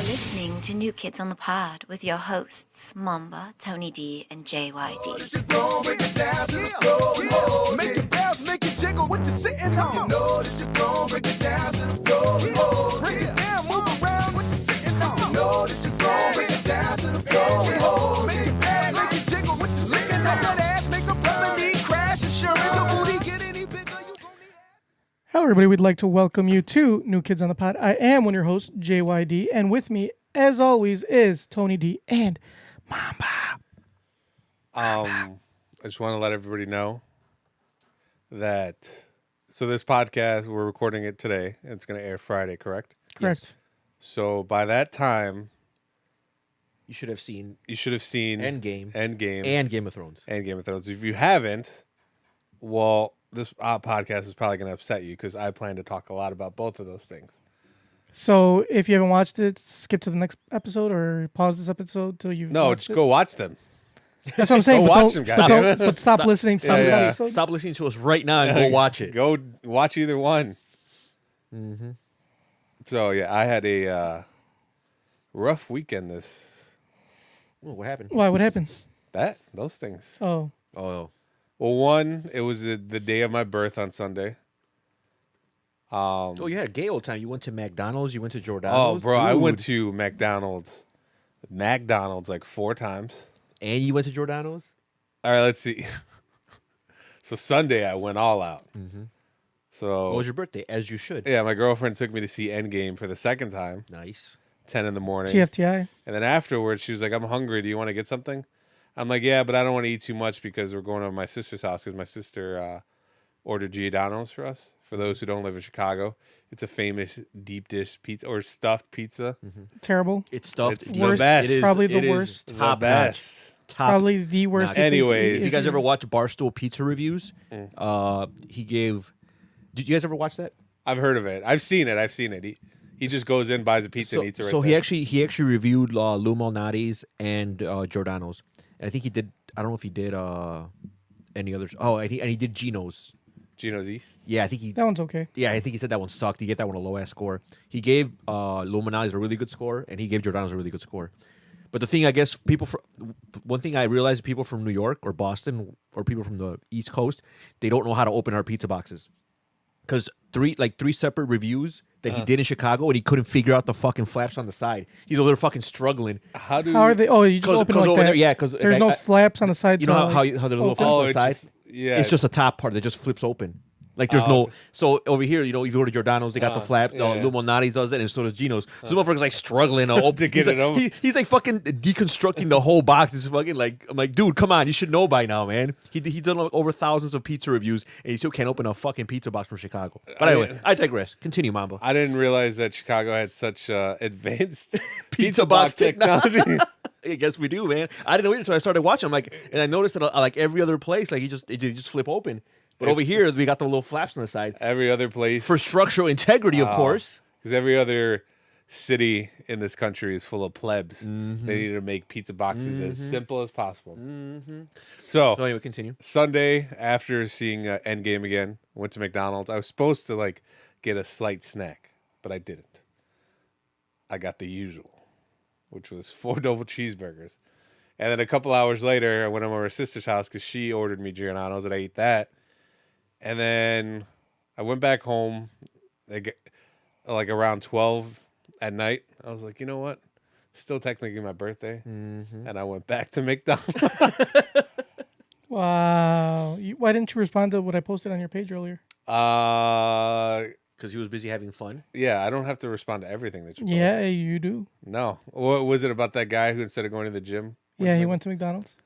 Listening to New Kids on the Pod with your hosts, Momba, Tony D, and JYD. Make it bounce, make it jiggle, what you sitting on? You know that you're gon' break it down to the floor. Break it down, move around, what you sitting on? You know that you're gon' break it down to the floor. Make it bounce, make it jiggle, what you sitting on? That ass make a brother need crash insurance. Your booty get any bigger, you gon' need ass. Hello, everybody. We'd like to welcome you to New Kids on the Pod. I am one of your hosts, JYD, and with me, as always, is Tony D and Mamba. I just want to let everybody know that this podcast, we're recording it today, and it's going to air Friday, correct? Correct. Yes. So by that time, You should have seen Endgame and Game of Thrones. and Game of Thrones. If you haven't, well, this podcast is probably going to upset you because I plan to talk a lot about both of those things. So if you haven't watched it, skip to the next episode or pause this episode till you've No, watched just it. go watch them. That's what I'm saying. Go but watch don't- them, but goddammit. don't- But stop listening to Yeah, this yeah. episode. Stop listening to us right now and go watch it. Go watch either one. Mm-hmm. So, yeah, I had a rough weekend Ooh, what happened? Why? What happened? those things. Oh, Oh, Well, one, it was the day of my birth on Sunday. you had a gay old time. You went to McDonald's. You went to Giordano's. Oh, bro, I Dude. went to McDonald's like 4 times. And you went to Giordano's. All right, let's see. So Sunday, I went all out. Mm-hmm. So What was your birthday? As you should. yeah, my girlfriend took me to see Endgame for the second time, Nice. 10 in the morning. TFTI. And then afterwards, she was like, I'm hungry. Do you want to get something? I'm like, yeah, but I don't want to eat too much because we're going to my sister's house because my sister ordered Giordano's for us. For those who don't live in Chicago, it's a famous deep dish pizza or stuffed pizza. Terrible. It's stuffed. It's the best. It is, Probably the it is worst. The Top best. notch. Top. Probably the worst. notch. pizza Anyways. If you guys ever watch Barstool Pizza reviews, he gave. Did you guys ever watch that? I've heard of it. I've seen it. He just goes in, buys a pizza, and eats it right so there. he actually reviewed Lou Malnati's and Giordano's, and I think he did. I don't know if he did any others. Oh, and he did Gino's. Gino's East. Yeah, I think he. That one's okay. Yeah, I think he said that one sucked. He gave that one a low ass score. He gave Lou Malnati's a really good score, and he gave Giordano's a really good score. But the thing, I guess, one thing I realized, people from New York or Boston or people from the East Coast, they don't know how to open our pizza boxes. Because three separate reviews that he did in Chicago, and he couldn't figure out the fucking flaps on the side. He's over there fucking struggling. How How are they? Oh, you just open it like over that. there, yeah, because There's no flaps on the side. You know to, how like, the little open? flaps on the it's side? just, yeah. It's just the top part that just flips open. Like there's no. So over here, if you go to Giordano's, they got the flap. yeah. Lou Malnati's does it, and so does Gino's. So this motherfucker's like struggling to open. get it over. He's like fucking deconstructing the whole box. It's fucking like, I'm like, dude, come on, you should know by now, man. He's done over thousands of pizza reviews, and he still can't open a fucking pizza box from Chicago. But anyway, I digress. Continue, Mamba. I didn't realize that Chicago had such advanced Pizza box technology. I guess we do, man. I didn't know either until I started watching. I'm like, and I noticed that like every other place, like it just flip open. But over here, we got the little flaps on the side Every other place. for structural integrity, of course. Because every other city in this country is full of plebs. Mm-hmm. They need to make pizza boxes as simple as possible. So, So anyway, continue. Sunday, after seeing Endgame again, went to McDonald's. I was supposed to like get a slight snack, but I didn't. I got the usual, which was 4 double cheeseburgers. And then a couple hours later, I went over to her sister's house because she ordered me Giordano's, and I ate that. And then I went back home, like around 12 at night. I was like, you know what? Still technically my birthday. And I went back to McDonald's. Wow. Why didn't you respond to what I posted on your page earlier? Because he was busy having fun. Yeah, I don't have to respond to everything that you post. Yeah, you do. No. What was it about that guy who instead of going to the gym? Yeah, he went to McDonald's.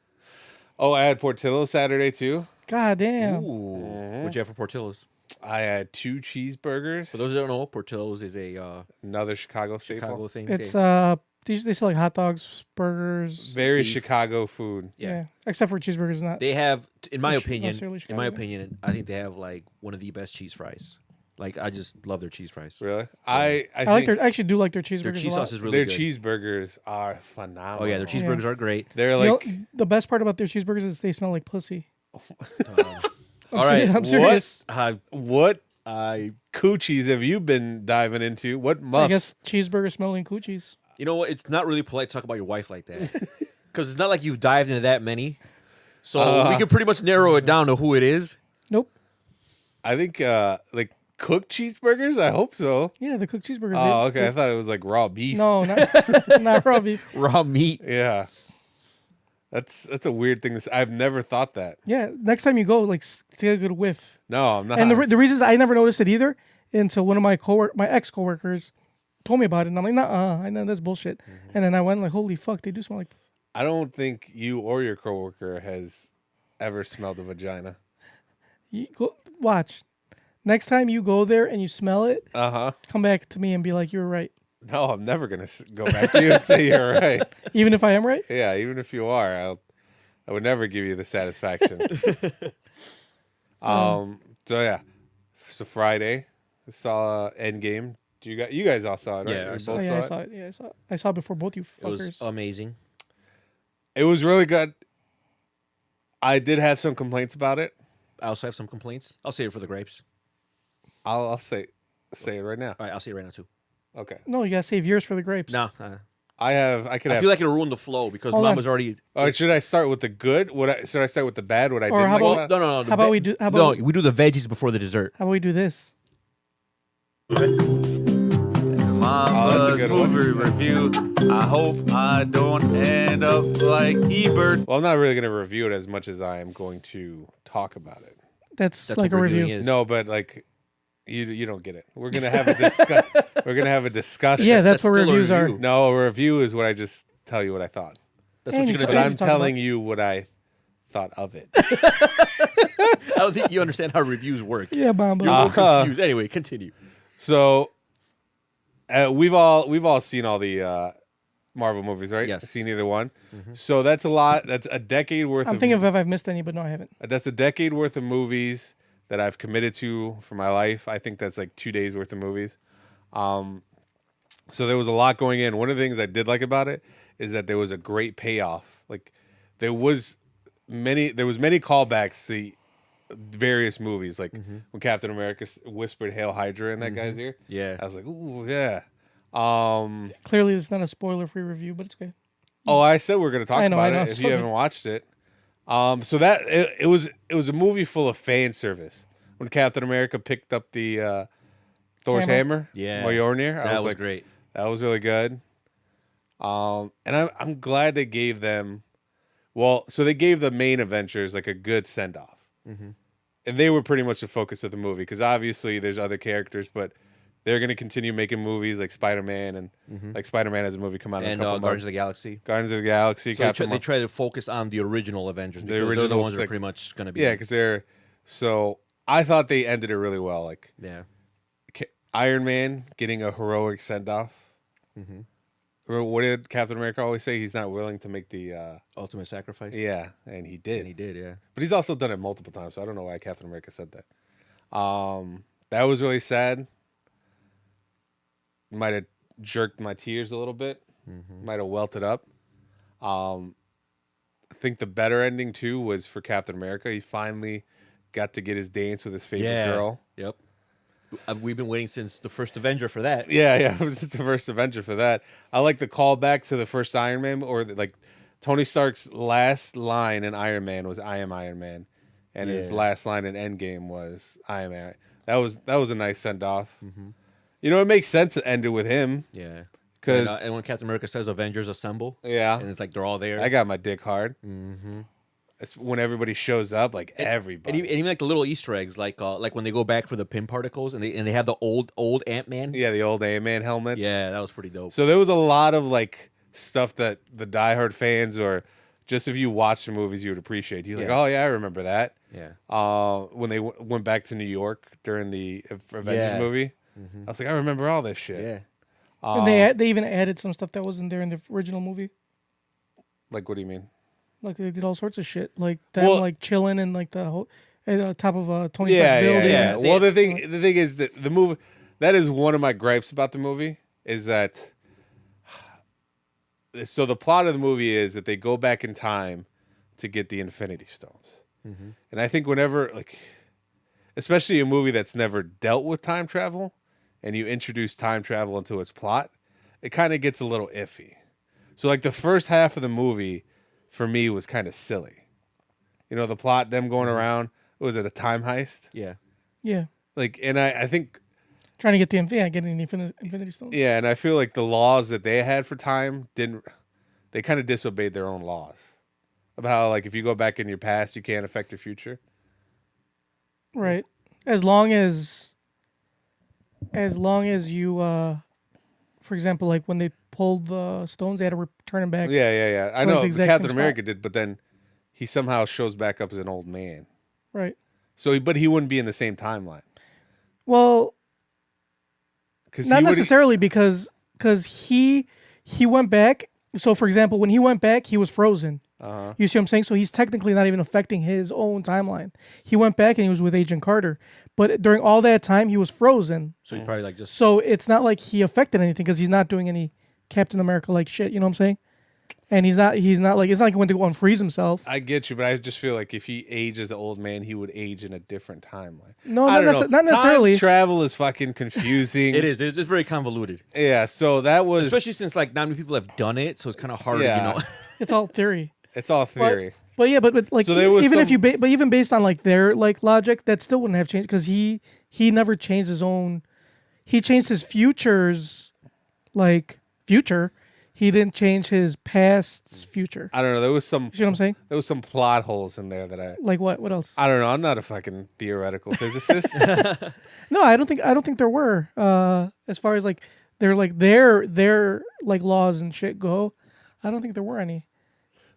Oh, I had Portillo's Saturday too. God damn. Ooh. What'd you have for Portillo's? I had 2 cheeseburgers. For those that don't know, Portillo's is a Another Chicago staple. Chicago thing. It's Okay. they sell like hot dogs, burgers. Very beef. Chicago food. Yeah. Except for cheeseburgers, not. They have, in my Not opinion, necessarily Chicago. I think they have like one of the best cheese fries. Like I just love their cheese fries. Really? I I think I actually do like their cheeseburgers. Their cheese a lot. sauce is really their good. cheeseburgers are phenomenal. Oh yeah, their cheeseburgers are great. They're You know, like the best part about their cheeseburgers is they smell like pussy. All right, I'm serious. what I coochies have you been diving into? What I muffs? guess cheeseburgers smell like coochies. You know what? It's not really polite to talk about your wife like that. Because it's not like you've dived into that many. So we can pretty much narrow it down to who it is. Nope. I think like cooked cheeseburgers. I hope so. Yeah, the cooked cheeseburgers. Oh, okay. I thought it was like raw beef. No, not not raw beef. Raw meat. Yeah. That's a weird thing to say. I've never thought that. Yeah, next time you go, like, take a good whiff. No, I'm not. And the reason is I never noticed it either until one of my ex-coworkers told me about it, and I'm like, nah, I know that's bullshit. And then I went like, holy fuck, they do smell like. I don't think you or your coworker has ever smelled a vagina. You go, watch. Next time you go there and you smell it, come back to me and be like, you were right. No, I'm never gonna go back to you and say you're right. Even if I am right? Yeah, even if you are, I would never give you the satisfaction. So yeah, so Friday, I saw Endgame. You guys all saw it, right? Yeah, I We saw Oh, both yeah, I saw saw it. Yeah, I saw it before both you It was fuckers. amazing. It was really good. I did have some complaints about it. I also have some complaints. I'll say it for the grapes. I'll say it right now. All right, I'll say it right now too. Okay. No, you gotta save yours for the grapes. No, I could I have. feel like it'll ruin the flow because Hold on. Mama's already. Should I start with the good? Should I start with the bad? What I Or didn't how like about- about it? No. How about we do? How No, about we do the veggies before the dessert. how about we do this? that's a good one. movie review. I hope I don't end up like Ebert. Well, I'm not really going to review it as much as I am going to talk about it. That's That's like a what reviewing review. is. No, but like you don't get it. We're gonna have a discuss. We're gonna have a discussion. Yeah, that's what still a reviews are. review. No, a review is what I just tell you what I thought. That's And what you you're talk- gonna But do. I'm talk telling about- you what I thought of it. I don't think you understand how reviews work. Yeah, Mamba. You're more confused. Anyway, continue. So we've all seen all the Marvel movies, right? Yes. Seen either one. So that's a lot. That's a decade worth. I'm thinking of if I've missed any, but no, I haven't. That's a decade worth of movies that I've committed to for my life. I think that's like 2 days worth of movies. So there was a lot going in. One of the things I did like about it is that there was a great payoff. Like there was many callbacks to the various movies. Like when Captain America whispered "Hail Hydra" in that guy's ear. Yeah. I was like, ooh, yeah. Clearly, it's not a spoiler-free review, but it's okay. Oh, I said we're gonna talk I know, about I know. it It's if you funny. haven't watched it. So that it was a movie full of fan service. When Captain America picked up the Thor's hammer, Yeah. Mjolnir, I That was was like, great. that was really good. And I'm glad they gave them, well, so they gave the main Avengers like a good send off, and they were pretty much the focus of the movie because obviously there's other characters, but they're gonna continue making movies like Spider-Man and like Spider-Man has a movie come out in a And couple Guardians months. of the Galaxy. Guardians of the Galaxy, So Captain they try to focus on the original Avengers because they're the original ones that are six. pretty much going to be. Yeah, because they're so. I thought they ended it really well. Like yeah. Iron Man getting a heroic send off. What did Captain America always say? He's not willing to make the. Ultimate sacrifice. Yeah, and he did. And he did. Yeah. But he's also done it multiple times, so I don't know why Captain America said that. That was really sad. Might have jerked my tears a little bit. Might have welted up. I think the better ending too was for Captain America. He finally got to get his dance with his favorite girl. Yep. We've been waiting since the first Avenger for that. Yeah, it was the first Avenger for that. I like the callback to the first Iron Man, or like Tony Stark's last line in Iron Man was "I am Iron Man," and his Yeah. last line in Endgame was "I am." That was a nice send off. You know, it makes sense to end it with him Yeah. because And when Captain America says Avengers assemble, yeah, and it's like they're all there. I got my dick hard. It's when everybody shows up, like and everybody. even like the little Easter eggs, like when they go back for the pin particles, and they have the old Ant-Man. Yeah, the old Ant-Man helmet. Yeah, that was pretty dope. So there was a lot of like stuff that the diehard fans, or just if you watch the movies, you would appreciate. You're like, Yeah. oh yeah, I remember that. Yeah. When they went back to New York during the Avengers Yeah. movie, I was like, I remember all this shit. Yeah. And they even added some stuff that wasn't there in the original movie. Like, what do you mean? Like they did all sorts of shit, like them Well- like chilling and like the whole at the top of Tony Yeah, Stark's yeah, building. yeah. They- Well, the thing is that the movie, that is one of my gripes about the movie, is that. So the plot of the movie is that they go back in time to get the Infinity Stones, and I think whenever like, especially a movie that's never dealt with time travel, and you introduce time travel into its plot, it kind of gets a little iffy. So like the first half of the movie for me was kind of silly. You know, the plot, them going around, was it a time heist? Yeah. Yeah. Like, and I think, Trying to get getting the Infinity Stones. yeah, and I feel like the laws that they had for time they kind of disobeyed their own laws. About how, like, if you go back in your past, you can't affect your future. Right. As long as you, for example, like when they pulled the stones, they had to return them back. Yeah. I So, like, know the but exact Captain same America spot. did, but then he somehow shows back up as an old man. Right. So, but he wouldn't be in the same timeline. Well, Cause not necessarily because he went back. So, for example, when he went back, he was frozen. You see what I'm saying? So he's technically not even affecting his own timeline. He went back and he was with Agent Carter, but during all that time he was frozen. So you probably like just So it's not like he affected anything because he's not doing any Captain America like shit. You know what I'm saying? And he's not like, it's not like he went to go unfreeze himself. I get you, but I just feel like if he aged as an old man, he would age in a different timeline. No, I don't know. not necessarily. Time travel is fucking confusing. it is. It's very convoluted, Yeah, so that was especially since like not many people have done it, so it's kind of hard. Yeah. You know. It's all theory. it's all theory. But yeah, but like So there was even if some- you but even based on like their like logic, that still wouldn't have changed because he never changed his own. He changed his future. He didn't change his past's future. I don't know. There was some. You see what I'm saying? There was some plot holes in there that Like what? What else? I don't know. I'm not a fucking theoretical physicist. No, I don't think there were. As far as like their like laws and shit go, I don't think there were any.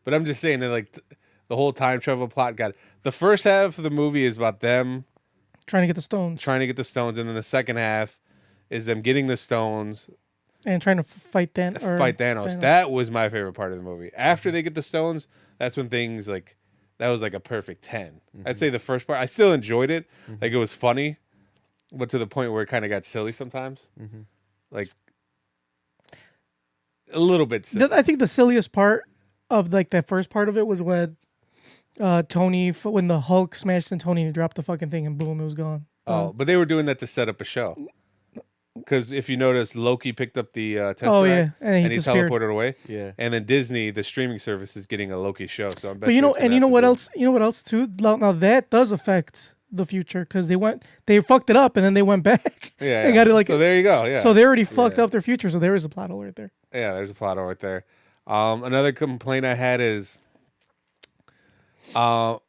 But I'm just saying that like the whole time travel plot got the first half of the movie is about them Trying to get the stones trying to get the stones, and then the second half is them getting the stones, and trying to fight Thanos. That was my favorite part of the movie. After they get the stones, that's when things like that was like a perfect 10. I'd say the first part, I still enjoyed it. Like it was funny, but to the point where it kind of got silly sometimes. Like a little bit silly. I think the silliest part of like that first part of it was when when the Hulk smashed into Tony and he dropped the fucking thing and boom, it was gone. Oh, but they were doing that to set up a show. Because if you notice, Loki picked up the Tesseract Oh, yeah, and he he disappeared. teleported away. Yeah. And then Disney, the streaming service, is getting a Loki show. So I'm But you know what else? You know what else too? Now that does affect the future because they fucked it up and then they went back. Yeah, They yeah. got it like so there you go. Yeah. So they already fucked up their future. So there is a plot hole right there. Yeah, there's a plot hole right there. Another complaint I had is the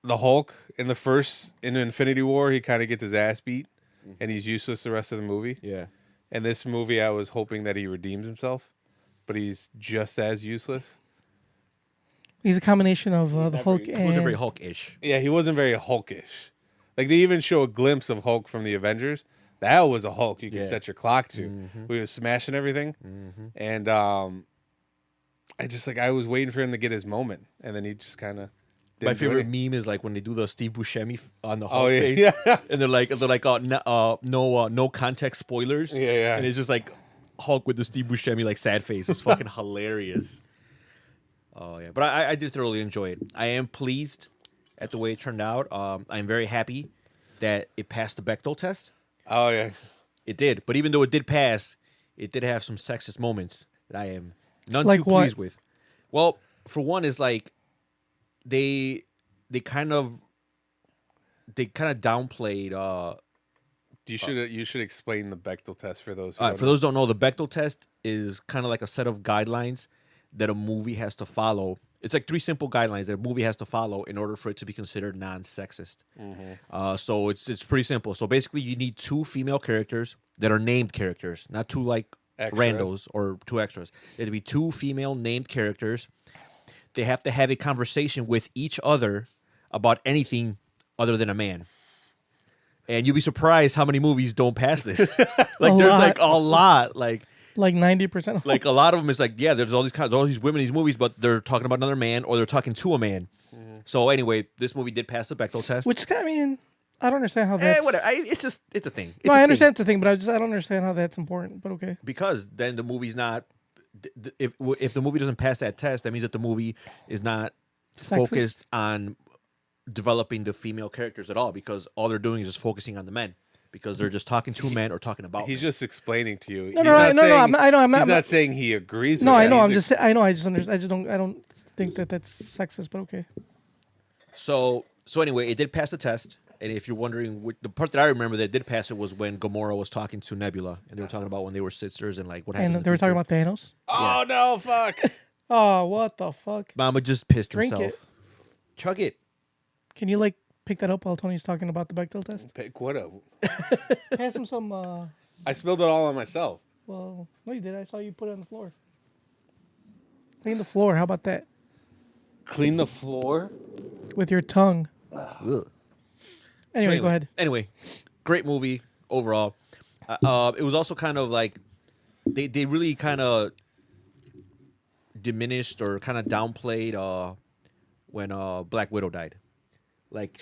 Hulk in Infinity War, he kind of gets his ass beat and he's useless the rest of the movie. Yeah. In this movie, I was hoping that he redeems himself, but he's just as useless. He's a combination of the Hulk He wasn't very and Hulk-ish. Yeah, he wasn't very Hulkish. Like they even show a glimpse of Hulk from the Avengers. That was a Hulk you could Yeah. set your clock to. We was smashing everything, and I was waiting for him to get his moment, and then he just kind of. My favorite meme is like when they do the Steve Buscemi on the Hulk Oh yeah, face, yeah. and they're like no context spoilers. Yeah. And it's just like Hulk with the Steve Buscemi like sad face. It's fucking hilarious. Oh yeah, but I did thoroughly enjoy it. I am pleased at the way it turned out. I'm very happy that it passed the Bechdel test. Oh yeah. It did, but even though it did pass, it did have some sexist moments that I am none Like too what? pleased with. Well, for one, is like they kind of downplayed. You should explain the Bechdel test for those. All right, for those who don't know, the Bechdel test is kind of like a set of guidelines that a movie has to follow. It's like 3 simple guidelines that a movie has to follow in order for it to be considered non-sexist. So it's pretty simple. So basically, you need 2 female characters that are named characters, not 2 like Extras. randos or 2 extras. It'd be 2 female named characters. They have to have a conversation with each other about anything other than a man. And you'd be surprised how many movies don't pass this. Like there's lot. like a lot. Like 90%. a lot of them is like, yeah, there's all these women in these movies, but they're talking about another man or they're talking to a man. So anyway, this movie did pass the Bechdel test. Which I mean, I don't understand how that's. Whatever. It's a thing. It's No, a I thing. understand it's a thing, but I don't understand how that's important. But okay. Because then the movie's not. If the movie doesn't pass that test, that means that the movie is not Sexist? focused on developing the female characters at all, because all they're doing is just focusing on the men. because they're just talking to men or talking about. He's men. just explaining to you. No, I know. He's not saying he agrees. No, with I it. know. He's I'm just. I know. I just understand. I don't think that that's sexist, but okay. So anyway, it did pass the test. And if you're wondering, the part that I remember that did pass it was when Gamora was talking to Nebula, and they were talking about when they were sisters and like what happened. And they were talking about Thanos. Oh no! Fuck. Oh, what the fuck? Mama just pissed Drink himself. it. Chug it. Can you like pick that up while Tony's talking about the Bechdel test? Pick what up? Pass him some. I spilled it all on myself. Well, no, you did. I saw you put it on the floor. Clean the floor. How about that? Clean the floor. With your tongue. Ugh. Anyway, go ahead. Anyway, great movie overall. It was also kind of like they really kind of diminished or kind of downplayed when Black Widow died. Like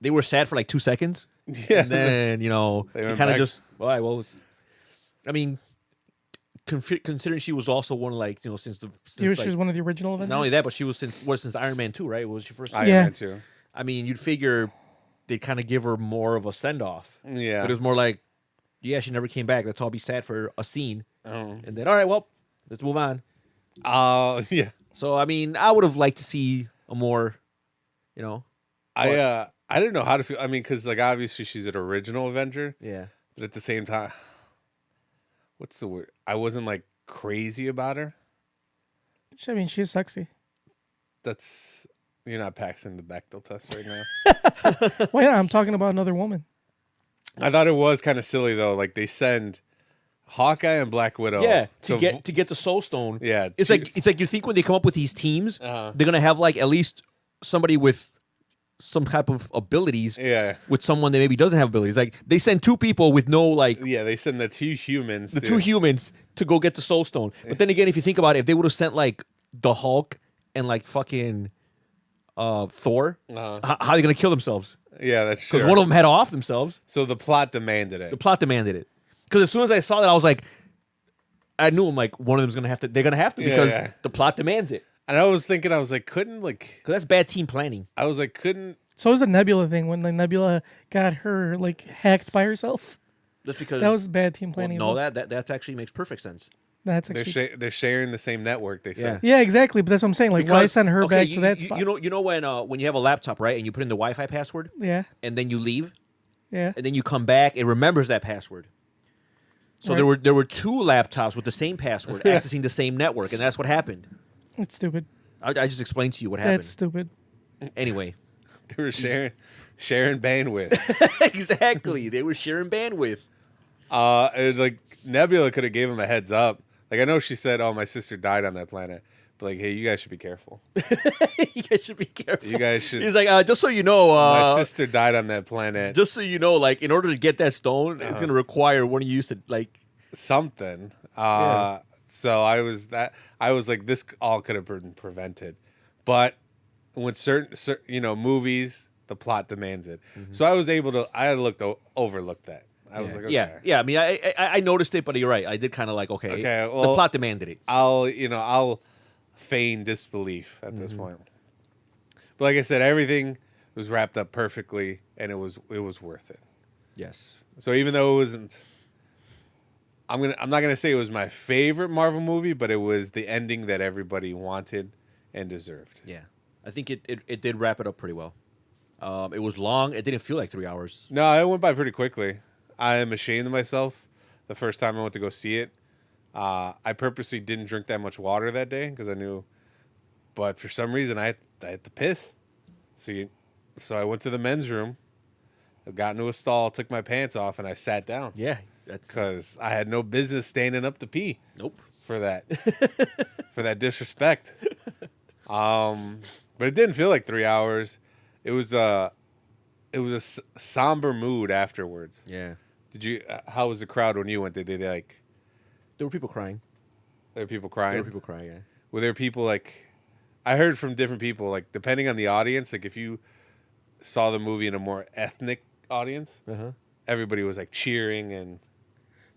they were sad for like 2 seconds, Yeah. and then They they went kind of back. just all right. Well, I mean, considering she was also one of like since She was like, one of the original Avengers. not only that, but she was since Iron Man 2, right? Was she first? Iron Yeah. Man 2. I mean, you'd figure they'd kind of give her more of a send off. Yeah. But it was more like, yeah, she never came back. Let's all be sad for a scene. Oh. And then, all right, well, let's move on. Yeah. So, I mean, I would have liked to see a more, I didn't know how to feel. I mean, because like obviously she's an original Avenger, yeah. but at the same time, what's the word? I wasn't like crazy about her. I mean, she's sexy. You're not passing the Bechdel test right now. Well, yeah, I'm talking about another woman. I thought it was kind of silly though. Like they send Hawkeye and Black Widow. Yeah, to get the Soul Stone. Yeah, It's like you think when they come up with these teams, Uh-huh. they're gonna have like at least somebody with some type of abilities. Yeah. With someone that maybe doesn't have abilities. Like they send two people with no like Yeah, they send the two humans. the two humans to go get the Soul Stone. But then again, if you think about it, if they would have sent like the Hulk and like fucking Thor, how are they gonna kill themselves? Yeah, that's Because true. one of them had to off themselves. So the plot demanded it. The plot demanded it. Because as soon as I saw that, I was like, I knew I'm like one of them's gonna have to. They're gonna have to Yeah, because yeah. the plot demands it. And I was thinking, I was like, couldn't. Because that's bad team planning. So was the Nebula thing when the Nebula got her like hacked by herself. Just because That was bad team planning. No, as well. that actually makes perfect sense. That's they're actually. they're sharing the same network. They said. Yeah, exactly. But that's what I'm saying. Like, why Because- send her okay, back to that spot? You know when you have a laptop, right, and you put in the Wi-Fi password, Yeah, and then you leave, yeah. and then you come back, it remembers that password. So Right. there were two laptops with the same password accessing the same network, and that's what happened. It's stupid. I just explained to you what happened. That's stupid. Anyway, They were sharing bandwidth. exactly, they were sharing bandwidth. Like Nebula could have gave him a heads up. Like I know she said, "Oh, my sister died on that planet," but like, hey, you guys should be careful. You guys should be careful. You guys should. He's like, just so you know, My sister died on that planet. just so you know, like, in order to get that stone, it's gonna require one of you to like. Something. Yeah. So I was like, this all could have been prevented, but when certain movies, the plot demands it. So I was able to. I overlooked that. I was like, okay. Yeah. I mean, I noticed it, but you're right. I did kind of like, okay, Okay, the well- plot demanded it. I'll feign disbelief at this point. But like I said, everything was wrapped up perfectly, and it was worth it. Yes. So even though it wasn't, I'm not gonna say it was my favorite Marvel movie, but it was the ending that everybody wanted and deserved. Yeah. I think it did wrap it up pretty well. It was long. It didn't feel like 3 hours. No, it went by pretty quickly. I am ashamed of myself. The first time I went to go see it, I purposely didn't drink that much water that day because I knew. But for some reason, I had to piss. So I went to the men's room. I got into a stall, took my pants off, and I sat down Yeah. That's because I had no business standing up to pee nope. for that for that disrespect. But it didn't feel like 3 hours. It was a somber mood afterwards. Yeah. Did you? How was the crowd when you went? Did they like? There were people crying. There were people There crying. were people crying. Yeah. Were there people like? I heard from different people, like depending on the audience. Like if you saw the movie in a more ethnic audience, everybody was like cheering and.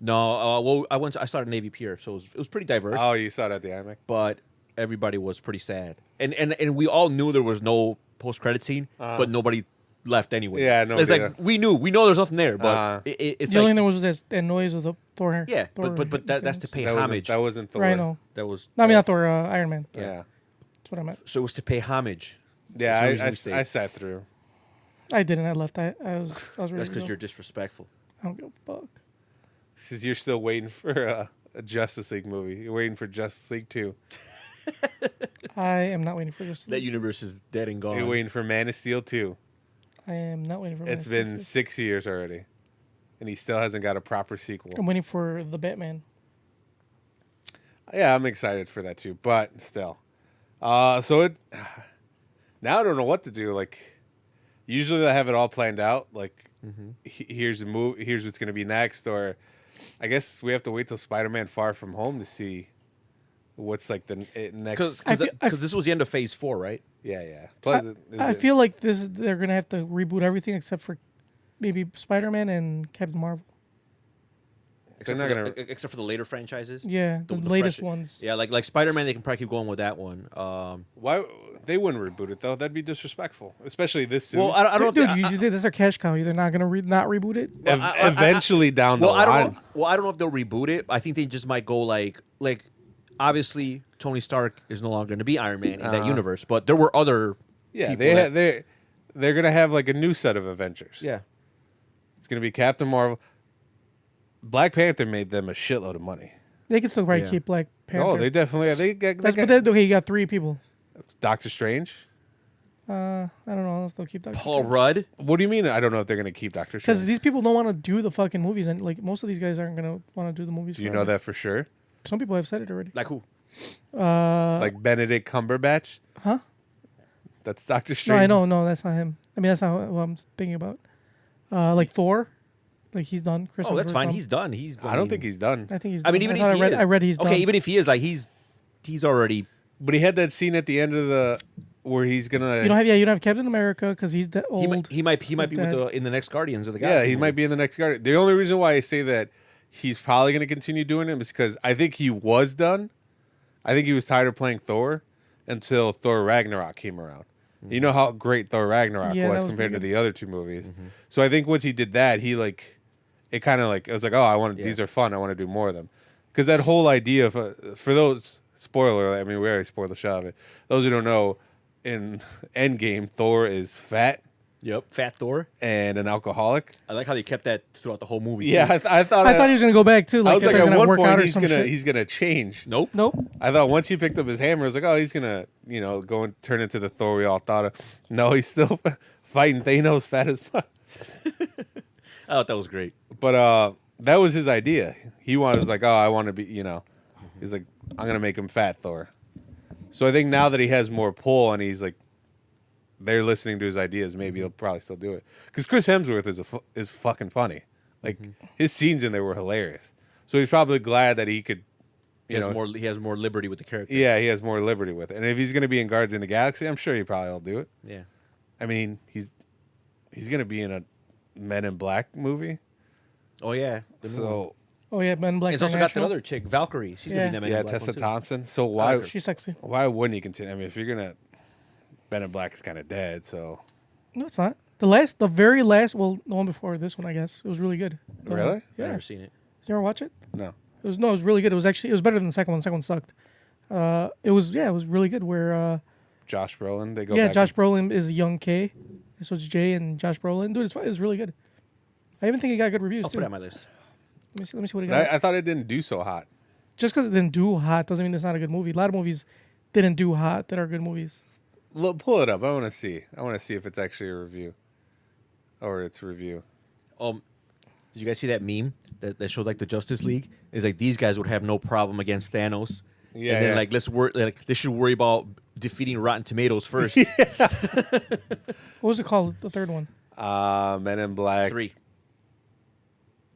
No. Well, I started Navy Pier, so it was pretty diverse. Oh, you saw it at the IMAX. But everybody was pretty sad, and we all knew there was no post credit scene, but nobody left anyway. Yeah, no, It's yeah. like we know there's nothing there, but it's the only like thing was that noise of the Thor. yeah, Thor but that's to pay That homage. wasn't Thor. Right, I know. That was No, I mean not Thor. Iron Man. Yeah. That's what I meant. so it was to pay homage. Yeah, That's the reason we I stayed. sat through. I didn't. I left. I was ready. That's to because go. you're disrespectful. I don't give a fuck. Since you're still waiting for a Justice League movie. You're waiting for Justice League 2. I am not waiting for this. That universe is dead and gone. You're waiting for Man of Steel 2. I am not waiting for. It's Man of Steel been 2. 6 years already. And he still hasn't got a proper sequel. I'm waiting for the Batman. Yeah, I'm excited for that too, but still. So it now I don't know what to do. Like, usually I have it all planned out. Like, here's the move. Here's what's going to be next. Or, I guess we have to wait till Spider-Man: Far From Home to see what's like the next. Because this was the end of Phase 4, right? Yeah. Plus, I feel like they're gonna have to reboot everything except for maybe Spider-Man and Captain Marvel. They're not gonna. Except for the later franchises. Yeah, the latest ones. Yeah, like Spider-Man, they can probably keep going with that one. Why they wouldn't reboot it though? That'd be disrespectful, especially this soon. Well, I don't know. Dude, this is their cash cow. They're not gonna not reboot it. Eventually down the well, I line. don't know. Well, I don't know if they'll reboot it. I think they just might go like obviously Tony Stark is no longer going to be Iron Man in that universe, but there were other. Yeah, people they're gonna have like a new set of Avengers. Yeah. It's gonna be Captain Marvel. Black Panther made them a shitload of money. They can still probably Yeah. keep Black Panther. Oh, they definitely. They got Okay, you got 3 people. Doctor Strange. I don't know if they'll keep Doctor Paul Rudd. What do you mean? I don't know if they're gonna keep Doctor because Strange. these people don't want to do the fucking movies, and like most of these guys aren't gonna want to do the movies. Do you know that for sure? Some people have said it already. Like who? Like Benedict Cumberbatch. Huh? That's Doctor No, Strange. I know. No, that's not him. I mean, that's not what I'm thinking about. Like Thor, like he's done. Chris Oh, that's Hemsworth, fine. He's done. I don't think he's done. I think he's. I mean, done. even thought if he is, I read he's okay. done. Even if he is, like he's already. But he had that scene at the end of the where he's gonna. you don't have Captain America because he's old. He might be with dead. in the next Guardians of the Yeah, Galaxy. he might be in the next Guardian. The only reason why I say that he's probably going to continue doing it is because I think he was done. I think he was tired of playing Thor until Thor Ragnarok came around. You know how great Thor Ragnarok Yeah, that was was compared to pretty the other 2 movies. So I think once he did that, he like it kind of like it was like, oh, I want these are fun. I want to do more of them. Because that whole idea of for those spoiler, I mean, we already spoiled the shit out of it. Those who don't know, in Endgame, Thor is fat Yep. Fat Thor. and an alcoholic. I like how they kept that throughout the whole movie. Yeah, too. I thought I thought he was gonna go back too. Like, I was like, they're at gonna one work out point or he's some gonna shit. he's gonna change. Nope. Nope. I thought once he picked up his hammer, I was like, oh, he's gonna go and turn into the Thor we all thought of. No, he's still fighting Thanos fat as fuck. I thought that was great. But that was his idea. He was like, oh, I want to be, he's like, I'm gonna make him fat Thor. So I think now that he has more pull and he's like, they're listening to his ideas, maybe he'll probably still do it. Because Chris Hemsworth is fucking funny. Like his scenes in there were hilarious. So he's probably glad that he could. He has more liberty with the character. Yeah, he has more liberty with it. And if he's going to be in Guardians of the Galaxy, I'm sure he probably will do it. Yeah. I mean, he's going to be in a Men in Black movie. Oh yeah. The new one. So Oh yeah, Men in Black. It's also got that International. other chick, Valkyrie. She's gonna be in that Men in yeah, Black Tessa one, too. Thompson. So why She's sexy. wouldn't he continue? I mean, if you're going to Men in Black is kind of dead, so No, it's not. The very last, well, the one before this one, I guess, it was really good. Really? I've Yeah. never seen it. You ever watch it? no. It was really good. It was better than the second one. The second one sucked. It was really good. Where Josh Brolin, they go yeah, back Josh Brolin is a young K, so it's Jay and Josh Brolin. Dude, it's really good. I even think it got good reviews I'll too. put it on my list. Let me see what it But got. I thought it didn't do so hot. Just because it didn't do hot doesn't mean it's not a good movie. A lot of movies didn't do hot that are good movies. Pull it up. I want to see. I want to see if it's actually a review or it's review. Did you guys see that meme that showed like the Justice League? It's like these guys would have no problem against Thanos. Yeah, And then yeah. like they should worry about defeating Rotten Tomatoes first. What was it called? The third one. Men in Black 3.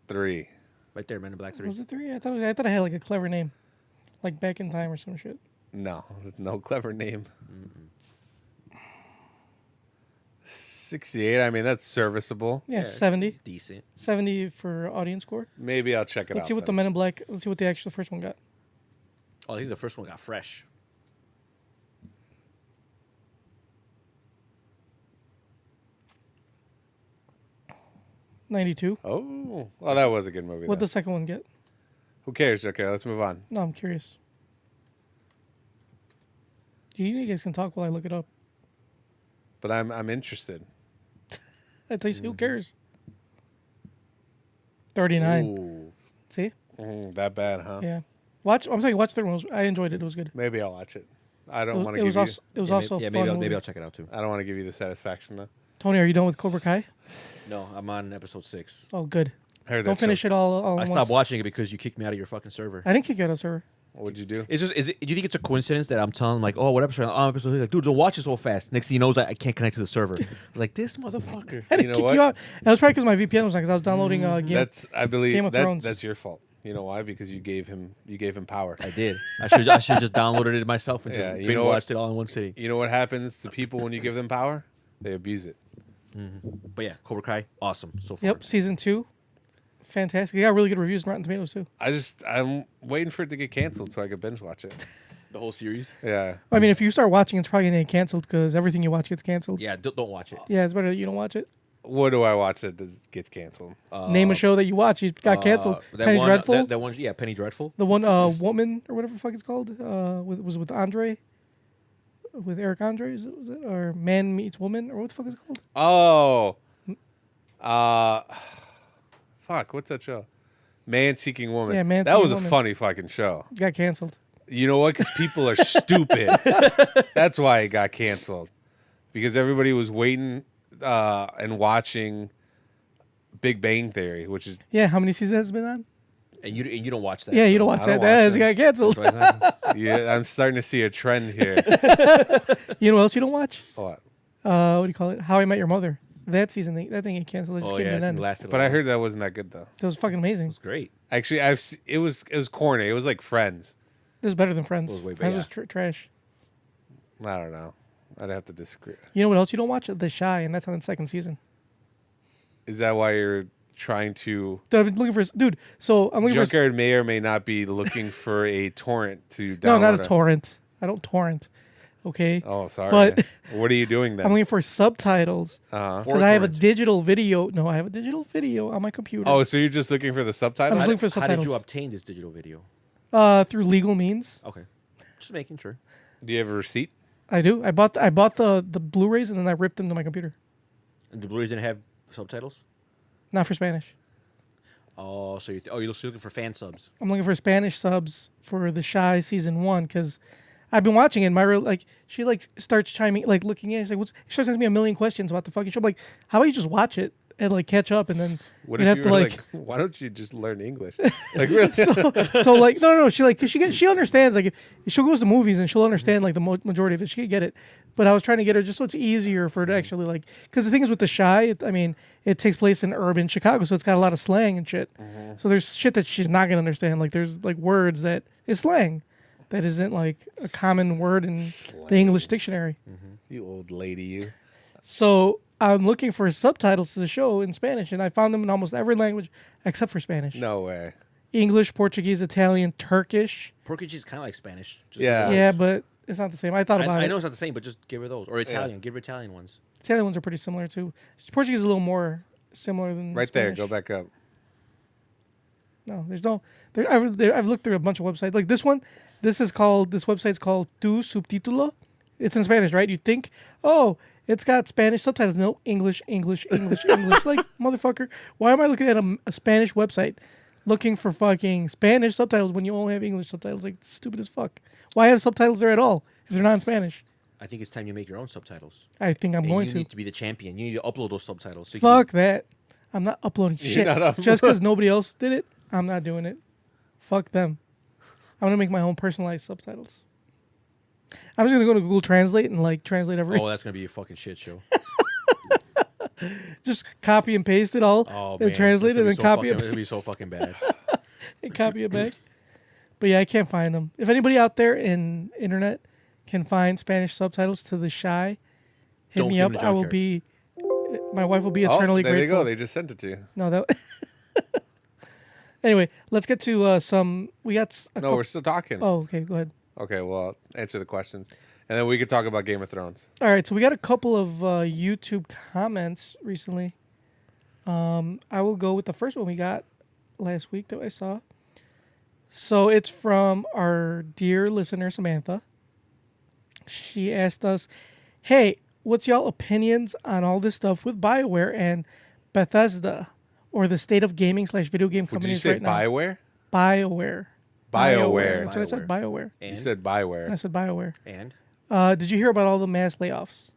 3. Right there, Men in Black 3. Was it 3? I thought I had like a clever name, like Back in Time or some shit. No, no clever name. 68. I mean, that's serviceable. Yeah, 70. It's decent. 70 for audience score. Maybe I'll check it out. Let's see what the then. Men in Black. Let's see what the first one got. Oh, I think the first one got fresh. 92. Oh, well, that was a good movie. What'd then. the second one get? Who cares? Okay, let's move on. No, I'm curious. You guys can talk while I look it up. But I'm interested. I tell you, who cares? 39. Ooh, See? that bad, huh? Yeah. Watch. I'm saying watch the one. I enjoyed it. It was good. Maybe I'll watch it. I don't want It to was give also. It was also. yeah, a fun maybe movie. I'll check it out too. you. I don't want to give you the satisfaction though. Tony, are you done with Cobra Kai? No, I'm on episode 6. Oh, good. I heard Don't that finish show. it all I at stopped once. watching it because you kicked me out of your fucking server. I didn't kick you out of server. What'd you do? It's just, do you think it's a coincidence that I'm telling like, oh, what episode? Oh, episode 6. Like, dude, don't watch it so fast. Next thing he knows, I can't connect to the server. I was like, this motherfucker. I didn't You know kick what? you out. That was probably because my VPN was on because I was downloading Game. That's I believe Game of Thrones. that's your fault. You know why? Because you gave him power. I did. I should just downloaded it myself and Yeah, just you binge know what? watched it all in one sitting. You know what happens to people when you give them power? They abuse it. But yeah, Cobra Kai, awesome so far. Yep, season 2. Fantastic. They got really good reviews on Rotten Tomatoes too. I'm waiting for it to get canceled so I could binge watch it. The whole series. Yeah. I mean, if you start watching, it's probably gonna get canceled because everything you watch gets canceled. Yeah, don't watch it. Yeah, it's better that you don't watch it. What do I watch that gets canceled? Name a show that you watch. It got canceled. Penny Dreadful. That one, yeah, Penny Dreadful. The one woman or whatever the fuck it's called was with Andre, with Eric Andre, was it? Or Man Meets Woman, or what the fuck is it called? Oh. Fuck, what's that show? Man Seeking Woman. Yeah, Man That Seeking was a Woman. funny fucking show. It got canceled. You know what? Because people are stupid. That's why it got canceled. Because everybody was waiting and watching Big Bang Theory, which is Yeah, how many seasons has it been on? And you don't watch that. Yeah, you so don't watch I that. don't That watch has it. got canceled. that's why it's not- yeah. I'm starting to see a trend here. You know what else you don't watch? What? What do you call it? How I Met Your Mother. That season, that thing got canceled. It just Oh came yeah, to it an end. lasted. But I heard that wasn't that good though. It was fucking amazing. it was great. Actually, it was corny. It was like Friends. It was better than Friends. It was way Friends better, was trash. I don't know. I'd have to disagree. You know what else you don't watch? The Shy, and that's on the second season. Is that why you're trying to? Dude, I've been looking for. Dude, so I'm looking for. Junkyard may or may not be looking for a torrent to download. No, not a it. torrent. I don't torrent. Okay. Oh, sorry. But- What are you doing then? I'm looking for subtitles Uh-huh. because I have a digital video. No, I have a digital video on my computer. Oh, so you're just looking for the I'm subtitles? just looking for How did subtitles. you obtain this digital video? Through legal means. Okay, just making sure. Do you have a receipt? I do. I bought the Blu-rays and then I ripped them to my computer. And the Blu-rays didn't have subtitles. Not for Spanish. Oh, so you're looking for fan subs. I'm looking for Spanish subs for The Shy season 1 because I've been watching it. Myra she starts chiming looking at it. She's like, she starts asking me a million questions about the fucking show. I'm like, how about you just watch it and catch up and then What you'd if have you to were like, why don't you just learn English? Like really? so no she cause she understands if she goes to movies and she'll understand the majority of it. She can get it, but I was trying to get her just so it's easier for her to actually because the thing is with The Shy, it takes place in urban Chicago, so it's got a lot of slang and shit. So there's shit that she's not gonna understand. There's words that is slang that isn't a common word in the English dictionary. You old lady, you. So I'm looking for subtitles to the show in Spanish, and I found them in almost every language except for Spanish. No way. English, Portuguese, Italian, Turkish. Portuguese is kind of like Spanish. Just Yeah. Yeah, but it's not the same. I thought about I it. know it's not the same, but just give her those or Italian. Give her Italian ones. Italian ones are pretty similar too. Portuguese is a little more similar than Right Spanish. there. Go back up. No, there's no. I've looked through a bunch of websites. Like this one, this website's called Tu Subtitulo. It's in Spanish, right? You think, oh, it's got Spanish subtitles. No, English. Motherfucker, why am I looking at a Spanish website looking for fucking Spanish subtitles when you only have English subtitles? It's stupid as fuck. Why have subtitles there at all if they're not in Spanish? I think it's time you make your own subtitles. I think I'm And going you to. need to be the champion. You need to upload those subtitles. So you Fuck that. I'm not uploading shit. not uploading. Just because nobody else did it, I'm not doing it. Fuck them. I'm gonna make my own personalized subtitles. I'm just gonna go to Google Translate and translate Can, everything. oh, that's gonna be a fucking shit show. Just copy and paste it all Oh and man, translate it and copy It's it gonna be so fucking bad. and copy it back. But yeah, I can't find them. If anybody out there in internet can find Spanish subtitles to The Shy, hit Don't me give up. them to I will Junkyard. be. My wife will be Oh, eternally there grateful. they go. They just sent it to you. No, that. Anyway, let's get to some. We got. No, we're still talking. Oh, okay. Go ahead. Okay, well, answer the questions. And then we could talk about Game of Thrones. All right, so we got a couple of YouTube comments recently. I will go with the first one we got last week that I saw. So it's from our dear listener Samantha. She asked us, "Hey, what's y'all opinions on all this stuff with BioWare and Bethesda, or the state of gaming / video game Did you companies say right now?" Bioware? BioWare. BioWare. That's what I said. BioWare. You And said I Bioware. said BioWare. and Did you hear about all the mass layoffs?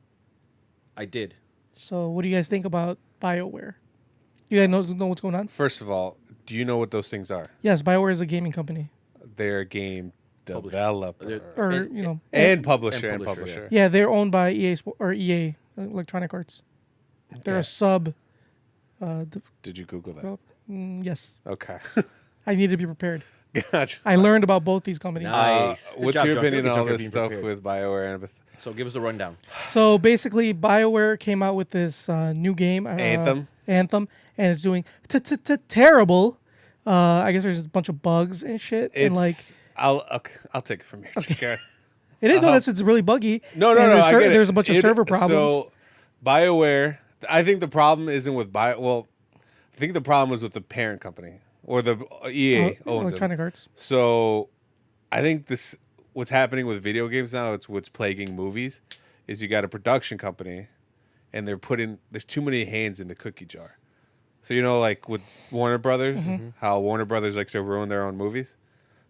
I did. So what do you guys think about BioWare? You guys know what's going on? First of all, do you know what those things are? Yes, BioWare is a gaming company. They're a game Publisher. developer Or, And- and publisher and and publisher, publisher. yeah, they're owned by EA, Electronic Arts. They're a Okay. sub. Did you Google that? Yes, Okay. I need to be prepared. Gotcha. I learned about both these companies. Nice. Good What's job, your Junker. opinion Good on all Junker this being stuff prepared. with BioWare and So give us the rundown. So basically, BioWare came out with this new game, Anthem? Anthem, and it's doing terrible. I guess there's a bunch of bugs and shit, and like I'll take it from here. Okay. it didn't know that it's really buggy. No, and I get it. There's a bunch of server problems. So, BioWare, I think the problem isn't with Well, I think the problem was with the parent company or the EA owns Electronic them. Arts. So, I think what's happening with video games now. It's what's plaguing movies. Is you got a production company, and there's too many hands in the cookie jar. So like with Warner Brothers, how Warner Brothers likes to ruin their own movies.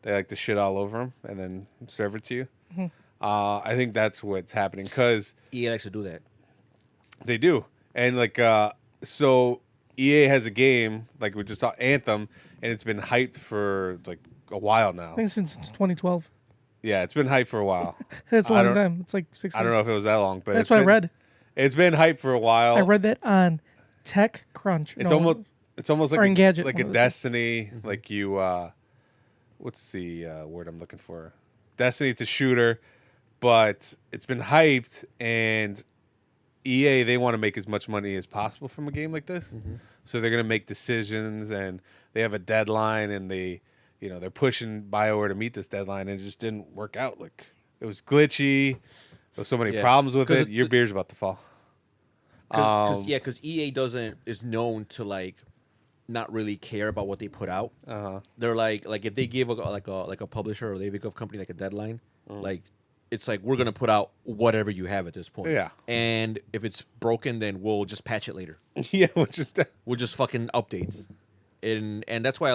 They like to shit all over them and then serve it to you. I think that's what's happening because EA likes to do that. they do. And so EA has a game like we just talked, Anthem, and it's been hyped for like a while now. I think since 2012. Yeah, it's been hyped for a while. That's a I long don't- time. It's like 6 years. I don't know if it was that long, but That's what I read. It's been hyped for a while. I read that on TechCrunch. It's No, almost or like Engadget, like one a of the two. Destiny, like you. What's the word I'm looking for? Destiny. It's a shooter, but it's been hyped, and EA they want to make as much money as possible from a game like this, so they're gonna make decisions, and they have a deadline, and they're pushing BioWare to meet this deadline, and it just didn't work out. Like it was glitchy. There was so many Yeah. problems with 'Cause it. Your beer's about to fall. Because EA is known to like not really care about what they put out. They're like if they give a publisher or they give a company like a deadline, like it's like we're gonna put out whatever you have at this point. Yeah. And if it's broken, then we'll just patch it later. Yeah, which is We'll just fucking updates. And that's why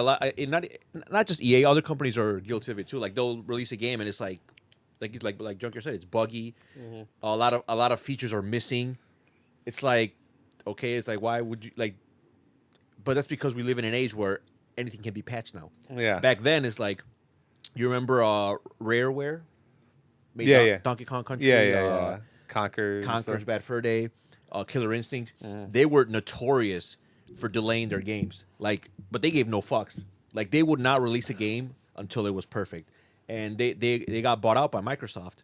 not just EA, other companies are guilty of it too. Like they'll release a game and it's like Junker said, it's buggy. A lot of features are missing. It's like, okay, it's like why would you like? But that's because we live in an age where anything can be patched now. Yeah. Back then, it's like, you remember Rareware? Made Yeah. Donkey Kong Country. yeah. Conquer's Conquer's Bad Fur Day, Killer Instinct. They were notorious for delaying their games. Like, but they gave no fucks. Like, they would not release a game until it was perfect. And they got bought out by Microsoft.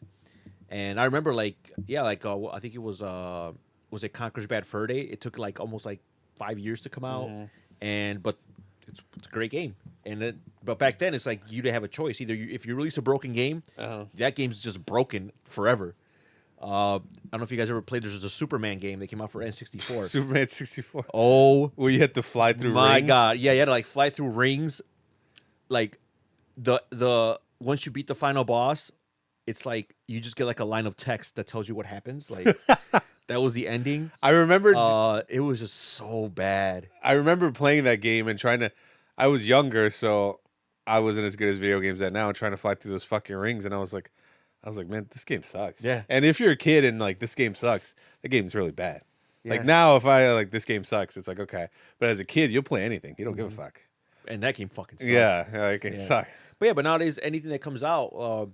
And I remember, I think it was it Conquer's Bad Fur Day? It took like almost like 5 years to come out, but it's a great game. But back then it's like you didn't have a choice. Either if you release a broken game, that game's just broken forever. I don't know if you guys ever played. There's a Superman game that came out for N64. Superman 64. Oh Where you had to fly through my rings? god! Yeah, you had to like fly through rings. Like the once you beat the final boss, it's like you just get like a line of text that tells you what happens. Like that was the ending. I remember It was just so bad. I remember playing that game and trying to I was younger, so I wasn't as good as video games at now and trying to fly through those fucking rings, and I was like, man, this game sucks. Yeah. And if you're a kid and like this game sucks, the game's really bad. Like Yeah. now if I like this game sucks, it's like okay. But as a kid, you'll play anything. You don't give a fuck. And that game fucking sucked. Yeah, like it Yeah. sucks. But nowadays anything that comes out,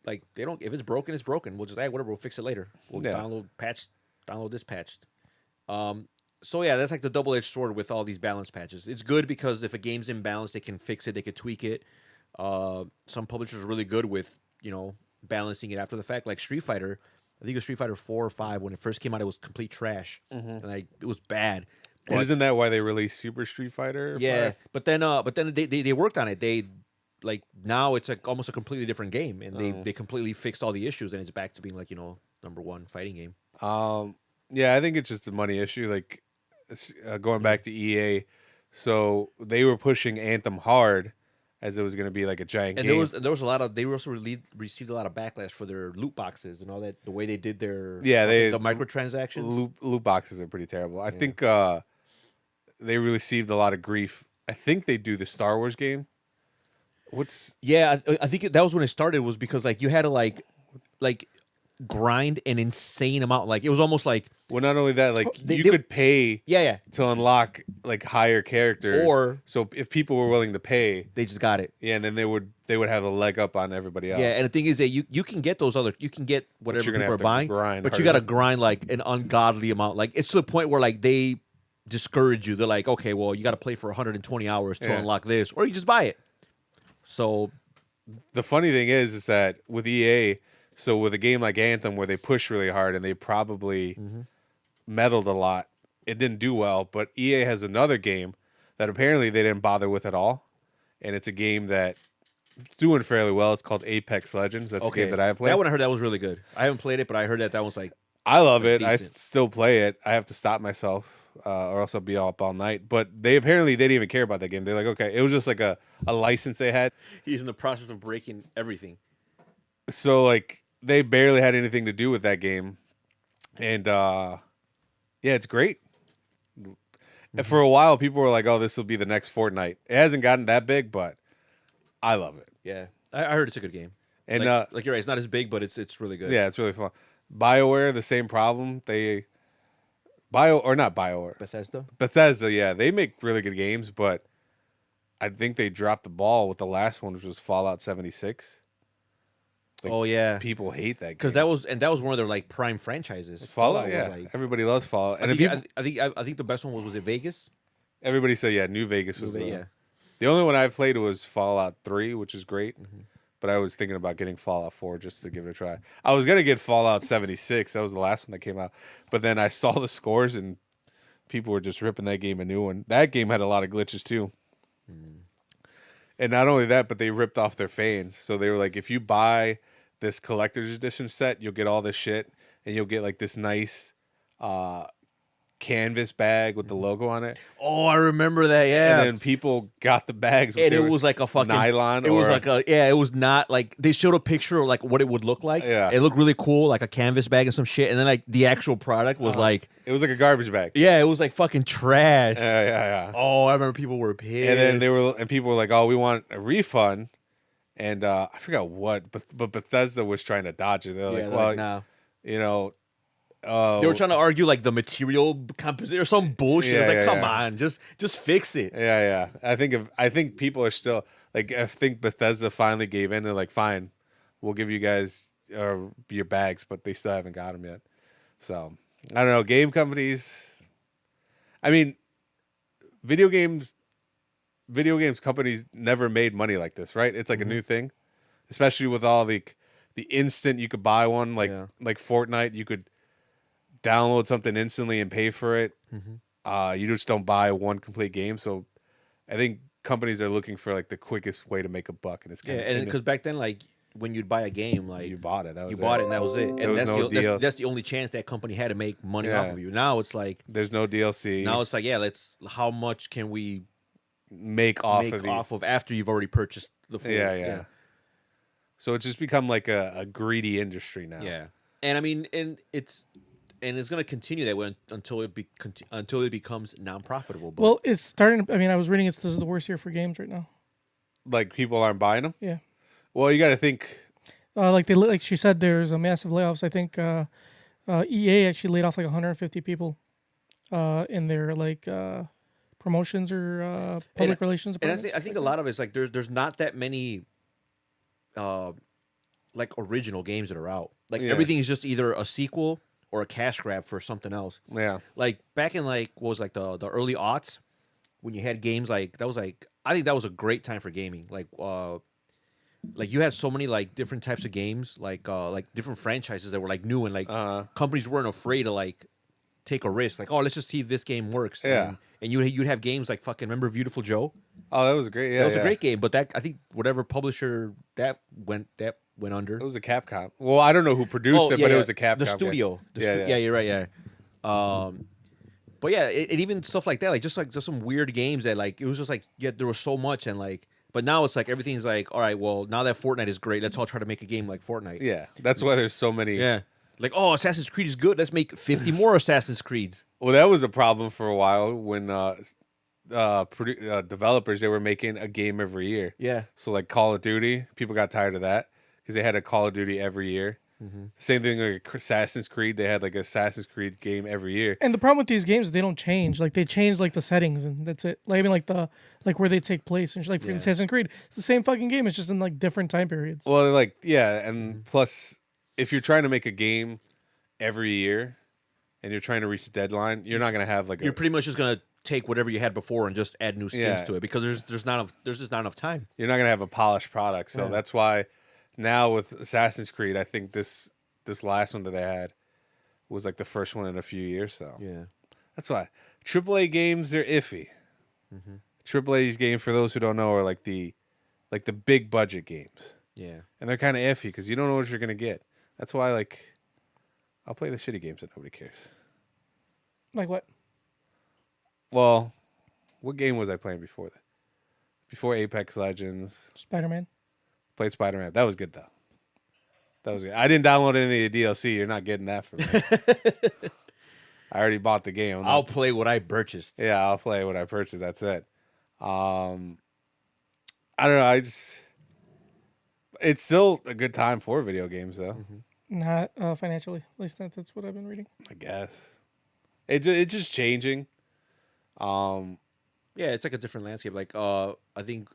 like they don't. If it's broken, it's broken. We'll just whatever. We'll fix it later. We'll Yeah. download this patched. So yeah, that's like the double-edged sword with all these balance patches. It's good because if a game's imbalanced, they can fix it. They can tweak it. Some publishers are really good with balancing it after the fact. Like Street Fighter, I think it was Street Fighter 4 or 5 when it first came out. It was complete trash, and it was bad. But- Isn't that why they released Super Street Fighter? yeah, but then they worked on it. They like now it's like almost a completely different game, and they completely fixed all the issues, and it's back to being like #1 fighting game. Yeah, I think it's just a money issue. Like going back to EA, so they were pushing Anthem hard as it was going to be like a giant And game. there was a lot of they also received a lot of backlash for their loot boxes and all that. The way they did their the microtransactions. Loot boxes are pretty terrible. I think they received a lot of grief. I think they do the Star Wars game. I think that was when it started. Was because like you had to like grind an insane amount. Like it was almost like Well, not only that, like They- you they- could pay yeah. to unlock like higher characters, Or- so if people were willing to pay, They just got it. yeah, and then they would have a leg up on everybody else. Yeah, and the thing is that you can get those other you can get whatever you're gonna people are have to buying, grind but you harder. got to grind like an ungodly amount. Like it's to the point where like they discourage you. They're like, okay, well you got to play for 120 hours to Yeah. unlock this, or you just buy it. So The funny thing is that with EA, so with a game like Anthem where they push really hard and they probably meddled a lot, it didn't do well. But EA has another game that apparently they didn't bother with at all, and it's a game that's doing fairly well. It's called Apex Legends. That's a game that I played. That one I heard that was really good. I haven't played it, but I heard that was like I love it. I decent. still play it. I have to stop myself, or else I'll be up all night. But they didn't even care about that game. They're like, okay, it was just like a license they had. he's in the process of breaking everything. So like they barely had anything to do with that game, and yeah, it's great. And for a while, people were like, "Oh, this will be the next Fortnite." It hasn't gotten that big, but I love it. Yeah, I heard it's a good game. And like you're right, it's not as big, but it's really good. yeah, it's really fun. BioWare, the same problem. Not BioWare, Bethesda. Yeah, they make really good games, but I think they dropped the ball with the last one, which was Fallout 76. Like, oh yeah, people hate that game because that was one of their like prime franchises. Fallout. was, Yeah, like, everybody loves Fallout, and I then think, people, I think the best one was it Vegas? everybody said, yeah, New Vegas was Yeah. the only one I've played was Fallout 3, which is great. Mm-hmm. But I was thinking about getting Fallout 4 just to give it a try. I was gonna get Fallout 76. That was the last one that came out. But then I saw the scores and people were just ripping that game a new one. That game had a lot of glitches too. And not only that, but they ripped off their fans. So they were like, if you buy this collector's edition set, you'll get all this shit, and you'll get like this nice canvas bag with the logo on it. Oh, I remember that. Yeah, And then people got the bags, and they it were was like a fucking nylon. It was like it was not like they showed a picture of like what it would look like. Yeah. it looked really cool, like a canvas bag and some shit. And then like the actual product was like, it was like a garbage bag. yeah, it was like fucking trash. Yeah. Oh, I remember people were pissed. And then people were like, "Oh, we want a refund," and I forgot what, but Bethesda was trying to dodge it. They're yeah, like, "Well, no. you know, They were trying to argue like the material composition or some bullshit. Yeah, It's like, yeah, come yeah. on, just fix it. yeah." I think people are still like, I think Bethesda finally gave in. They're like, "Fine, we'll give you guys your bags," but they still haven't got them yet. So I don't know. Game companies. I mean, video games companies never made money like this, right? It's like a new thing, especially with all the instant you could buy one, like Yeah. like Fortnite, you could download something instantly and pay for it. You just don't buy one complete game. So I think companies are looking for like the quickest way to make a buck, and it's Yeah, kind and because back then, like when you'd buy a game, like you bought it. That was you bought it and that was it. And was that's no the deal. that's the only chance that company had to make money Yeah. off of you. Now it's like There's no DLC. now it's like how much can we make off make of the off of after you've already purchased the full yeah. So it's just become like a greedy industry now. Yeah. And I mean, and it's going to continue that way until it becomes non-profitable. But Well, it's starting. I mean, I was reading this is the worst year for games right now. Like people aren't buying them. Yeah. Well, you got to think. Like she said, there's a massive layoffs. I think EA actually laid off like 150 people in their like promotions or public relations and department. I think a lot of it's like there's not that many like original games that are out. Like Yeah. everything is just either a sequel or a cash grab for something else. Yeah. Like back in like what was like the early aughts when you had games like that was like I think that was a great time for gaming. Like you had so many like different types of games, like different franchises that were like new and like companies weren't afraid to like take a risk. Like, oh, let's just see if this game works. Yeah. And you'd have games like fucking remember Beautiful Joe? Oh, that was great. Yeah, That was yeah. a great game, but that I think whatever publisher that went under. It was a Capcom. Well, I don't know who produced it, but it was a Capcom. The studio. Yeah, Yeah, you're right. Yeah. But yeah, it even stuff like that, like just some weird games that like it was just like there was so much and like, but now it's like everything's like, all right, well now that Fortnite is great, let's all try to make a game like Fortnite. Yeah, that's why there's so many. Yeah, like Assassin's Creed is good. Let's make 50 more Assassin's Creeds. Well, that was a problem for a while when developers, they were making a game every year. Yeah, So like Call of Duty, people got tired of that because they had a Call of Duty every year. Same thing like Assassin's Creed, they had like an Assassin's Creed game every year. And the problem with these games is they don't change. Like they change like the settings and that's it. Like I mean like where they take place and like for Assassin's Creed, it's the same fucking game. It's just in like different time periods. Well, like yeah, and plus, if you're trying to make a game every year and you're trying to reach the deadline, you're not gonna have like you're pretty much just gonna take whatever you had before and just add new skins to it because there's just not enough time. You're not gonna have a polished product, so that's why now with Assassin's Creed, I think this last one that they had was like the first one in a few years. So Yeah, that's why AAA games, they're iffy. AAA games, for those who don't know, are like the big budget games, yeah. and they're kind of iffy because you don't know what you're gonna get. That's why like I'll play the shitty games that nobody cares. Like what? Well, what game was I playing before that? Before Apex Legends, Spider-Man. played Spider-Man. That was good though. That was good. I didn't download any of the DLC. You're not getting that from me. I already bought the game. I'll play what I purchased. Yeah, I'll play what I purchased. That's it. I don't know. It's still a good time for video games though. Not financially. At least that's what I've been reading. I guess it's just changing. Yeah, it's like a different landscape. Like I think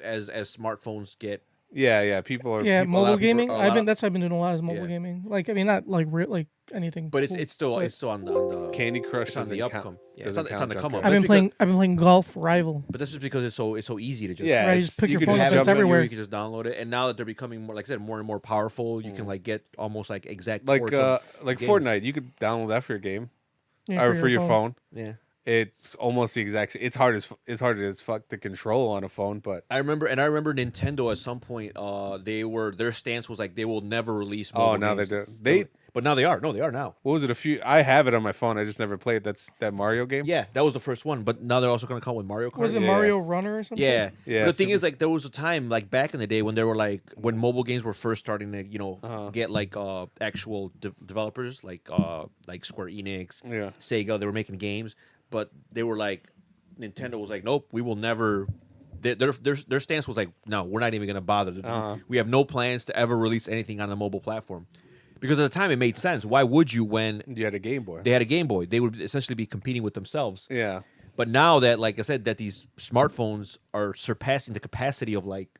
as smartphones get People are Yeah, a lot mobile of people- gaming. a lot of- That's what I've been doing a lot is mobile Yeah. gaming. Like I mean, not like like anything. but cool, it's still but on the Candy Crush it's on the doesn't upcome. count- Yeah, doesn't it's on count the junk come up. card. I've been playing Golf Rival. But that's just because it's so easy to just Yeah, Right, you it's- just pick your could phone just up, jump it's in. everywhere. You can just download it, and now that they're becoming more, like I said, more and more powerful, you can like get almost like exact Like ports of like games. Fortnite. You could download that for your game Yeah, or for your phone. Yeah, It's almost the exact. It's hard as fuck to control on a phone, but I remember Nintendo at some point. Their stance was like they will never release. oh, Mobile now games. they do. But now they are. No, they are now. What was it? I have it on my phone. I just never played. That's that Mario game. Yeah, that was the first one. But now they're also going to come with Mario Kart. Was it Yeah. Mario Runner or something? Yeah, Yeah, But the thing Super- is, like, there was a time, like back in the day, when they were like, when mobile games were first starting to, get like actual developers, like Square Enix, Yeah. Sega. They were making games, but they were like, Nintendo was like, nope, we will never. Their stance was like, no, we're not even going to bother. We have no plans to ever release anything on a mobile platform, because at the time it made sense. Why would you when You had a Game Boy. they had a Game Boy? They would essentially be competing with themselves. Yeah. But now that, like I said, that these smartphones are surpassing the capacity of like,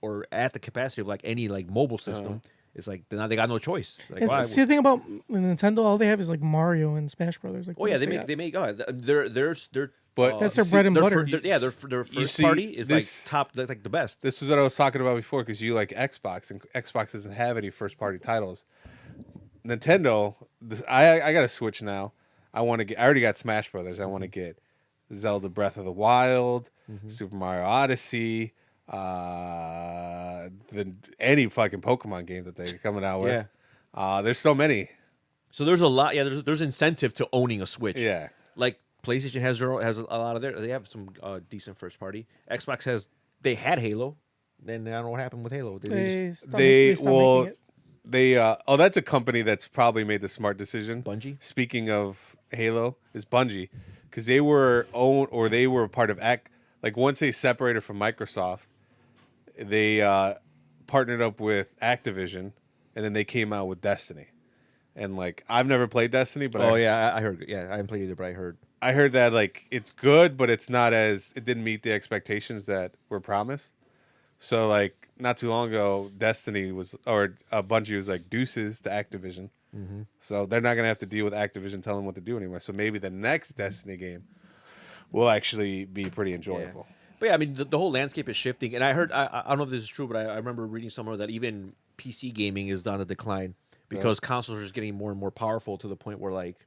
or at the capacity of like any like mobile system, it's like now they got no choice. Like, why- See the thing about Nintendo, all they have is like Mario and Smash Brothers. Like, oh yeah, what they else make got? they're But That's their bread and butter. Their first see, party is this- like top. That's like the best. This is what I was talking about before because you like Xbox and Xbox doesn't have any first party titles. Nintendo, I got a Switch now. I already got Smash Brothers. I want to get Zelda Breath of the Wild, Super Mario Odyssey, any fucking Pokemon game that they're coming out with. There's so many. So there's a lot. Yeah, there's incentive to owning a Switch. Yeah. Like PlayStation has a lot of they have some decent first party. Xbox had Halo. Then I don't know what happened with Halo. Stopped That's making it. a company that's probably made the smart decision. Bungie? Speaking of Halo, is Bungie, because they were part of like once they separated from Microsoft, they partnered up with Activision, and then they came out with Destiny. And like I've never played Destiny, but I heard. Yeah, I haven't played either, but I heard that like it's good, but it didn't meet the expectations that were promised. So like not too long ago, Bungie was like deuces to Activision. So they're not gonna have to deal with Activision telling them what to do anymore. So maybe the next Destiny game will actually be pretty enjoyable. But yeah, I mean the whole landscape is shifting, and I heard I don't know if this is true, but I remember reading somewhere that even PC gaming is on a decline because consoles are just getting more and more powerful to the point where like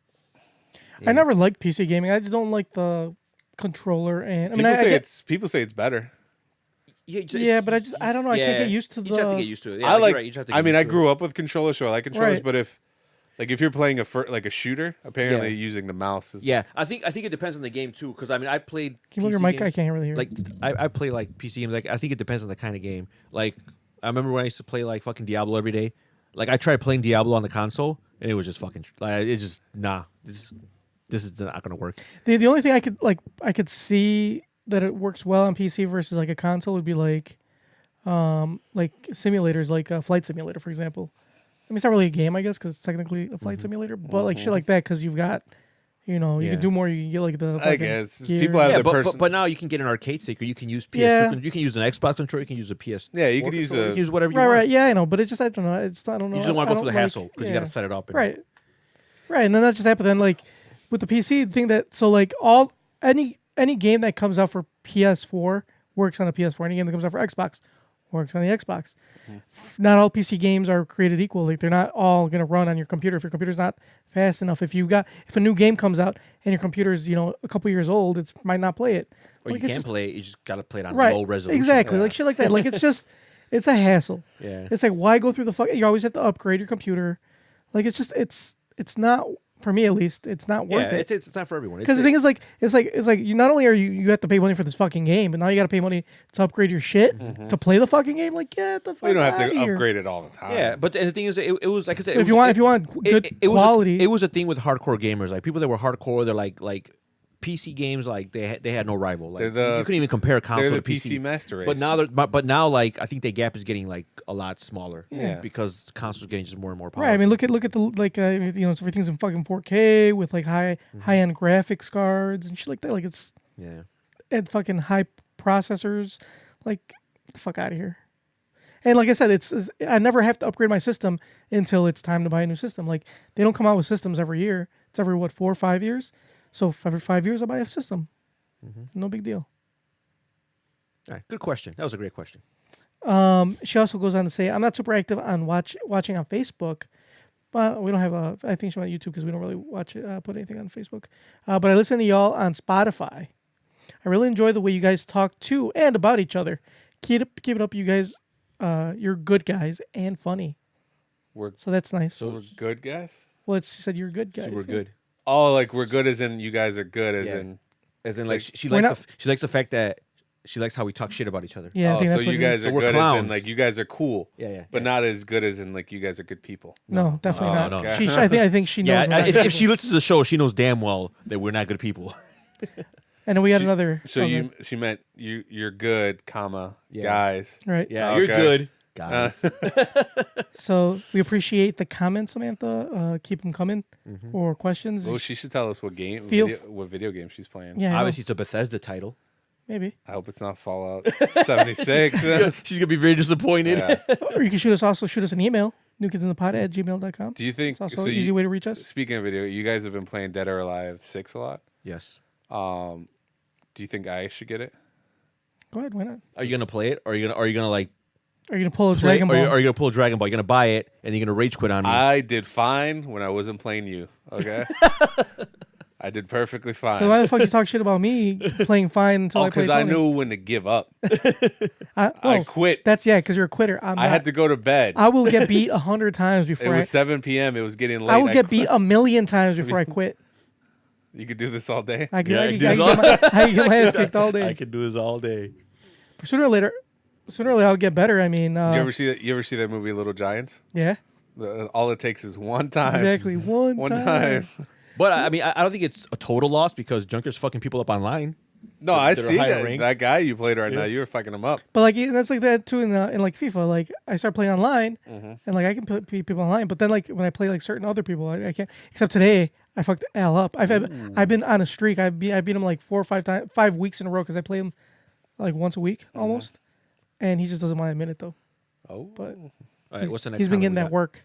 I never liked PC gaming. I just don't like the controller and People say it's better. Yeah, but I don't know. I can't get used to the. You just have to get used to it. Yeah, I you're like. right, you just have to I get mean, used I to grew up with controllers, so I like controllers. Right. But Like if you're playing like a shooter, apparently using the mouse is Yeah, I think it depends on the game too. Because I mean, I played. Can you move your PC mic? games. I can't really hear. Like I play like PC games. Like I think it depends on the kind of game. Like I remember when I used to play like fucking Diablo every day. Like I tried playing Diablo on the console, and it was just fucking like it's just nah. This is not gonna work. The only thing I could see that it works well on PC versus like a console would be like simulators, like a flight simulator, for example. I mean, it's not really a game, I guess, because it's technically a flight simulator, but like shit like that, because you've got, you can do more. You can get like the. I fucking guess gear. people have Yeah, their person. but now you can get an arcade stick, or you can use PS2. Yeah. You can use an Xbox controller. You can use a PS. Yeah, you could use controller, a- you can use whatever you Right, want. right, yeah, I know, but it's just I don't know. I don't know. You just don't want to go through the like- hassle because you got to set it up. And, Right, right, and then that's just happened. Then like with the PC the thing that like any game that comes out for PS4 works on a PS4. Any game that comes out for Xbox works on the Xbox. Not all PC games are created equal. Like they're not all gonna run on your computer if your computer's not fast enough. If a new game comes out and your computer's a couple years old, it might not play it. Or Like, you it's can't just- play it. You just got to play it on right, low resolution. exactly, like shit like that. Like it's a hassle. Yeah. It's like why go through the fuck? You always have to upgrade your computer. Like it's not for me at least. It's not Yeah, worth it. it's not for everyone. Because the thing is, it's like you not only are you have to pay money for this fucking game, but now you got to pay money to upgrade your shit to play the fucking game. Like get the fuck You don't have outta to here. upgrade it all the time. Yeah, but and the thing is, it was like I said. If you want good quality, it was a thing with hardcore gamers. Like people that were hardcore, they're like PC games. Like they had no rival. Like They're you couldn't even compare console they're to the PC master race. But now like I think the gap is getting like a lot smaller. Yeah. because consoles getting just more and more powerful. right? I mean, look at the like everything's in fucking 4K with like high end graphics cards and shit like that. Like it's Yeah. and fucking high processors. Like get the fuck out of here. And like I said, I never have to upgrade my system until it's time to buy a new system. Like they don't come out with systems every year. It's every 4 or 5 years. So every 5 years I buy a system. No big deal. All right. Good question. That was a great question. She also goes on to say, I'm not super active on watching on Facebook, but we don't have I think she's on YouTube because we don't really put anything on Facebook. But I listen to y'all on Spotify. I really enjoy the way you guys talk to and about each other. Keep it up, you guys. You're good guys and funny. So that's nice. So we're good guys. Well, she said you're good guys. So we're good. Oh, like we're good as in you guys are good as Yeah. in. As in, like she We're likes she likes the fact that she likes how we talk shit about each other. Yeah, I Oh, think so that's what you it is. guys So are we're good as in clowns. like you guys are cool. Yeah. But not as good as in like you guys are good people. No, definitely Oh, not. no. She, I think she knows. Yeah, we're not if good she people. listens to the show, she knows damn well that we're not good people. And then we got another. So okay. she meant you're good, comma Yeah. guys. right. Yeah, Okay. you're good, guys. So we appreciate the comments, Samantha. Keep them coming or questions. Well, she should tell us what what video game she's playing. Yeah, I know. Obviously, it's a Bethesda title. Maybe. I hope it's not Fallout 76. She's gonna be very disappointed. Yeah. Or you can shoot us an email, newkidsinthepod@gmail.com. Do you think It's also so an easy way to reach us. Speaking of video, you guys have been playing Dead or Alive 6 a lot. Yes. Do you think I should get it? Go ahead, why not? Are you gonna play it? Or are you gonna like Are you gonna pull a play? Dragon Or Ball? are you gonna pull a Dragon Ball? You're gonna buy it and you're gonna rage quit on me. I did fine when I wasn't playing you. Okay. I did perfectly fine. So why the fuck you talk shit about me playing fine until I play because I Tony? knew when to give up. I I quit. That's because you're a quitter. I had to go to bed. I will get beat 100 times It before was 7 p.m. It was getting late. I will get quit. beat a million times before I quit. You could do this all day. I can, Yeah, I I can, do I this can get my ass kicked all I day. can do this all day. Sooner or later, I'll get better. I mean, Did you ever see that? You ever see that movie Little Giants? yeah, All it takes is one time. exactly. One time. But I mean, I don't think it's a total loss because Junker's fucking people up online. No, I that are see higher that. ranked. That guy you played right now. You were fucking him up. But like that's like that too in like FIFA. Like I start playing online, and like I can play people online. But then like when I play like certain other people, I can't. Except today, I fucked Al up. I've been on a streak. I beat him like 4 or 5 times, 5 weeks in a row because I play him like once a week almost, and he just doesn't want to admit it though. Oh, But All right, what's the next? he's been comment getting we that got? work.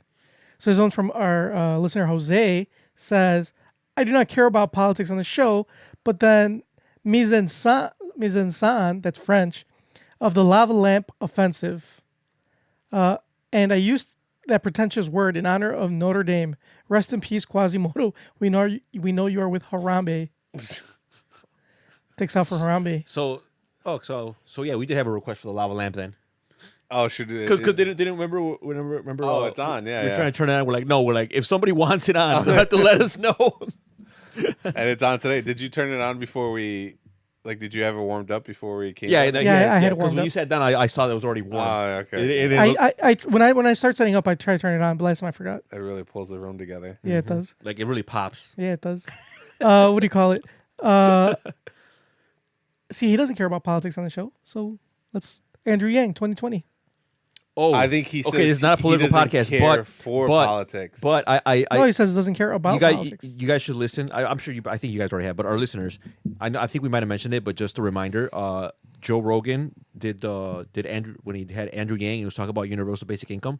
So his own from our listener Jose says, "I do not care about politics on the show, but then mise en scène, that's French, of the lava lamp offensive, and I used that pretentious word in honor of Notre Dame. Rest in peace, Quasimodo. We know you are with Harambe. Takes out for Harambe. So yeah, we did have a request for the lava lamp then. Oh, should it? Because they didn't remember. Oh, it's on. Yeah, we're yeah. trying to turn it on. We're like, no. We're like, if somebody wants it on, they'll have to let us know. And it's on today. Did you turn it on before we? Like, did you have it warmed up before we came? Yeah, down? I had it 'cause warmed when up. you sat down, I saw that it was already warm. Oh, okay. It didn't look When I start setting up, I try to turn it on, but last time I forgot. It really pulls the room together. Yeah, it does. like it really pops. Yeah, it does. What do you call it? See, he doesn't care about politics on the show, so let's Andrew Yang, 2020. Oh, I think he says okay. It's not a he political doesn't podcast, care but for but, politics. But I No, he says he doesn't care about you guys, politics. you guys should listen. I'm sure I think you guys already have, but our listeners, I think we might have mentioned it, but just a reminder. Joe Rogan did Andrew when he had Andrew Yang. He was talking about universal basic income.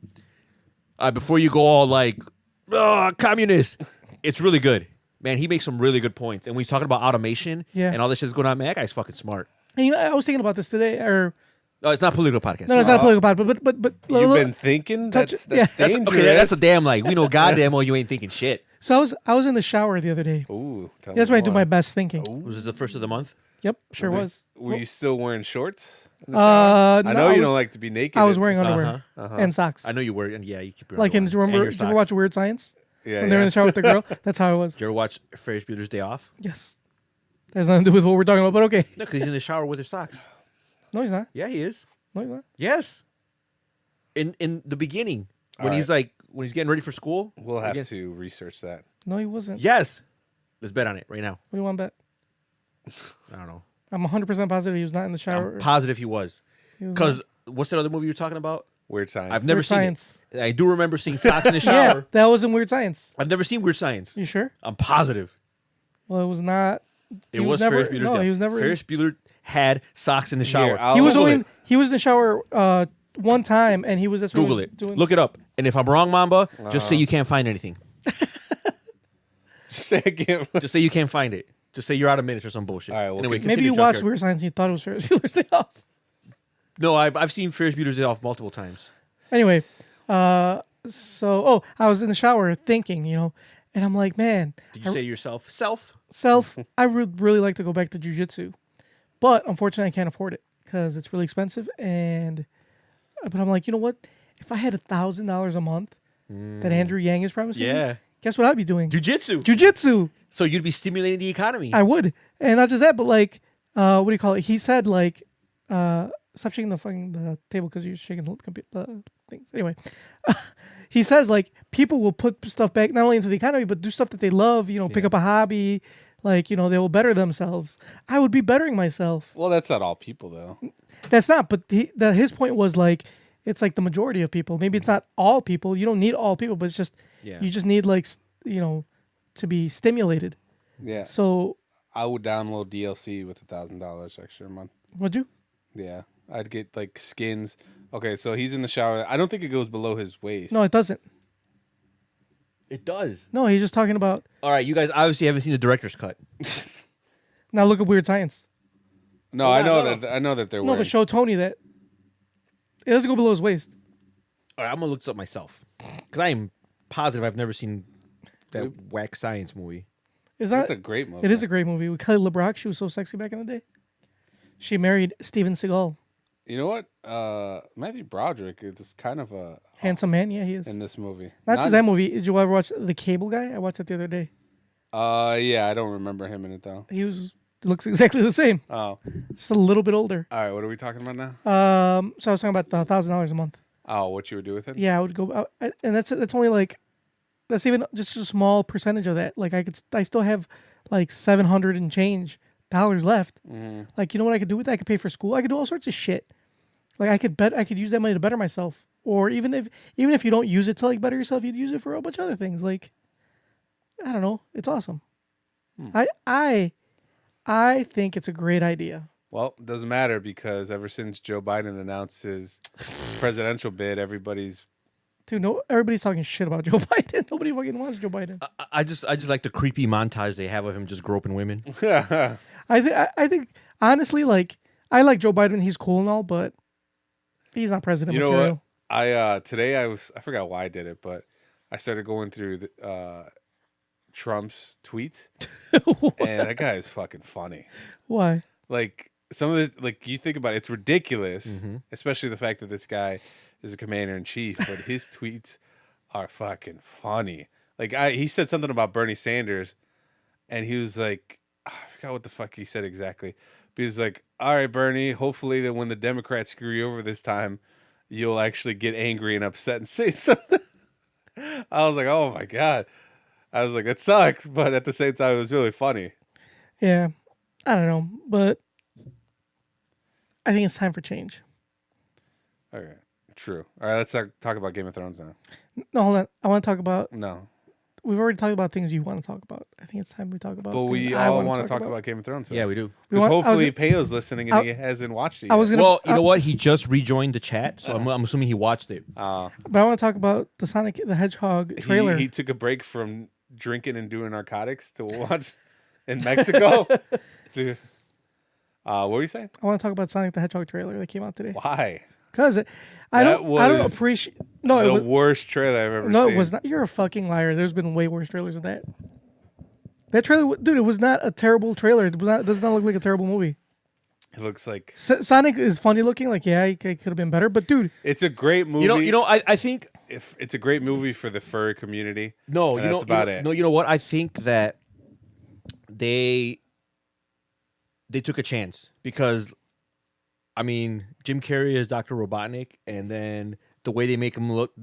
Before you go all like, communist, it's really good, man. He makes some really good points, and when he's talking about automation and all this shit's going on, man, that guy's fucking smart. And, I was thinking about this today, or No, it's not a political podcast. no, it's not a political podcast, but You've been thinking touch- that's yeah. dangerous. Okay, that's a damn like we know goddamn well you ain't thinking shit. So I was in the shower the other day. Ooh, tell That's me when I do more. my best thinking. Was this the first of the month? Yep, sure was. Were you still wearing shorts? In the shower? I no, know I you was- don't like to be naked. I was wearing underwear Uh-huh. and socks. I know you were, and yeah, you keep your Like, underwear do you on. remember? And Did your you ever watch socks. Weird Science? Yeah, When they were in the shower with the girl? That's how I was. Did you ever watch Ferris Bueller's Day Off? Yes. That has nothing to do with what we're talking about, but okay. No, because he's in the shower with his socks. No, he's not. Yeah, he is. No, he's not. Yes. In the beginning, when All he's right. like when he's getting ready for school. We'll have Again. to research that. No, he wasn't. Yes. Let's bet on it right now. What do you want to bet? I don't know. I'm 100% positive he was not in the shower. I'm positive he was. He was Because what's that other movie you were talking about? Weird science. I've not. never Weird seen Science. it. I do remember seeing socks in the Yeah, shower. that was in Weird Science. I've never seen Weird Science. You sure? I'm positive. Well, it was not. It He was never, Ferris Bueller's No, Day. he was never. Ferris Bueller had socks in the shower. Here, I'll he was Google only. it. He was in the shower one time, and he was. That's what he Google was it. Doing. Look it up. And if I'm wrong, Mamba, just say you can't find anything. Say again. Just say you can't find it. Just say you're out of minutes or some bullshit. All right, well, anyway, Maybe continue, you watched Junkyard. Weird Science and you thought it was Ferris Bueller's Day Off. No, I've seen Ferris Bueller's Day Off multiple times. Anyway, I was in the shower thinking, and I'm like, man, Did you say to yourself, I would really like to go back to jujitsu, but unfortunately, I can't afford it because it's really expensive. But I'm like, you know what? If I had $1,000 a month that Andrew Yang is promising, me, Yeah. guess what I'd be doing? Jiu-jitsu. Jujitsu. So you'd be stimulating the economy. I would, and not just that, but like, what do you call it? He said like, stop shaking the table because you're shaking the things. Anyway, he says like people will put stuff back not only into the economy but do stuff that they love. Pick up a hobby, like they will better themselves. I would be bettering myself. Well, that's not all people, though. That's not. But his point was like, it's like the majority of people. Maybe it's not all people. You don't need all people, but it's just you just need like to be stimulated. Yeah. So I would download DLC with $1,000 extra a month. would you? Yeah. I'd get like skins. Okay, so he's in the shower. I don't think it goes below his waist. No, it doesn't. It does. No, he's just talking about. All right, you guys obviously haven't seen the director's cut. Now look at Weird Science. No, I know that they're No, wearing. but show Tony that it doesn't go below his waist. All right, I'm gonna look this up myself because I am positive I've never seen that whack science movie. Is That's that? a great movie. It is a great movie with Kelly LeBrock. She was so sexy back in the day. She married Steven Seagal, You know what? Matthew Broderick is kind of a handsome man. Yeah, he is. in this movie. Not just that movie. Did you ever watch The Cable Guy? I watched it the other day. Yeah, I don't remember him in it though. Looks exactly the same, Oh, just a little bit older. all right. What are we talking about now? So I was talking about the $1,000 a month. Oh, what you would do with it? Yeah, I would go, and that's only like, that's even just a small percentage of that. Like I still have like $700 and change left. Like, you know what I could do with that? I could pay for school. I could do all sorts of shit. Like I could use that money to better myself. Or even if you don't use it to like better yourself, you'd use it for a bunch of other things. Like, I don't know. It's awesome. I think it's a great idea. Well, it doesn't matter because ever since Joe Biden announced his presidential bid, everybody's Dude, everybody's talking shit about Joe Biden. Nobody fucking wants Joe Biden. I just like the creepy montage they have of him just groping women. I think honestly, like, I like Joe Biden. He's cool and all, but he's not president You know material. what? Today I forgot why I did it, but I started going through Trump's tweets, and that guy is fucking funny. Why? Like some of the like you think about it, it's ridiculous, especially the fact that this guy is a commander in chief, but his tweets are fucking funny. Like he said something about Bernie Sanders, and he was like, I forgot what the fuck he said exactly. But he was like, "All right, Bernie, hopefully that when the Democrats screw you over this time, you'll actually get angry and upset and say something." I was like, "Oh my god." I was like, "It sucks," but at the same time, it was really funny. Yeah, I don't know, but I think it's time for change. Okay, true. All right, let's talk about Game of Thrones now. No, hold on. I want to talk about. No, We've already talked about things you want to talk about. I think it's time we talk about. but we things I all wanna want to talk about Game of Thrones. Yeah, we do. Because want- I was- hopefully Peyo's listening and he hasn't watched it yet. I was gonna. Well, you know what? He just rejoined the chat, so I'm assuming he watched it. But I want to talk about the Sonic the Hedgehog trailer. He took a break from drinking and doing narcotics to watch in Mexico. What were you saying? I want to talk about Sonic the Hedgehog trailer that came out today. Why? Because I That don't was appreciate. No, The it was, worst trailer I've ever no, seen. it was not. You're a fucking liar. There's been way worse trailers than that. That trailer, dude, it was not a terrible trailer. It does not look like a terrible movie. It looks like Sonic is funny looking. Like, yeah, it could have been better. But dude, it's a great movie. I think if it's a great movie for the furry community. no, and that's about it. No, you know what? I think that they took a chance because, I mean, Jim Carrey is Dr. Robotnik, and then the way they make him look.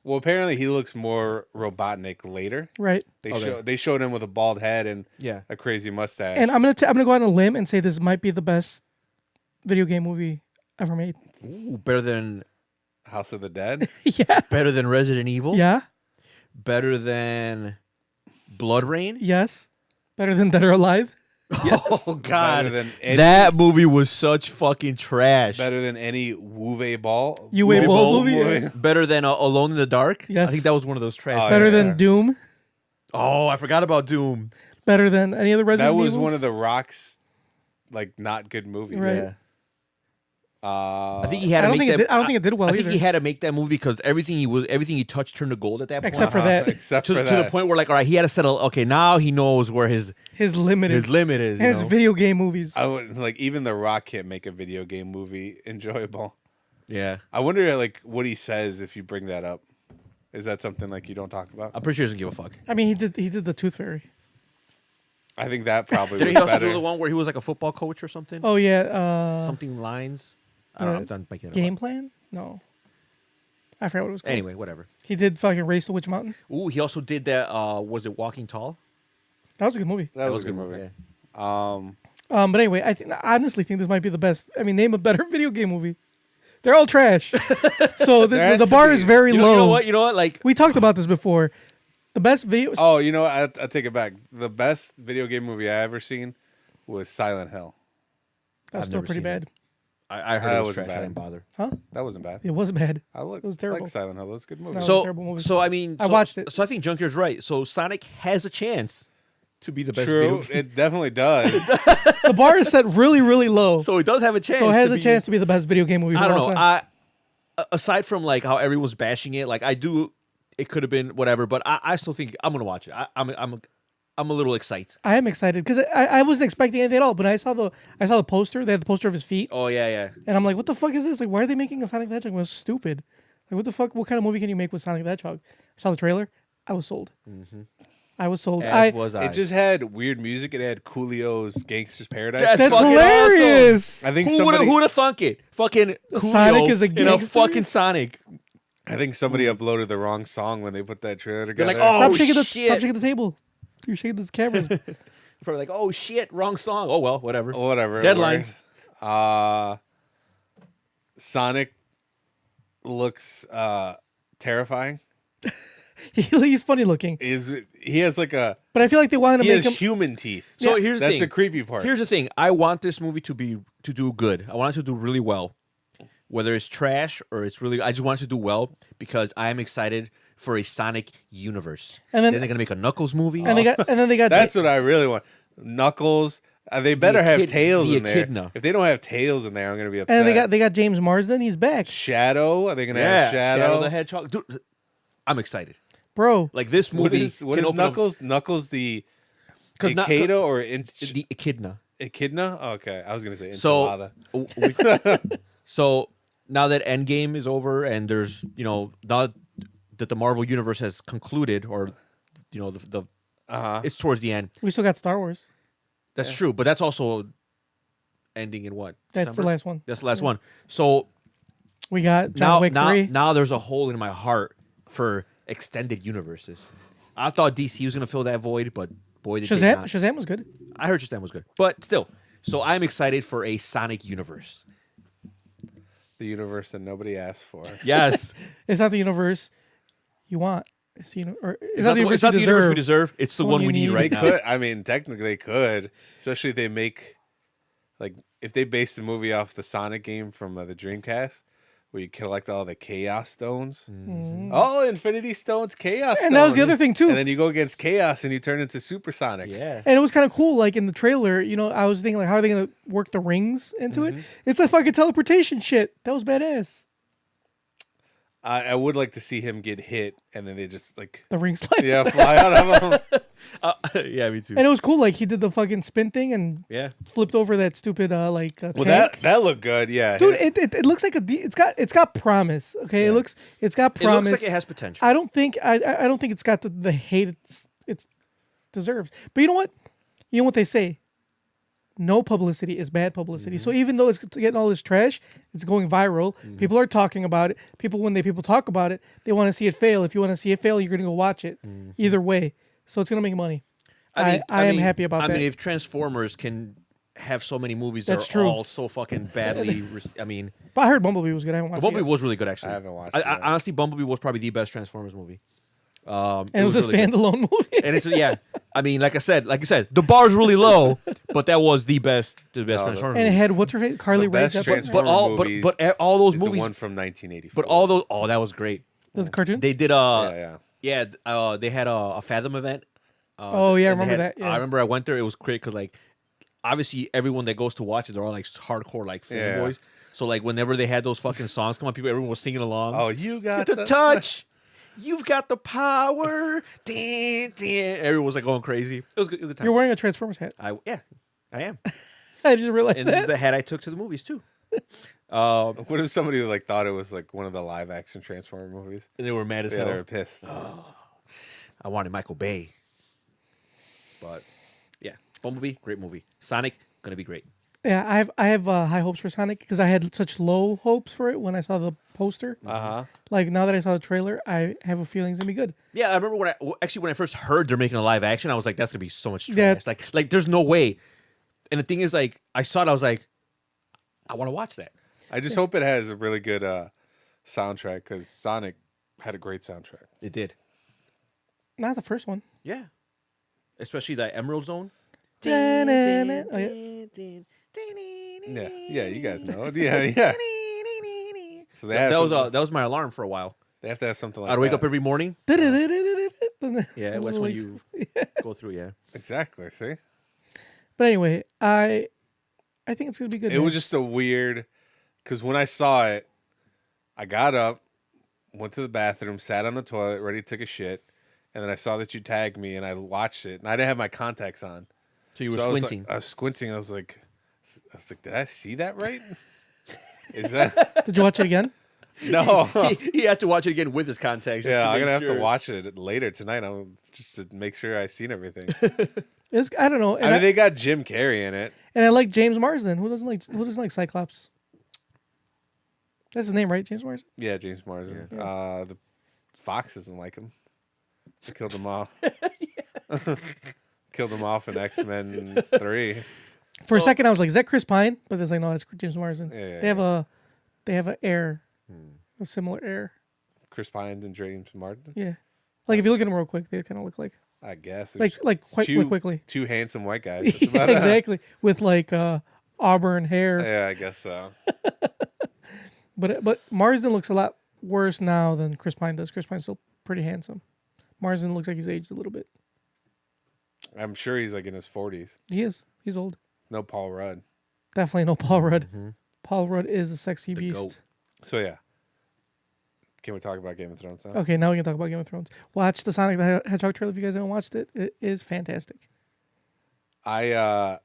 Well, apparently he looks more Robotnik later. right? They showed him with a bald head and Yeah. a crazy mustache. And I'm gonna go out on a limb and say this might be the best video game movie ever made. Ooh, better than House of the Dead. Yeah, better than Resident Evil. yeah, Better than Blood Rain. yes. Better than Dead or Alive. Oh God, Better than any- that movie was such fucking trash. Better than any Uwe Ball. Uwe Boll movie? movie. Better than Alone in the Dark. Yes. I think that was one of those trash. Oh, Better yeah. than Doom. Oh, I forgot about Doom. Better than any other Resident That was Evils? one of the Rock's like not good movies. Right. Yeah. I I think he had I to don't make think that. I don't think it did well I think either. he had to make that movie because everything he touched turned to gold at that point. Except for that. Except to, for to that. the point where, like, all right, he had to settle. Okay, now he knows where his His limit is. limit is. And You it's know? video game movies. I would like even The Rock can't make a video game movie enjoyable. Yeah, I wonder like what he says if you bring that up. Is that something like you don't talk about? I'm pretty sure he doesn't give a fuck. I mean, he did the Tooth Fairy. I think that probably Did was he also better. do the one where he was like a football coach or something? Oh yeah, Something lines. I don't know. I'm done making it up. Game Plan? No, I forgot what it was called. Anyway, whatever. He did fucking Race to Witch Mountain. Ooh, he also did that. Was it Walking Tall? That was a good movie. That was a good movie. Yeah. But anyway, I honestly think this might be the best. I mean, name a better video game movie. They're all trash. So There has the to bar be. is very You low. know what? Like, We talked about this before. The best video. Oh, you know what? I take it back. The best video game movie I ever seen was Silent Hill. that was I've still never pretty seen bad. I heard That it was wasn't trash. I bad. didn't bother. Huh? That wasn't bad. It wasn't bad. I It was terrible. like Silent Hill. That was a good movie. No. It was a terrible movie. So I mean, I watched it. So I think Junkyard's right. So Sonic has a chance to be the best. video True, game. it definitely does. The bar is set really, really low. So it does have a chance. So it has to a be- chance to be the best video game movie. I of don't all know. time. Aside from like how everyone's bashing it, like I do, it could have been whatever. But I still think I'm gonna watch it. I'm a little excited. I am excited because I wasn't expecting anything at all. But I saw the poster. They had the poster of his feet, Oh yeah. and I'm like, what the fuck is this? Like, why are they making a Sonic the Hedgehog? It was stupid. Like, what the fuck? What kind of movie can you make with Sonic the Hedgehog? I saw the trailer. I was sold. I was sold. As was I. It just had weird music. It had Coolio's Gangster's Paradise. That's That's fucking hilarious. I think Who would somebody. have thunk it? Fucking Coolio Sonic is a in a gangster? fucking Sonic. I think somebody uploaded the wrong song when they put that trailer They're together. like, oh Stop shaking shit. Stop shaking the table. You're shaking the cameras. Probably like, oh shit, wrong song. Oh well, whatever. Whatever. Deadlines. Sonic looks terrifying. He's funny looking, He has like a but I feel like they wanted to he make has him. human teeth. So here's the That's thing. the creepy part. Here's the thing. I want this movie to do good. I want it to do really well. Whether it's trash or it's really, I just want it to do well because I am excited for a Sonic universe. And then- they're gonna make a Knuckles movie. And then they got. That's what I really want. Knuckles. They better have echid- tails the in there. echidna. If they don't have tails in there, I'm gonna be upset. and they got James Marsden. He's back, Shadow. Are they gonna yeah, have Shadow? the Hedgehog. Dude, I'm excited. bro. Like this What movie. is can open up- Knuckles? Knuckles the 'Cause Ikeda or in, the Echidna. Echidna? Oh, okay, I was gonna say So, enchilada. so now that Endgame is over and there's now that the Marvel universe has concluded, or the it's towards the end. We still got Star Wars. That's true, but that's also ending in what? That's December? the last one. That's the last one. So We got John Wick 3. now there's a hole in my heart for extended universes. I thought DC was gonna fill that void, but boy, they did Shazam. not. Shazam was good. I heard Shazam was good, but still. So I'm excited for a Sonic universe. The universe that nobody asked for. Yes, It's not the universe you want. It's the or it's not the universe we deserve. It's the one one you we need need. right They now. could. I mean, technically, they could, especially if they make, like, if they base the movie off the Sonic game from the Dreamcast, where you collect all the Chaos Stones. Oh, Infinity Stones, Chaos. And that was the Stone. other thing, too. And then you go against Chaos, and you turn into Super Sonic. Yeah. And it was kind of cool. Like in the trailer, I was thinking, like, how are they gonna work the rings into it? It's a fucking teleportation shit. That was badass. I would like to see him get hit, and then they just like The ring slide. fly out of him. Yeah, me too. And it was cool. Like he did the fucking spin thing and Yeah. flipped over that stupid Well, tank. that looked good. Yeah, Dude, it looks like it's got promise. Okay, it's got It promise. looks like it has potential. I don't think it's got the hate it deserves. But you know what? You know what they say? No publicity is bad publicity. So even though it's getting all this trash, it's going viral. People are talking about it. When people talk about it, they want to see it fail. If you want to see it fail, you're gonna go watch it. Either way, so it's gonna make money. I am happy about that. I mean, if Transformers can have so many movies that That's are true. all so fucking badly, I mean, But I heard Bumblebee was good. I haven't watched Bumblebee it yet. was really good actually. I haven't watched I, it yet. honestly, Bumblebee was probably the best Transformers movie. And it was a really good. standalone movie. And it's I mean, like I said, the bar's really low, but that was the best Transformers And it movie. had what's her face? Carly The Rae best Jepsen. Transformer movies but all those is the movies, one from 1984. but all those, that was great. The cartoon. They did yeah. they had a Fathom event. Oh, yeah, I and they remember that, yeah. I remember I went there. It was great because like obviously everyone that goes to watch it, they're all like hardcore like Yeah. fanboys. So like whenever they had those fucking songs come on, everyone was singing along. Oh, you got Get the touch. You've got the power. Dun, dun. Everyone was like going crazy. It was good. It was a good time. You're wearing a Transformers hat. I am. I just realized And this is that. the hat I took to the movies too. What if somebody like thought it was like one of the live action Transformer movies? And they were mad as Yeah, hell. they were pissed. I wanted Michael Bay. But yeah, Bumblebee, great movie. Sonic, gonna be great. Yeah, I have high hopes for Sonic because I had such low hopes for it when I saw the poster. Like now that I saw the trailer, I have a feeling it's gonna be good. Yeah, I remember when I first heard they're making a live action, I was like, that's gonna be so much trash. Yeah. Like there's no way. And the thing is, like, I saw it, I was like, I want to watch that. I just hope it has a really good soundtrack because Sonic had a great soundtrack. It did. Not the first one. Yeah. Especially the Emerald Zone. Da-na-na. Oh, yeah. Yeah, you guys know. Yeah. So they have That was my alarm for a while. they have to have something like I'd wake that. up every morning. Da-da-da-da-da-da. Yeah, that's when you go through. Yeah. Exactly. See, But anyway, I think it's gonna be good. it was just a weird because when I saw it, I got up, went to the bathroom, sat on the toilet, ready to take a shit, and then I saw that you tagged me, and I watched it, and I didn't have my contacts on. So you were So squinting. I was squinting. I was like, did I see that right? Is that Did you watch it again? no? he had to watch it again with his contacts. just Yeah, to I'm make gonna have to sure. watch it later tonight. Just to make sure I seen everything. I don't know. And I mean, they got Jim Carrey in it. I like James Marsden. Who doesn't like Cyclops? That's his name, right? James Marsden. Yeah, James Marsden. The Fox doesn't like him. They killed him off. Killed him off in X-Men 3. For a second, I was like, "Is that Chris Pine?" But it's like, no, it's James Marsden. Yeah, They have a air, a similar air. Chris Pine and James Martin. Yeah, like if you look at them real quick, they kind of look like I guess. quite quickly. Two handsome white guys. That's Yeah, about it. exactly, with like auburn hair. Yeah, I guess so. But Marsden looks a lot worse now than Chris Pine does. Chris Pine's still pretty handsome. Marsden looks like he's aged a little bit. I'm sure he's like in his 40s. He is. He's old. No Paul Rudd. Definitely no Paul Rudd. Paul Rudd is a sexy The beast. goat. So yeah. Can we talk about Game of Thrones now? Okay, now we can talk about Game of Thrones. Watch the Sonic the Hedgehog trailer if you guys haven't watched it. It is fantastic. I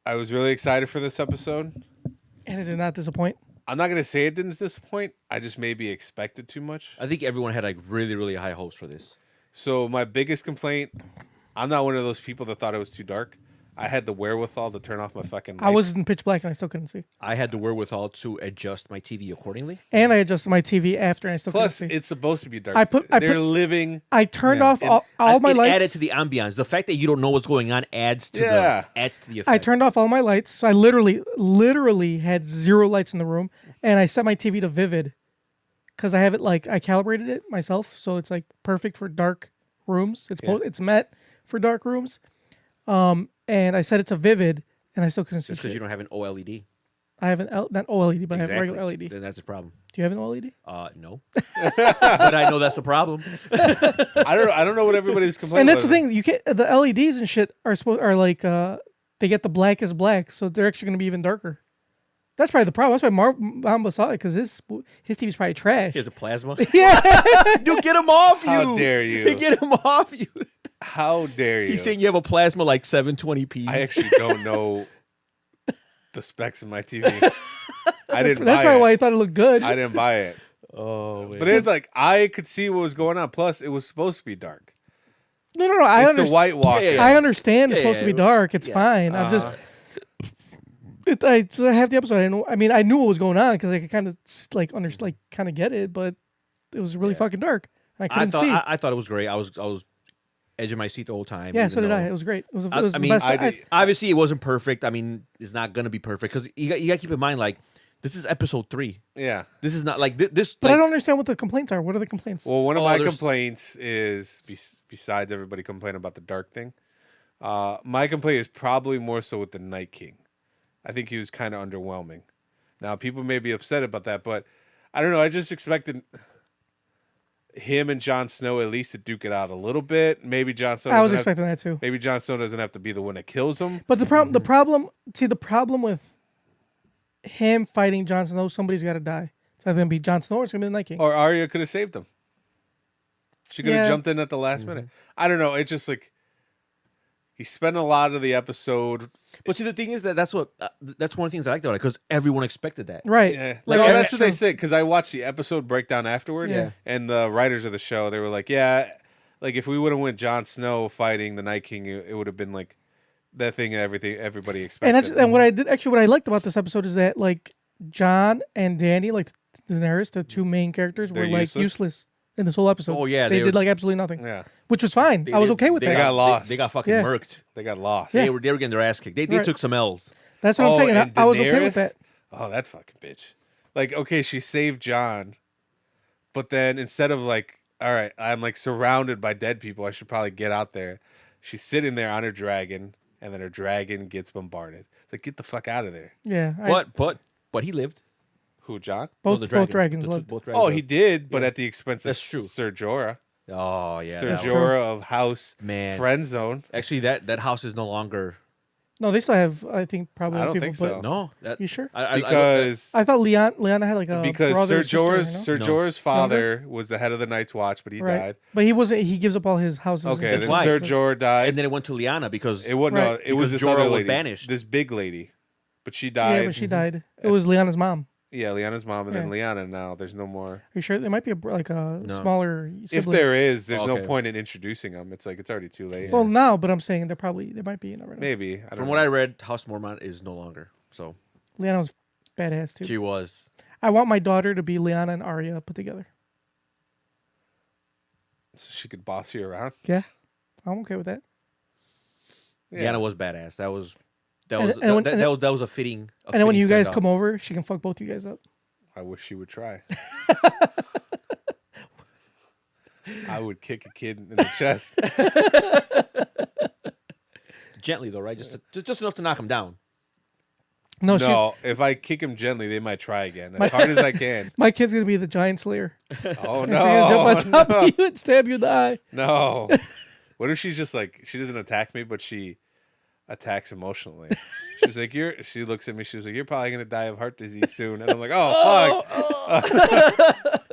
I was really excited for this episode. And it did not disappoint. I'm not gonna say it didn't disappoint. I just maybe expected too much. I think everyone had like really, really high hopes for this. So my biggest complaint, I'm not one of those people that thought it was too dark. I had the wherewithal to turn off my fucking lights. I was in pitch black and I still couldn't see. I had the wherewithal to adjust my TV accordingly. And I adjusted my TV after and I still Plus, couldn't see. it's supposed to be dark. I put- They're living. I turned off all my it lights. added to the ambiance. The fact that you don't know what's going on adds to Yeah. the effect. I turned off all my lights. So I literally had 0 lights in the room. And I set my TV to vivid. Because I have it I calibrated it myself. So it's like perfect for dark rooms. It's met for dark rooms. And I set it to vivid, and I still couldn't see. Just because shit. you don't have an OLED. I have not OLED, but I have a regular LED. Then that's a problem. Do you have an OLED? No. But I know that's the problem. I don't know what everybody's complaining. And that's the about. thing. You can't. The LEDs and shit are like they get the blackest black, so they're actually going to be even darker. That's probably the problem. That's why Momba saw it because his TV's probably trash. He has a plasma. Yeah. Dude, get him off you. How dare you? Get him off you. How dare you? He's saying you have a plasma like 720p. I actually don't know the specs of my TV. I didn't. That's buy probably it. why I thought it looked good. I didn't buy it. Oh, man. But it's like I could see what was going on. Plus, it was supposed to be dark. No. I It's a understand. White Walker. Yeah. I understand it's Yeah, supposed to be yeah. dark. It's fine. I'm just. I have the episode. I mean, I knew what was going on because I could kind of kind of get it, but it was really fucking dark. I couldn't see. I thought it was great. I was edging my seat the whole time. Yeah, even so did though- I. It was great. It was I the mean, best. obviously, it wasn't perfect. I mean, it's not gonna be perfect because you got to keep in mind, like, this is episode 3. Yeah. This is not like this. but like, I don't understand what the complaints are. What are the complaints? Well, one of Oh, my there's- complaints is besides everybody complaining about the dark thing. My complaint is probably more so with the Night King. I think he was kind of underwhelming. Now, people may be upset about that, but I don't know. I just expected him and Jon Snow at least to duke it out a little bit. Maybe Jon Snow. I was doesn't have- expecting that too. Maybe Jon Snow doesn't have to be the one that kills him. But the problem with him fighting Jon Snow, somebody's got to die. It's either gonna be Jon Snow or it's gonna be the Night King. Or Arya could have saved him. She could have Yeah. jumped in at the last minute. I don't know. It's just like he spent a lot of the episode. But see, the thing is that's one of the things I liked about it because everyone expected that. Right. Yeah, Like, no, yeah, that's what they true. said. Because I watched the episode breakdown afterward, Yeah. and the writers of the show they were like, "Yeah, like if we would have went Jon Snow fighting the Night King, it would have been like that thing everybody expected." And what I liked about this episode is that like John and Danny, like Daenerys, the two main characters, were They're like useless? useless in this whole episode. Oh, yeah, they they did were- like absolutely nothing, Yeah, which was fine. I was okay with they that. got lost. They got fucking Yeah. murked. they got lost. Yeah. They were getting their ass kicked. They Right. took some L's. That's what I'm saying. and I was okay with Daenerys? that. Oh, that fucking bitch! Like, okay, she saved John, but then instead of like, all right, I'm like surrounded by dead people. I should probably get out there. She's sitting there on her dragon, and then her dragon gets bombarded. It's like, get the fuck out of there. Yeah. But he lived. Who, John? Oh, both dragons The- lived. both dragons Oh, lived. he did, but at the expense of That's true. Ser Jorah. Oh yeah. Ser that was- Jorah of House Man. Friend Zone. Actually, that house is no longer. No, they still have. I think probably I don't people. think but so. No. That, You sure? Because I thought Lyanna had like a because brother Ser or sister, you know? Jorah's No. Jorah's father was the head of the Night's Watch, but he Right. died. But he wasn't. He gives up all his houses. and Okay, shit. then why. Ser Jorah died. and then it went to Lyanna because It wasn't. No, Right. it was Because this other Jorah was lady, banished. this big lady, but she Yeah, died. but she died. It was Lyanna's mom. Yeah, Lyanna's mom, and then Yeah. Lyanna. Now there's no more. Are you sure there might be a smaller? If Sibling. there is, there's no Okay. point in introducing them. It's like it's already too late. Well, no, but I'm saying there might be. You know, right now. Maybe. I don't from know. what I read, House Mormont is no longer. So Lyanna was badass too. she was. I want my daughter to be Lyanna and Arya put together. So she could boss you around. Yeah, I'm okay with that. Yeah. Lyanna was badass. That was that was a fitting. And then when you guys send-off. come over, she can fuck both you guys up. I wish she would try. I would kick a kid in the chest. gently though, right? Just enough to knock him down. No, she's No, if I kick him gently, they might try again as hard as I can. my kid's gonna be the giant slayer. Oh She's gonna jump on no, top of you and stab you in the eye. no. What if she's just like she doesn't attack me, but she attacks emotionally? She's like, She looks at me. She's like, "You're probably gonna die of heart disease soon." And I'm like, "Oh, fuck!"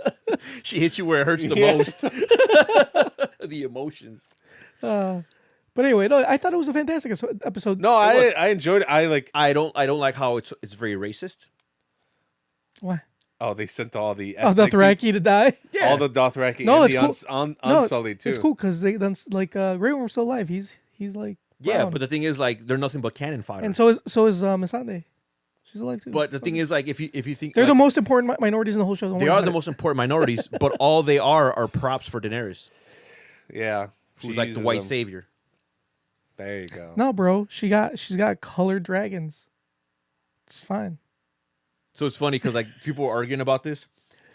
She hits you where it hurts the Yeah. most. The emotions. But But anyway, no, I thought it was a fantastic episode. No, I enjoyed it. I don't like how it's very racist. Why? Oh, they sent all the Oh, ethnic Dothraki to die. all the Dothraki No, and it's the cool. Unsullied too. It's cool because they then like Grey Worm's still alive. He's like Yeah, brown. but the thing is, like, they're nothing but cannon fodder. and so is Missandei. She's alive too. But the thing is, like, if you think they're like, the most important minorities in the whole show. Don't they worry are about the it. most important minorities, but all they are props for Daenerys, Yeah, who's she like the uses white them. savior. There you go. No, bro. She's got colored dragons. It's fine. So it's funny because like people were arguing about this,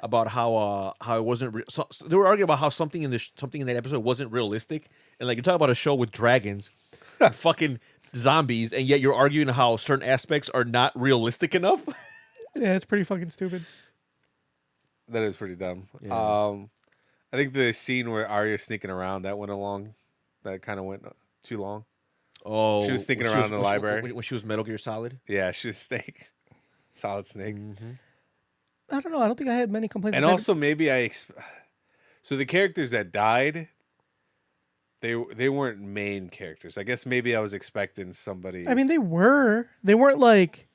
about how it wasn't. So they were arguing about how something in that episode wasn't realistic, and like you talk about a show with dragons, and fucking zombies, and yet you're arguing how certain aspects are not realistic enough. Yeah, it's pretty fucking stupid. That is pretty dumb. Yeah. I think the scene where Arya's sneaking around that went along, that kind of went too long. Oh, She was sneaking when around in the when library. when she was Metal Gear Solid. Yeah, she's Snake, Solid Snake, I don't know. I don't think I had many complaints. and with also maybe so the characters that died, they weren't main characters. I guess maybe I was expecting somebody. I mean, they weren't like.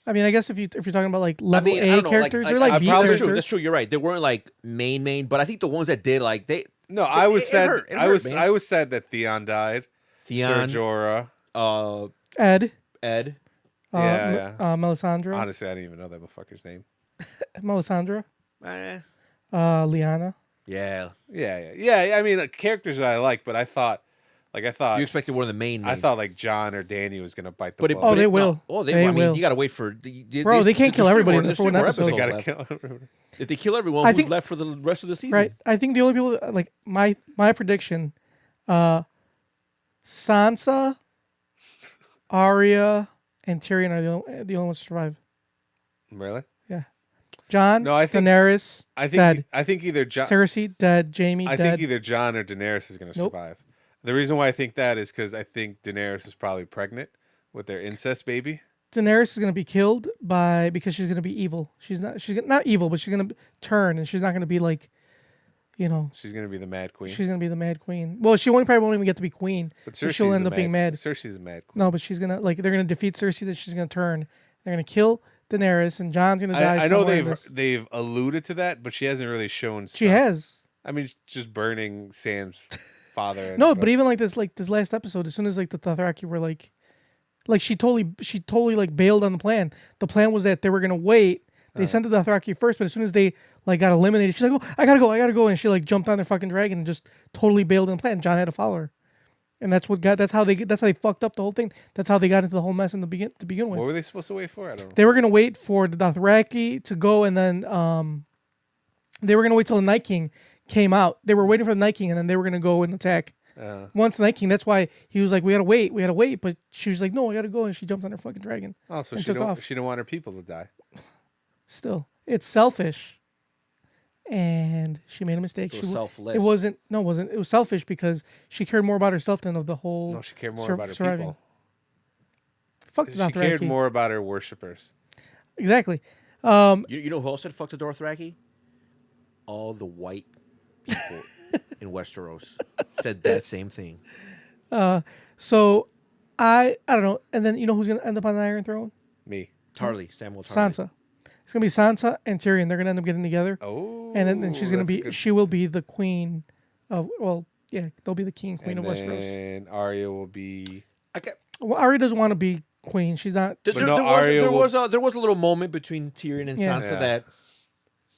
I mean, I guess if you're talking about like level I A don't know, characters, they're like B that's characters. true. That's true. You're right. They weren't like main, but I think the ones that did, like they. no, I was it sad. hurt. It I hurt, was man. I was sad that Theon died. Theon, Ser Jorah. Ed, Ed. Yeah. Melisandre, Honestly, I didn't even know that motherfucker's name. Melisandre, Eh, Lyanna. yeah. Yeah. I mean, characters that I like, but I thought You expected one of the main. I thought like John or Danny was gonna bite the But bullet. they will. Oh, They I mean, will. you gotta wait for. Bro, they can't kill everybody in the there's one three more episode. They episodes gotta left. kill everyone. If they kill everyone, I who's think- left for the rest of the season? Right. I think the only people like my prediction, Sansa, Arya, and Tyrion are the only ones to survive. Really? Yeah. Jon, No, I think- Daenerys, dead. I think either John. Cersei, dead. Jaime, I dead. think either John or Daenerys is gonna Nope. survive. The reason why I think that is because I think Daenerys is probably pregnant with their incest baby. Daenerys is gonna be killed because she's gonna be evil. She's not evil, but she's gonna turn, and she's not gonna be like, She's gonna be the Mad Queen. she's gonna be the Mad Queen. Well, she probably won't even get to be queen. But So Cersei's she'll end the up being mad. Cersei's a Mad Queen. No, but she's gonna they're gonna defeat Cersei. That she's gonna turn. They're gonna kill Daenerys, and Jon's gonna die. I know somewhere in they've this. alluded to that, but she hasn't really shown. She has. I mean, just burning Sam's father. And No, but even like this last episode, as soon as like the Dothraki were like she totally like bailed on the plan. The plan was that they were gonna wait. They sent the Dothraki first, but as soon as they like got eliminated, she's like, "Oh, I gotta go," and she like jumped on their fucking dragon and just totally bailed on the plan. Jon had to follow her, and that's how they fucked up the whole thing. That's how they got into the whole mess to begin with. what were they supposed to wait for? I don't know. They were gonna wait for the Dothraki to go, and then they were gonna wait till the Night King came out. They were waiting for the Night King, and then they were gonna go and attack. Once the Night King, that's why he was like, we gotta wait. But she was like, no, I gotta go, and she jumped on her fucking dragon. Oh, so and she took don't. off. She didn't want her people to die. Still, it's selfish, and she made a mistake. It was selfless. It wasn't. No, it wasn't. It was selfish because she cared more about herself than of the whole. No, she cared more about her surviving. people. Fuck the She Dothraki. cared more about her worshippers. Exactly. You know who else said fuck the Dothraki? All the white people in Westeros said that same thing. So, I don't know. And then you know who's gonna end up on the Iron Throne? Me. Samuel Tarly. Sansa. It's gonna be Sansa and Tyrion. They're gonna end up getting together. Oh. And then she's gonna that's a be. good- She will be the queen of. Well, yeah, they'll be the king queen and of Westeros. then Arya will be. Well, Arya doesn't want to be queen. She's not. There, But no, Arya there will- was a little moment between Tyrion and Yeah. Sansa Yeah. that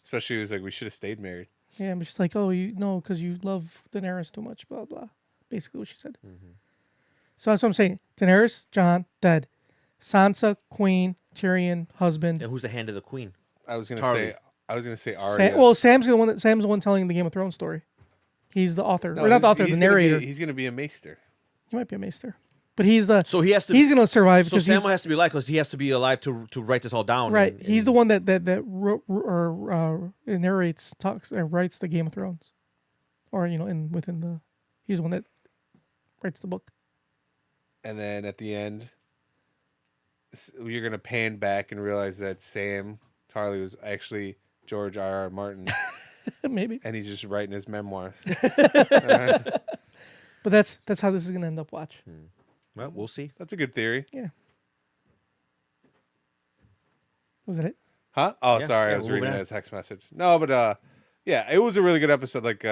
Especially, it was like we should have stayed married. Yeah, but she's like, oh, you know, because you love Daenerys too much. Blah blah. Basically, what she said. So that's what I'm saying. Daenerys, Jon, dead. Sansa, queen. Tyrion, husband. and who's the hand of the queen? I was gonna Tarly. say. I was gonna say Arya. Well, Sam's the one telling the Game of Thrones story. He's the author, No, or not the he's- author, the he's gonna be- narrator. he's gonna be a maester. He might be a maester, but he's the. So he has to. He's gonna survive So because Samuel he's has to be alive because he has to be alive to write this all down. right. and- He's the one that narrates, talks, writes the Game of Thrones, or within the. He's the one that writes the book. And then at the end, you're gonna pan back and realize that Sam Tarly was actually George R.R. Martin, Maybe. and he's just writing his memoirs. But that's how this is gonna end up. Watch. Well, we'll see. That's a good theory. Yeah. Was that it? Huh? Oh, Yeah, sorry, yeah, I was we're reading moving a text message. No, but yeah, it was a really good episode. Like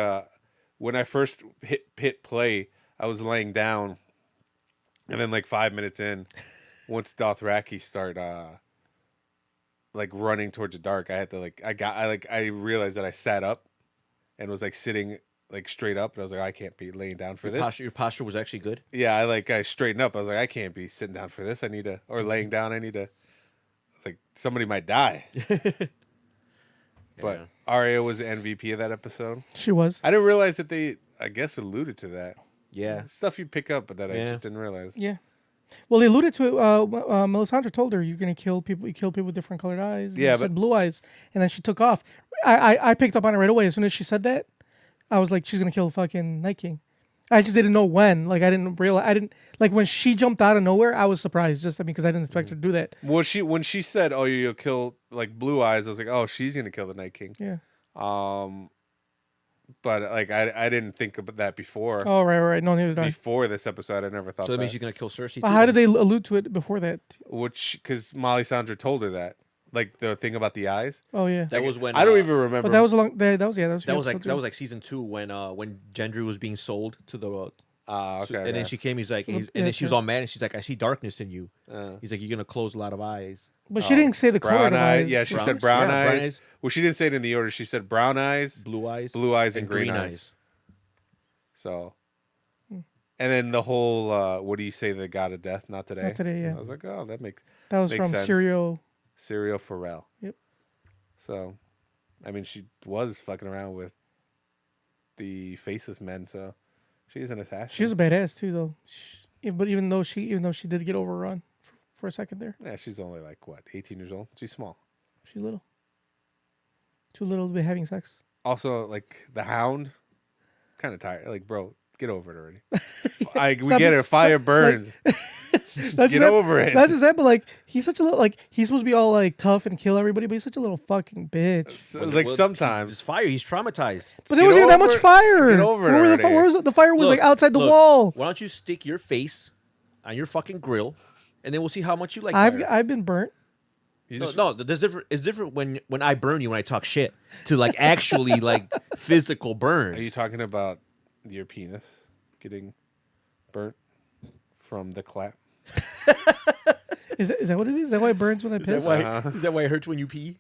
when I first hit play, I was laying down, and then like 5 minutes in, once Dothraki start like running towards the dark, I had to I realized that I sat up, and was like sitting like straight up, and I was like, I can't be laying down for this. Your posture was actually good. Yeah, I straightened up. I was like, I can't be sitting down for this. I need to, or laying down. I need to, like, somebody might die. But Arya was the MVP of that episode. She was. I didn't realize that they, I guess, alluded to that. Yeah. Stuff you pick up, but that I just didn't realize. Yeah. Well, they alluded to it. Melisandre told her, "You're gonna kill people. You kill people with different colored eyes." Yeah, she said blue eyes, and then she took off. I picked up on it right away. As soon as she said that, I was like, "She's gonna kill fucking Night King." I just didn't know when. Like, I didn't realize. I didn't like when she jumped out of nowhere. I was surprised, just because I didn't expect her to do that. Well, when she said, "Oh, you'll kill like blue eyes," I was like, "Oh, she's gonna kill the Night King." Yeah. But like I didn't think about that before. Oh, right. No, neither did I. Before this episode, I never thought So that that. means she's gonna kill Cersei. But too, how then? did they allude to it before that? Which, because Molly Sandra told her that, like the thing about the eyes. Oh yeah. That was when I don't even remember. But that was a long. That was that was like season 2 when Gendry was being sold to the. okay. And then she came. He's like, and then she was all mad, and she's like, "I see darkness in you." He's like, "You're gonna close a lot of eyes." But she didn't say the color brown of eyes. eyes. Yeah, she Brown said eyes? brown Yeah, brown eyes. eyes. Well, she didn't say it in the order. She said brown eyes, Blue eyes, and green eyes. So, and then the whole what do you say, the god of death? Not today. Not today, yeah. I was like, oh, that That was makes from sense. Serial. Serial Pharrell. Yep. So, I mean, she was fucking around with the faceless men, so she's an assassin. She was a badass too, though. But even though she did get overrun for a second there, Yeah, she's only like what, 18 years old. She's small. she's little. Too little to be having sex. Also, like the Hound, kind of tired. Like, bro, get over it already. We Stop get it. it. Fire burns. That's Get over it. That's just that. But like, he's such a little like he's supposed to be all like tough and kill everybody, but he's such a little fucking bitch. Like sometimes. It's fire. He's traumatized. But there wasn't even that over much it. fire. Get over it Where already. where was it? The fire was Look, like outside the look, wall. Why don't you stick your face on your fucking grill, and then we'll see how much you like. I've fire. I've been burnt. No, there's different. It's different when I burn you when I talk shit to like actually like physical burns. Are you talking about your penis getting burnt from the clap? Is that what it is? Is that why it burns when I Is piss? that why it hurts when you pee?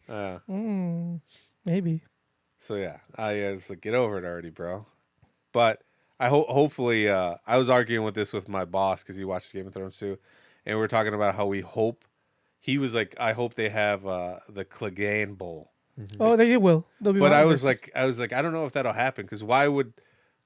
Maybe. So yeah, I was like, get over it already, bro. But I hopefully I was arguing with this with my boss because he watches Game of Thrones too, and we were talking about how we hope. He was like, I hope they have the Clegane Bowl. Oh, they will. They'll be. But I was versus. like, I don't know if that'll happen because why would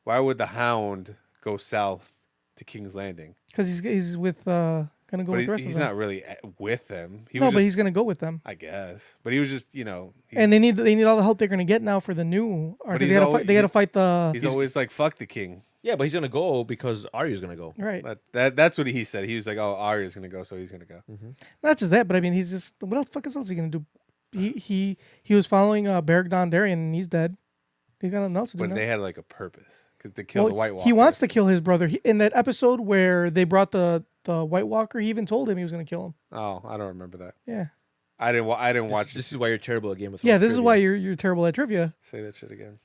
the Hound go south to King's Landing? Because he's with gonna go But with the rest he's of them. not really with them. No, but he's gonna go with them. I guess. But he was just, he's, And they need all the help they're gonna get now for the new. But Because he's they gotta fight the. he's always like, fuck the king. Yeah, but he's gonna go because Arya's gonna go. Right. That's what he said. He was like, oh, Arya's gonna go, so he's gonna go. Not just that, but I mean, he's just what else? Fuck else is he gonna do? He was following Beric Dondarrion, and he's dead. He's got nothing else to do But now. they had like a purpose because they killed the White Walker. He wants to kill his brother. In that episode where they brought the White Walker, he even told him he was gonna kill him. Oh, I don't remember that. Yeah. I didn't watch. This is why you're terrible at Game of Thrones. Yeah, this is trivia. why you're terrible at trivia. Say that shit again.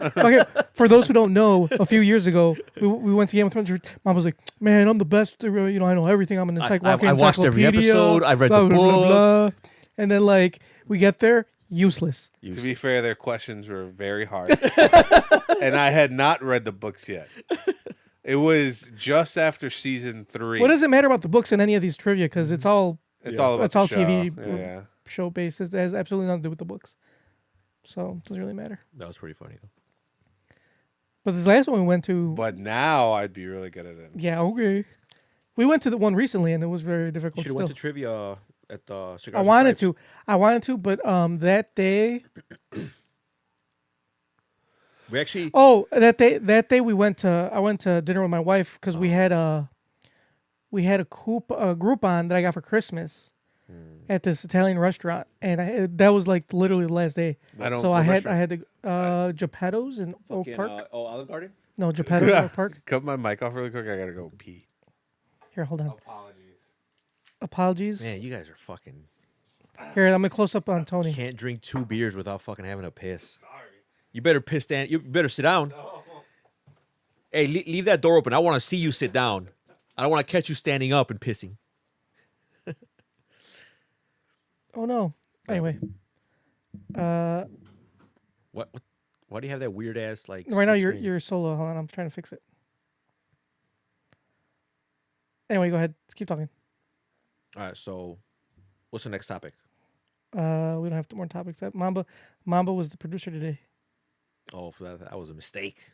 Okay, for those who don't know, a few years ago, we went to Game of Thrones. Mom was like, "Man, I'm the best. I know everything. I'm an encyclopedia. I watched every episode. I've read the books." And then like we get there, useless. To be fair, their questions were very hard, and I had not read the books yet. It was just after season 3. What does it matter about the books in any of these trivia? Because it's all all about it's all the show. TV Yeah. show based. It has absolutely nothing to do with the books, so it doesn't really matter. That was pretty funny though. But this last one we went to, But now I'd be really good at it. yeah, okay. We went to the one recently, and it was very difficult. Should have Still, went to trivia at the. I wanted to, but that day. We actually. Oh, that day we went to. I went to dinner with my wife because we had a group on that I got for Christmas, at this Italian restaurant, and that was like literally the last day. I don't- So what I restaurant? had Geppetto's in Oak Park. Olive Garden. No, Geppetto's in Oak Park. Cut my mic off really quick. I gotta go pee. Here, hold on. Apologies. Apologies. Man, you guys are fucking. Here, I'm gonna close up on Tony. Can't drink 2 beers without fucking having a piss. Sorry. You better piss down. You better sit down. No. Hey, leave that door open. I want to see you sit down. I don't want to catch you standing up and pissing. Oh no. Anyway, What? Why do you have that weird ass like? right now split you're screen? you're solo. Hold on, I'm trying to fix it. Anyway, go ahead. Let's keep talking. All right. So, what's the next topic? We don't have more topics. That Mamba was the producer today. Oh, that was a mistake.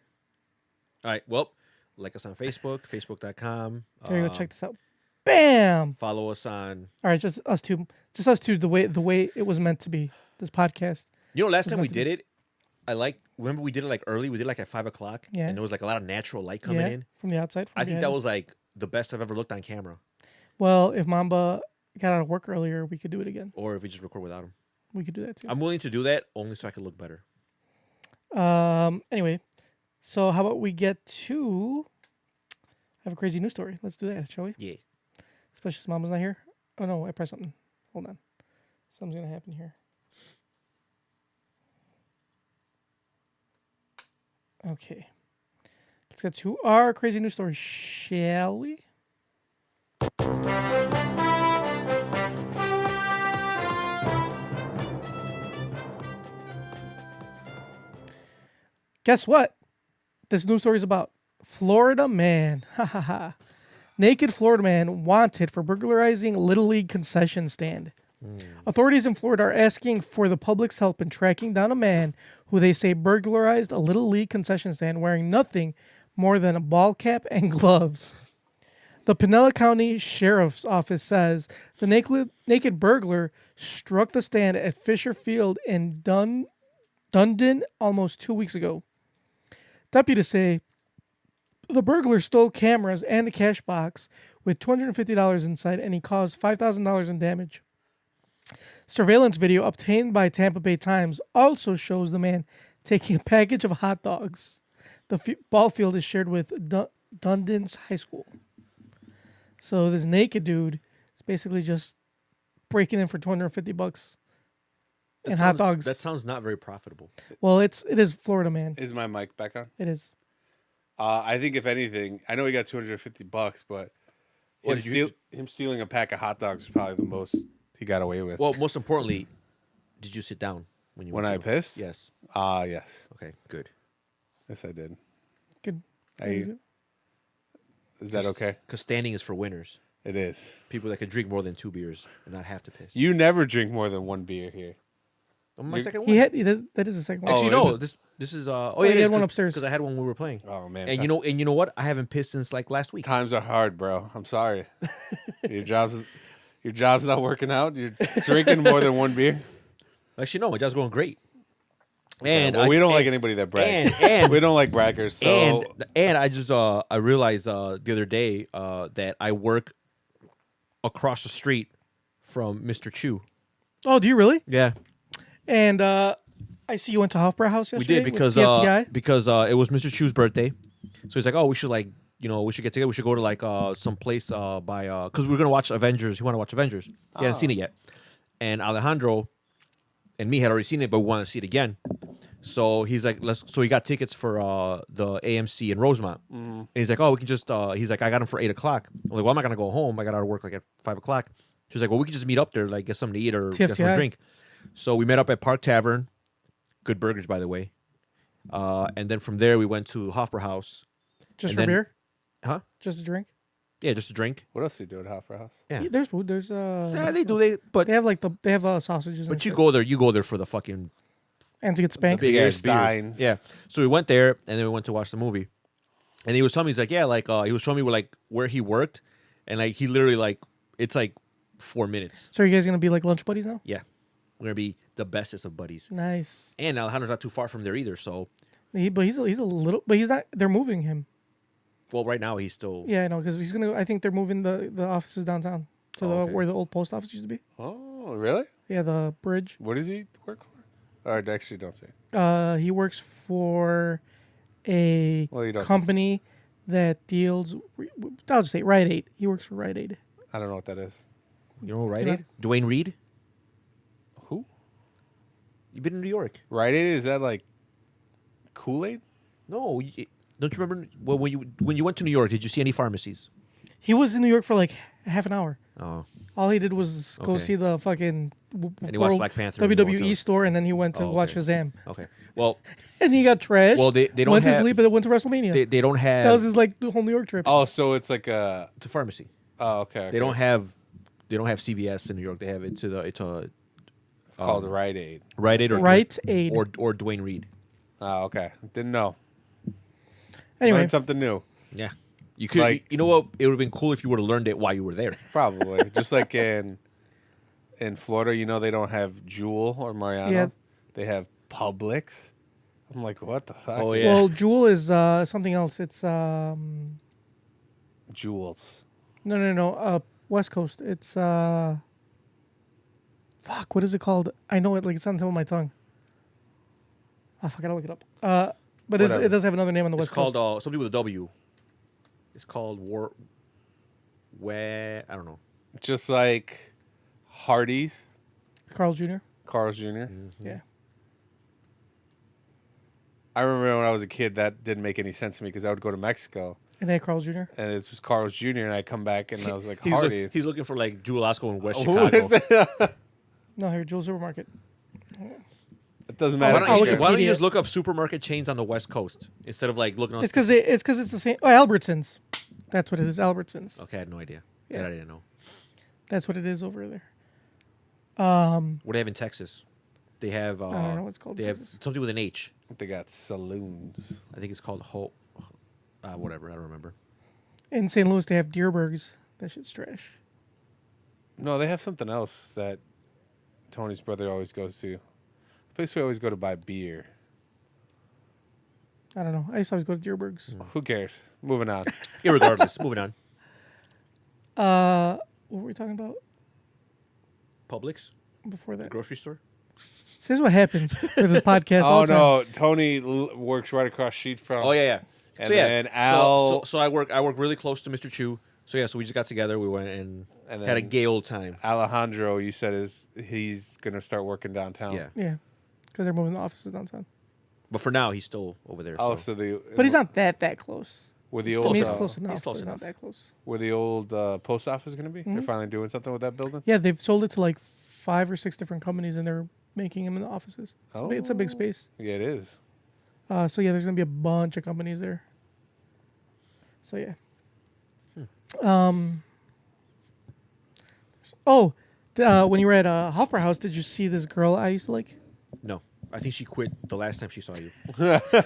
All right. Well, like us on Facebook, facebook.com. Here you go. Check this out. Bam. Follow us on. All right, just us two. Just us two. The way it was meant to be. This podcast. You know, last time we meant to did it, remember we did it like early. We did it like at 5:00. Yeah. And there was like a lot of natural light coming Yeah, in. from the outside. I think that was like the best I've ever looked on camera. Well, if Mamba got out of work earlier, we could do it again. Or if we just record without him. We could do that too. I'm willing to do that only so I can look better. Anyway, so how about we get to have a crazy news story? Let's do that, shall we? Yeah. Especially since Mama's not here. Oh no, I pressed something. Hold on. Something's gonna happen here. Okay. Let's get to our crazy news story, shall we? Guess what? This news story is about Florida man. Ha ha ha. Naked Florida man wanted for burglarizing Little League concession stand. Authorities in Florida are asking for the public's help in tracking down a man who they say burglarized a Little League concession stand wearing nothing more than a ball cap and gloves. The Pinellas County Sheriff's Office says the naked burglar struck the stand at Fisher Field in Dundon almost 2 weeks ago. Deputies say the burglar stole cameras and a cash box with $250 inside, and he caused $5,000 in damage. Surveillance video obtained by Tampa Bay Times also shows the man taking a package of hot dogs. The ball field is shared with Dundon's High School. So this naked dude is basically just breaking in for $250 and hot dogs. That sounds not very profitable. Well, it is Florida, man. Is my mic back on? It is. I think if anything, I know he got $250, but him stealing a pack of hot dogs is probably the most he got away with. Well, most importantly, did you sit down when when I pissed? Yes. Yes. Okay, good. Yes, I did. Good. Is that okay? Because standing is for winners. It is. People that can drink more than 2 beers and not have to piss. You never drink more than 1 beer here. My second one. That is the second one. Actually, Oh, no. is This is he had one upstairs. because I had one when we were playing. Oh man. And you know what? I haven't pissed since like last week. Times are hard, bro. I'm sorry. Your job's not working out. You're drinking more than 1 beer. Actually, no. My job's going great. And we don't like anybody that brags. and- we don't like braggers. So And I just I realized the other day that I work across the street from Mr. Chu. Oh, do you really? Yeah, And I see you went to Hofbrauhaus House we yesterday. did with TFTI. because it was Mr. Chu's birthday, so he's like, oh, we should we should get together. We should go to like some place by because we're gonna watch Avengers. He want to watch Avengers. He hadn't seen it yet, and Alejandro and me had already seen it, but we wanted to see it again. So he's like, So he got tickets for the AMC in Rosemont, and he's like, oh, we can just. He's like, I got them for 8 o'clock. I'm like, well, I'm not gonna go home. I got out of work like at 5 o'clock. She's like, well, we can just meet up there, like get something to eat or get something to TFTI. drink. So we met up at Park Tavern. Good burgers, by the way. And then from there we went to Hofbrauhaus. Just and for then- beer? Huh? Just a drink? Yeah, just a drink. what else do you do at Hoffer House? Yeah. There's food. There's Yeah, they do. But they have sausages. but you go there for the fucking and to get spanked. big Beer ass beers. steins. Yeah. So we went there and then we went to watch the movie. And he was telling me, he's like, yeah, like he was showing me like where he worked, and like he literally like it's like 4 minutes. So are you guys gonna be like lunch buddies now? Yeah. We're gonna be the bestest of buddies. Nice. And Alejandro's not too far from there either. So But he's a little. But he's not. They're moving him. well right now he's still Yeah, I know because he's gonna. I think they're moving the offices downtown. to where the old post office used to be. Oh, really? Yeah, the bridge. What does he work for? All right, actually, don't say. He works for a Well, you don't company that deals. I'll just say Rite Aid. He works for Rite Aid. I don't know what that is. You know Rite Yeah. Aid? Dwayne Reed? Who? You've been in New York. Rite Aid? Is that like Kool-Aid? No, don't you remember? Well, when you went to New York, did you see any pharmacies? He was in New York for like half an hour. Oh, All he did was go Okay. see the fucking And he watched Black Panther in the WWE hotel. store, and then he went to Oh, watch okay. Shazam. okay. Well, And he got trashed. Well, they don't went to have- sleep, and went to WrestleMania. they don't have. that was his like the whole New York trip. Oh, so it's like a. it's a pharmacy. Oh, okay. They don't have CVS in New York. They have it's a It's called Rite Aid. Rite Aid or Rite Aid. or Dwayne Reed. Oh, okay. Didn't know. Anyway, Learned something new. Yeah, you could. Like- you know what? It would have been cool if you would have learned it while you were there. Probably. Just like in Florida, you know, they don't have Jewel or Mariano. Yeah. They have Publix. I'm like, what the fuck? Oh, yeah. well, Jewel is something else. It's Jewels. no. West Coast. It's fuck. What is it called? I know it. Like it's on the tip of my tongue. Ah, fuck. I gotta look it up. But Whatever. it does have another name on the It's West Coast. called something with a W. It's called Where I don't know. Just like Hardee's, Carl's Jr. Carl's Jr. Mm-hmm. Yeah. I remember when I was a kid, that didn't make any sense to me because I would go to Mexico And they had Carl's Jr. and it was Carl's Jr. and I'd come back and I was like, He's, Hardee's. he's looking for like Jewel Osco in West Who Chicago. is that? No, here, Jewel Supermarket. It doesn't Why matter. don't, you, Wikipedia. why don't you just look up supermarket chains on the West Coast instead of like looking on? It's because it's the same. Oh, Albertsons. That's what it is. Albertsons. Okay, I had no idea. Yeah. That I didn't know. That's what it is over there. What do they have in Texas? They have. I don't know what's called They in have Texas. something with an H. They got saloons. I think it's called whatever. I don't remember. In St. Louis, they have Deerbergs. That shit's trash. No, they have something else that Tony's brother always goes to. The place we always go to buy beer. I don't know. I used to always go to Deerbergs. Who cares? Moving on. Irregardless, moving on. What were we talking about Publix, before that? grocery store. This is what happens with this podcast. all Oh the time. no, Tony works right across the street from. Oh yeah. And so yeah, then Al- So I work really close to Mr. Chu. So yeah, so we just got together. We went and And had a then- gay old time. Alejandro, you said he's gonna start working downtown. Yeah, Yeah, because they're moving the offices downtown. but for now he's still over there. Oh, so. so the But he's not that close. where the I old mean, he's close enough. he's close but enough. Not that close. where the old post office is gonna be. Mm-hmm. They're finally doing something with that building. Yeah, they've sold it to like 5 or 6 different companies, and they're making them in the offices. It's a big space. Yeah, it is. So yeah, there's gonna be a bunch of companies there. So yeah. When you were at Hofbrauhaus, did you see this girl I used to like? No, I think she quit the last time she saw you.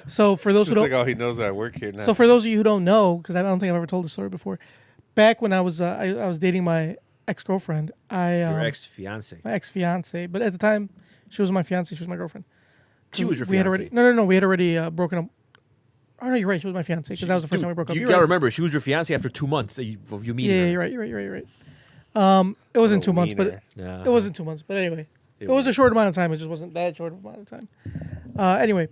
So for those It's who like, don't, oh, he knows I work here now. so for those of you who don't know, because I don't think I've ever told this story before, back when I was dating my ex-girlfriend, Your ex fiance. my ex-fiance, but at the time she was my fiance, she was my girlfriend. She was your We had already fiance. no, we had already broken up. Oh no, you're right. She was my fiance because that was the first time we broke up. You You're gotta right. remember, she was your fiance after 2 months of you meeting Yeah, her. you're right. It wasn't a 2 months, but wiener. Yeah. it wasn't 2 months. But anyway, It it was a was. short amount of time. It just wasn't that short of amount of time. Anyway,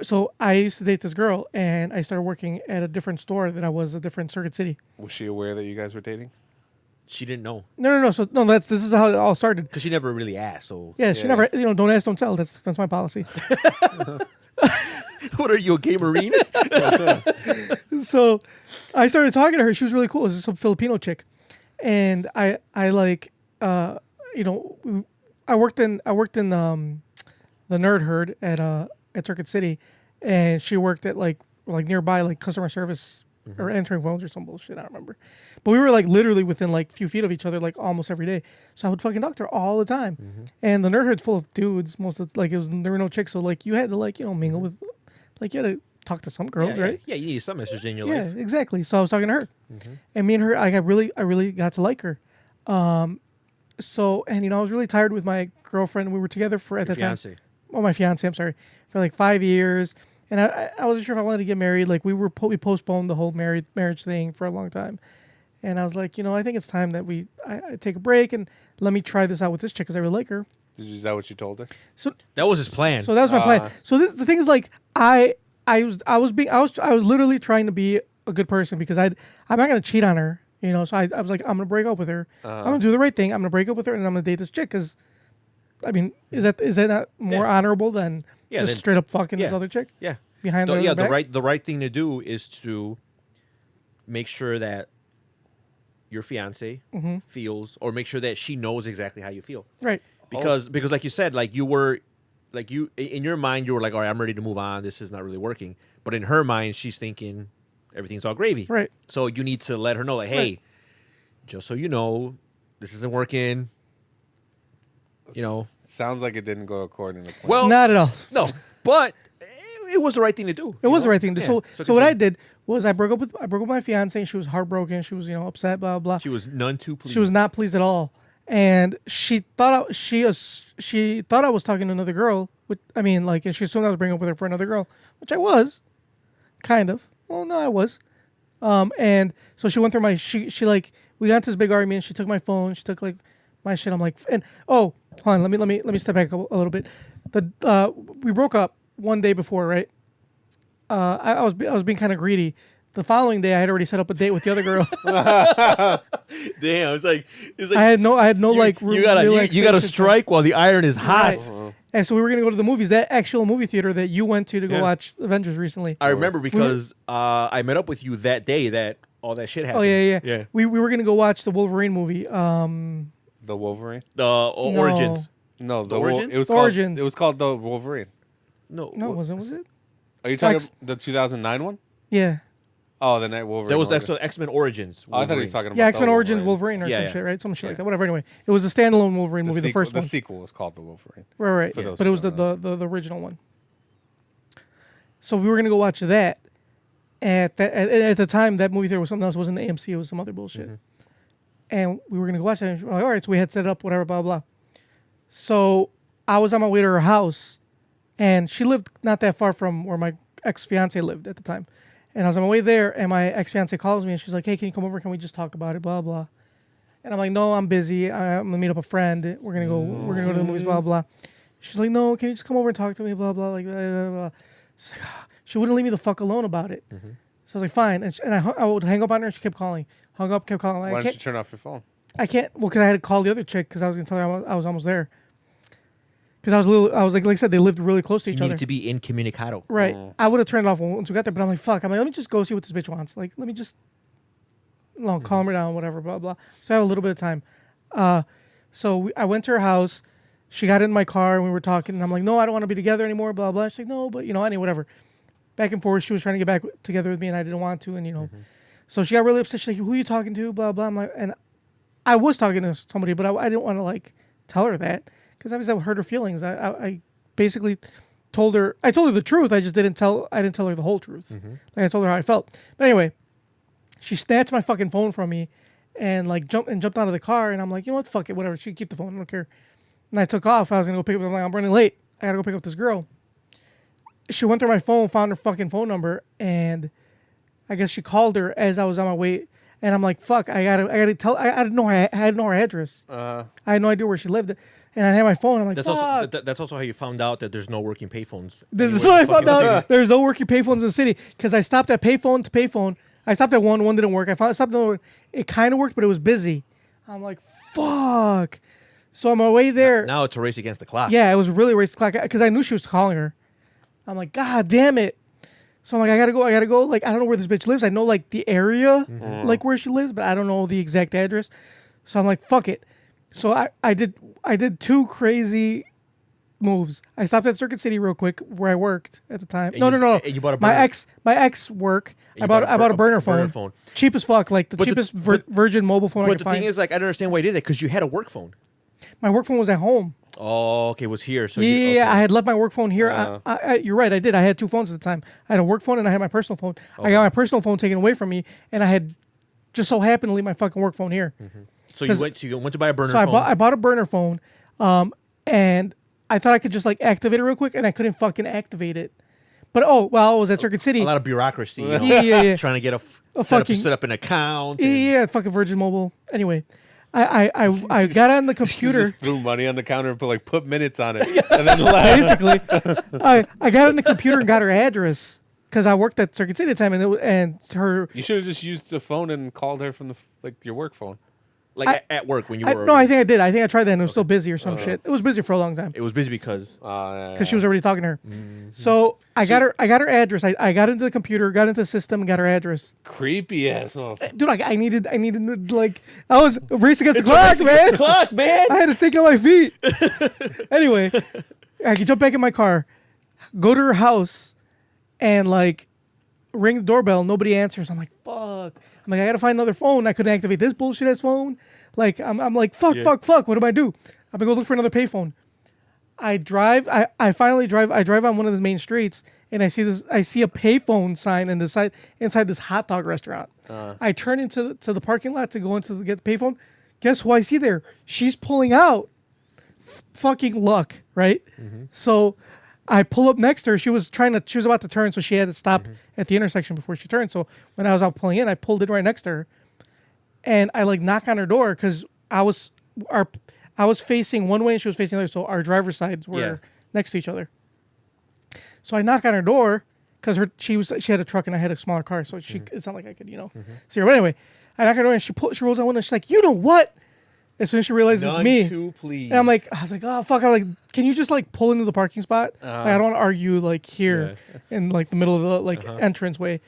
so I used to date this girl, and I started working at a different store that I was a different Circuit City. Was she aware that you guys were dating? She didn't know No. So no, this is how it all started. because she never really asked. So Yeah, she Yeah. never, don't ask, don't tell. That's my policy. what are you, a gay marine? So I started talking to her. She was really cool. It was some Filipino chick, and I like I worked in the Nerd Herd at Circuit City, and she worked at like nearby like customer service or answering phones or some bullshit. I don't remember, but we were like literally within like few feet of each other like almost every day. So I would fucking talk to her all the time, and the Nerd Herd's full of dudes. Most of there were no chicks, so like you had to like mingle with, like you had to talk to some girls, yeah, right? Yeah, you need some message in your Yeah, life. exactly. So I was talking to her, and me and her, I really got to like her. So and I was really tired with my girlfriend. We were together for at Your that time. fiance. Oh, my fiance. I'm sorry, for like 5 years, and I wasn't sure if I wanted to get married. Like we postponed the whole marriage thing for a long time, And I was like, I think it's time that I take a break and let me try this out with this chick because I really like her. Is that what you told her? So That was his plan. So that was my plan. So the thing is, like, I was literally trying to be a good person because I'm not gonna cheat on her, So I was like, I'm gonna break up with her. I'm gonna do the right thing. I'm gonna break up with her and I'm gonna date this chick because, I mean, is that not more honorable than just then- straight up fucking this yeah. other chick yeah. behind the, her yeah, back? the right thing to do is to make sure that your fiance feels, or make sure that she knows exactly how you feel. Right. Because like you said, like you were, like you in your mind you were like, all right, I'm ready to move on. This is not really working. But in her mind, she's thinking everything's all gravy. Right. So you need to let her know, like, hey, Right. just so you know, this isn't working. Sounds like it didn't go according to plan. Well, Not at all. no, but it was the right thing to do. It was the right thing to do. Yeah. So what I did was I broke up with my fiance and she was heartbroken. She was upset. Blah blah. She was none too pleased. She was not pleased at all, and she thought I was talking to another girl. And she assumed I was breaking up with her for another girl, which I was, kind of. Well, no, I was. And so she went through we got into this big argument. She took my phone. She took my shit. I'm like, hold on, let me step back a little bit. We broke up one day before, right? I was being kind of greedy. The following day, I had already set up a date with the other girl. Damn, it's like I had no you gotta relaxation. strike while the iron is hot. Right. And so we were gonna go to the movies, that actual movie theater that you went to go Yeah. watch Avengers recently. I remember because I met up with you that day that all that shit happened. Oh yeah. yeah. We were gonna go watch the Wolverine movie. The Wolverine? The Origins. No, The Origins? It was Origins. Called, it was called the Wolverine. No, No, it wasn't. Was it? Are you talking X- the 2009 one? Yeah. Oh, the Night Wolverine. that was Origin. X-Men Origins. Oh, I thought he was Wolverine. talking about Yeah, X-Men the Origins Wolverine or Yeah, some yeah. shit, right? Some shit Yeah. like that. Whatever. Anyway, it was the standalone Wolverine movie, the sequel, first one. The sequel was called the Wolverine. Right. For those But it who was don't the original one. So we were gonna go watch that. At the time, that movie theater was something else. It wasn't AMC. It was some other bullshit. And we were gonna go watch it. And we were like, all right, so we had set it up, whatever, blah blah. So I was on my way to her house, and she lived not that far from where my ex-fiance lived at the time. And I was on my way there, and my ex-fiance calls me, and she's like, hey, can you come over? Can we just talk about it? Blah blah. And I'm like, no, I'm busy. I'm gonna meet up a friend. We're gonna go to the movies. Blah blah. She's like, no, can you just come over and talk to me? Blah blah. Like blah, blah, blah. She wouldn't leave me the fuck alone about it. So I was like, fine. And I would hang up on her, and she kept calling. Hung up, kept calling. Like, Why I don't you can't. turn off your phone? I can't. Well, because I had to call the other chick because I was gonna tell her I was almost there. Because I was like I said, they lived really close to You each needed other. to be incommunicado. Right. I would have turned it off once we got there, but I'm like, fuck. I'm like, let me just go see what this bitch wants. Like, let me just, calm her down, whatever, blah blah. So I have a little bit of time. I went to her house. She got in my car and we were talking, and I'm like, no, I don't want to be together anymore, blah blah. She's like, no, but anyway, whatever. Back and forth. She was trying to get back together with me, and I didn't want to, and so she got really upset. She's like, who are you talking to? Blah blah. I'm like, and I was talking to somebody, but I didn't want to tell her that because obviously that would hurt her feelings. I basically told her the truth. I just didn't tell her the whole truth. Like I told her how I felt. But anyway, she snatched my fucking phone from me and jumped out of the car, and I'm like, you know what, fuck it, whatever. She can keep the phone, I don't care. And I took off. I was gonna go pick up. I'm like, I'm running late. I gotta go pick up this girl. She went through my phone, found her fucking phone number, and I guess she called her as I was on my way. And I'm like, fuck, I gotta tell. I didn't know I had no her address. I had no idea where she lived, and I had my phone. I'm like, That's fuck. also that's also how you found out that there's no working payphones. This is anywhere what I in the found fucking out. city. There's no working payphones in the city because I stopped at payphone to payphone. I stopped at one didn't work. I stopped at one. It kind of worked, but it was busy. I'm like, fuck. So on my way there, Now it's a race against the clock. yeah, it was really race the clock because I knew she was calling her. I'm like, God damn it. So I'm like, I gotta go. Like, I don't know where this bitch lives. I know the area, where she lives, but I don't know the exact address. So I'm like, fuck it. So I did two crazy moves. I stopped at Circuit City real quick where I worked at the time. And No. and you bought a my burner. ex work. And I you bought bought a burner phone. Cheap as fuck, like the But the- cheapest but- Virgin mobile phone I But could the find. thing is, I don't understand why you did that because you had a work phone. My work phone was at home. Oh, okay, it was here. So Yeah, okay. I had left my work phone here. You're right, I did. I had two phones at the time. I had a work phone and I had my personal phone. I got my personal phone taken away from me, and I had just so happened to leave my fucking work phone here. So you went to buy a burner So phone. I bought a burner phone, and I thought I could just activate it real quick, and I couldn't fucking activate it. But I was at Circuit City. A lot of bureaucracy. You know, Yeah. Trying to get fucking- set up an account. Yeah, fucking Virgin Mobile. Anyway, I got on the computer. Just threw money on the counter and put minutes on it, and then left. Basically, I got on the computer and got her address because I worked at Circuit City at the time, and her. You should have just used the phone and called her from your work phone. Like at work when you were. No, I think I did. I think I tried that and it was still busy or some shit. It was busy for a long time It was busy because. because she was already talking to her. So I got her address. I got into the computer, got into the system, and got her address. Creepy ass motherfucker. Dude, I needed like I was racing against the clock, man. Clock, man. I had to think on my feet. Anyway, I could jump back in my car, go to her house, and like ring the doorbell. Nobody answers. I'm like, fuck. I'm like, I gotta find another phone. I couldn't activate this bullshit ass phone. Like, I'm like, fuck. What do I do? I'm gonna go look for another payphone. I finally drive. I drive on one of the main streets, and I see a payphone sign inside this hot dog restaurant. I turn into the parking lot to go get the payphone. Guess who I see there? She's pulling out. Fucking luck, right? So I pull up next to her. She was about to turn, so she had to stop at the intersection before she turned. So when I was out pulling in, I pulled in right next to her, and I like knock on her door because I was facing one way and she was facing the other, so our driver's sides were next to each other. So I knock on her door because she had a truck and I had a smaller car, so it's not like I could see her. But anyway, I knock on her door and she rolls down window and she's like, you know what? As soon as she realizes it's me, Too, please. and I was like, oh fuck! I'm like, can you just like pull into the parking spot? Like, I don't want to argue like here in like the middle of the like entrance way,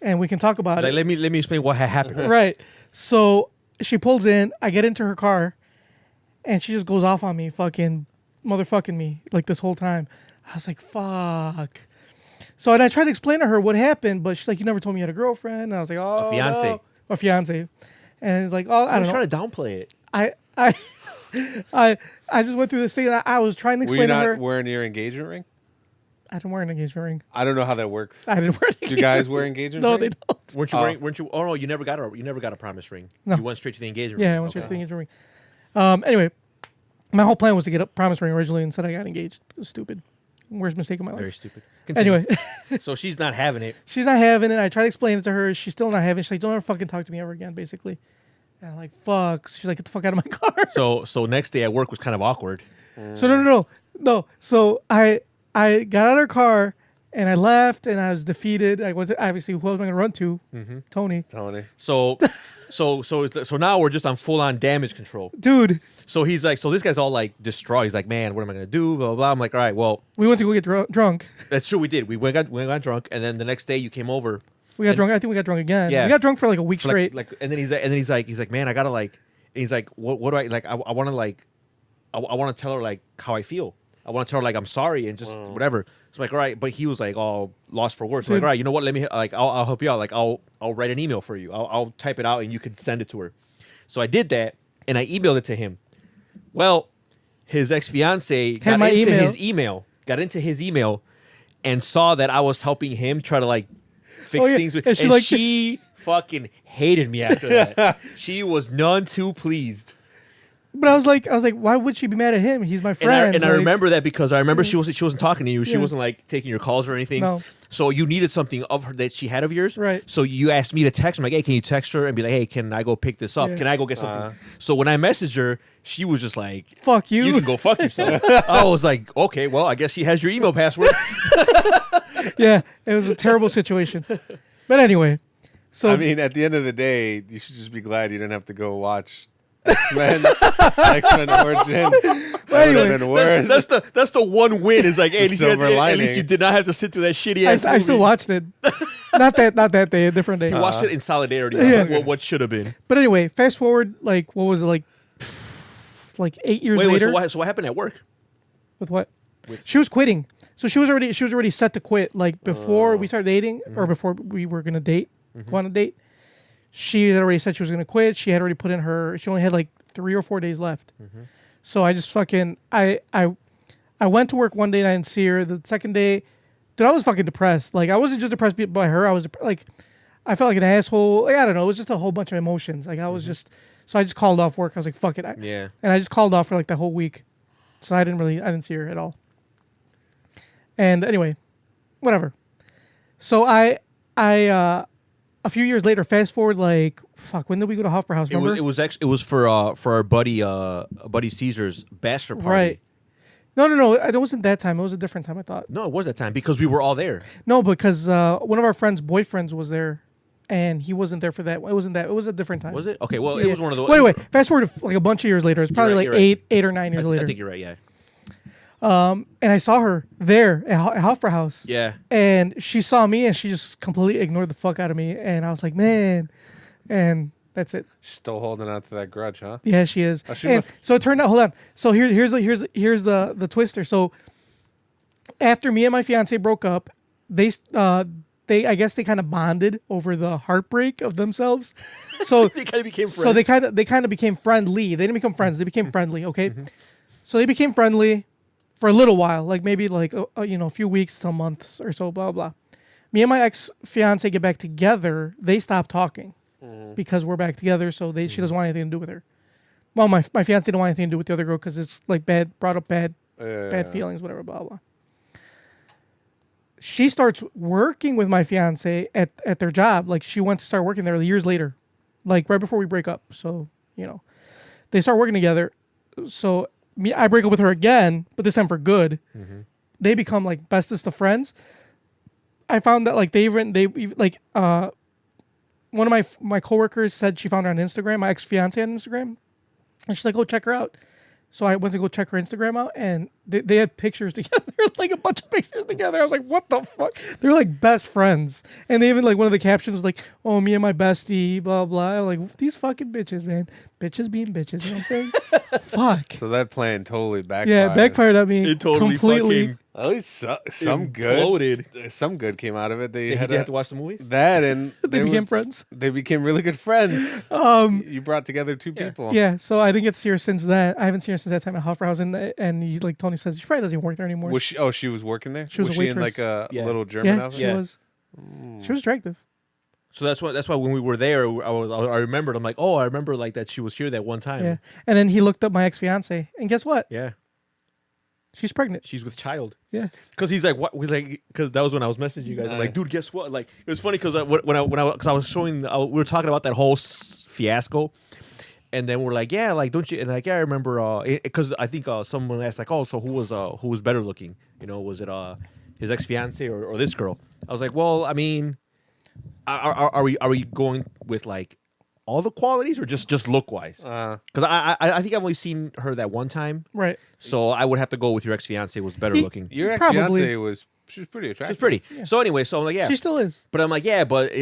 and we can talk about Like, it. let me explain what had happened. Right. So she pulls in. I get into her car, and she just goes off on me, fucking motherfucking me like this whole time. I was like, fuck. So and I tried to explain to her what happened, but she's like, you never told me you had a girlfriend. And I was like, oh, A fiance. no. A fiance. And it's like, oh, I I don't was know. trying to downplay it. I just went through this thing and I was trying to Were you explain to her. not wearing your engagement ring? I didn't wear an engagement ring. I don't know how that works. I didn't wear an Do engagement guys ring. wear engagement No, ring? they don't. Weren't you wearing? Weren't you? Oh no, you never got a promise ring. No. You went straight to the engagement. Yeah, ring. I went straight to the engagement ring. Anyway, my whole plan was to get a promise ring originally. Instead, I got engaged. It was stupid. Worst mistake of my life. Very stupid. Continue. Anyway, So she's not having it. she's not having it. I try to explain it to her. She's still not having it. She's like, don't ever fucking talk to me ever again, basically. And I'm like, fuck. She's like, get the fuck out of my car. So next day at work was kind of awkward. So no. So I got out of her car and I left and I was defeated. I went to, obviously, who was I going to run to? Tony. So now we're just on full on damage control. Dude, So he's like, so this guy's all like distraught. He's like, man, what am I gonna do? Blah blah blah. I'm like, all right, well, we went to go get drunk. that's true. We did. We got drunk, and then the next day you came over. We got drunk. I think we got drunk again. Yeah. We got drunk for like a week For straight. and then he's like, man, I gotta like. And he's like, what do I like? I want to like, I want to tell her like how I feel. I want to tell her like I'm sorry and just whatever. So I'm like, all right, but he was like all lost for words. So like, Dude. all right, you know what? Let me like, I'll help you out. Like, I'll write an email for you. I'll type it out and you can send it to her. So I did that and I emailed it to him. Well, his ex-fiance got my into email. his email and saw that I was helping him try to like fix Oh, yeah. things with, And she, and like- she fucking hated me after that. She was none too pleased. But I was like, why would she be mad at him? He's my friend. And I Like, remember that because I remember she wasn't talking to you. She Yeah. wasn't like taking your calls or anything. No. So you needed something of her that she had of yours. Right. So you asked me to text. I'm like, hey, can you text her and be like, hey, can I go pick this up? Yeah. Can I go get something? So when I messaged her, she was just like, fuck you. you can go fuck yourself. I was like, okay, well, I guess she has your email password. Yeah, it was a terrible situation. But anyway, so I mean, at the end of the day, you should just be glad you didn't have to go watch X-Men Origin. That would Anyway, have been worse. That's the one win. Is like, hey, at least, Silver at lining. least you did not have to sit through that shitty ass I still movie. watched it. not that day, a different day. You watched it in solidarity. Yeah. What should have been. But anyway, fast forward, like, what was it, like 8 years Wait, later? so what happened at work? With what? She was quitting. So she was already set to quit. Like before we started dating, or before we were gonna date, go on a date. She had already said she was gonna quit. She had already put in her. She only had like 3 or 4 days left. So I just fucking I went to work one day and I didn't see her. The second day, dude, I was fucking depressed. Like I wasn't just depressed by her. I was like, I felt like an asshole. Like I don't know. It was just a whole bunch of emotions. Like I was just. So I just called off work. I was like, fuck it. Yeah. And I just called off for like the whole week. So I didn't see her at all. And anyway, whatever. So I a few years later, fast forward like fuck, when did we go to Hofbrauhaus? Remember? It was for our buddy Caesar's bachelor party. Right. No. It wasn't that time. It was a different time. I thought. No, it was that time because we were all there. No, because one of our friends' boyfriends was there, and he wasn't there for that. It wasn't that. It was a different time. Was it? Okay, well, Yeah. it was one of the. Wait. Fast forward to like a bunch of years later. It's probably right, like you're right. eight or 9 years later. I think you're right. Yeah. And I saw her there at Hofbrauhaus. Yeah. And she saw me, and she just completely ignored the fuck out of me. And I was like, man, and that's it. She's still holding on to that grudge, huh? Yeah, she is. Oh, she And must- so it turned out. Hold on. So here's the twister. So after me and my fiance broke up, they I guess they kind of bonded over the heartbreak of themselves. So They kind of became friends. so they kind of became friendly. They didn't become friends. They became friendly. Okay. So they became friendly for a little while, like maybe like a few weeks to months or so. Blah blah. Me and my ex fiance get back together. They stop talking because we're back together. So she doesn't want anything to do with her. Well, my fiance didn't want anything to do with the other girl because it's like brought up bad feelings, whatever. Blah blah. She starts working with my fiance at their job. Like she went to start working there years later, like right before we break up. So they start working together. So I break up with her again, but this time for good. They become like bestest of friends. I found that like one of my coworkers said she found her on Instagram. My ex fiance on Instagram, and she's like, "Go check her out." So I went to go check her Instagram out, and they had pictures together, like a bunch of pictures together. I was like, what the fuck? They're like best friends. And they even like one of the captions was like, oh, me and my bestie, blah, blah. Like, these fucking bitches, man. Bitches being bitches, you know what I'm saying? Fuck. So that plan totally backfired. Yeah, backfired at me It totally completely. fucking At least some good. imploded. Some good came out of it. They Did had you have to watch the movie? that, and They became friends. They became really good friends. You brought together two people. Yeah, so I didn't get to see her since that. I haven't seen her since that time at Hofbrauhaus, and like Tony says, she probably doesn't even work there anymore. Was she? Oh, she was working there. She was a she in waitress. like a Yeah. little German yeah, outfit? she was. She was attractive. So that's why when we were there, I remembered. I'm like, oh, I remember like that she was here that one time. Yeah, and then he looked up my ex fiance, and guess what? Yeah. She's pregnant. She's with child. Yeah. Because he's like, what? We like, because that was when I was messaging you guys. I'm like, dude, guess what? Like, it was funny because when I was showing, we were talking about that whole fiasco, and then we're like, yeah, like, don't you? And like, yeah, I remember, because I think someone asked like, oh, so who was better looking? Was it his ex fiance or this girl? I was like, well, I mean, are we going with like all the qualities or just look wise? Because I think I've only seen her that one time. Right. So I would have to go with your ex fiance was better looking. Your ex Probably. fiance she was pretty attractive. She's pretty. So anyway, so I'm like, yeah. She still is. But I'm like, yeah, but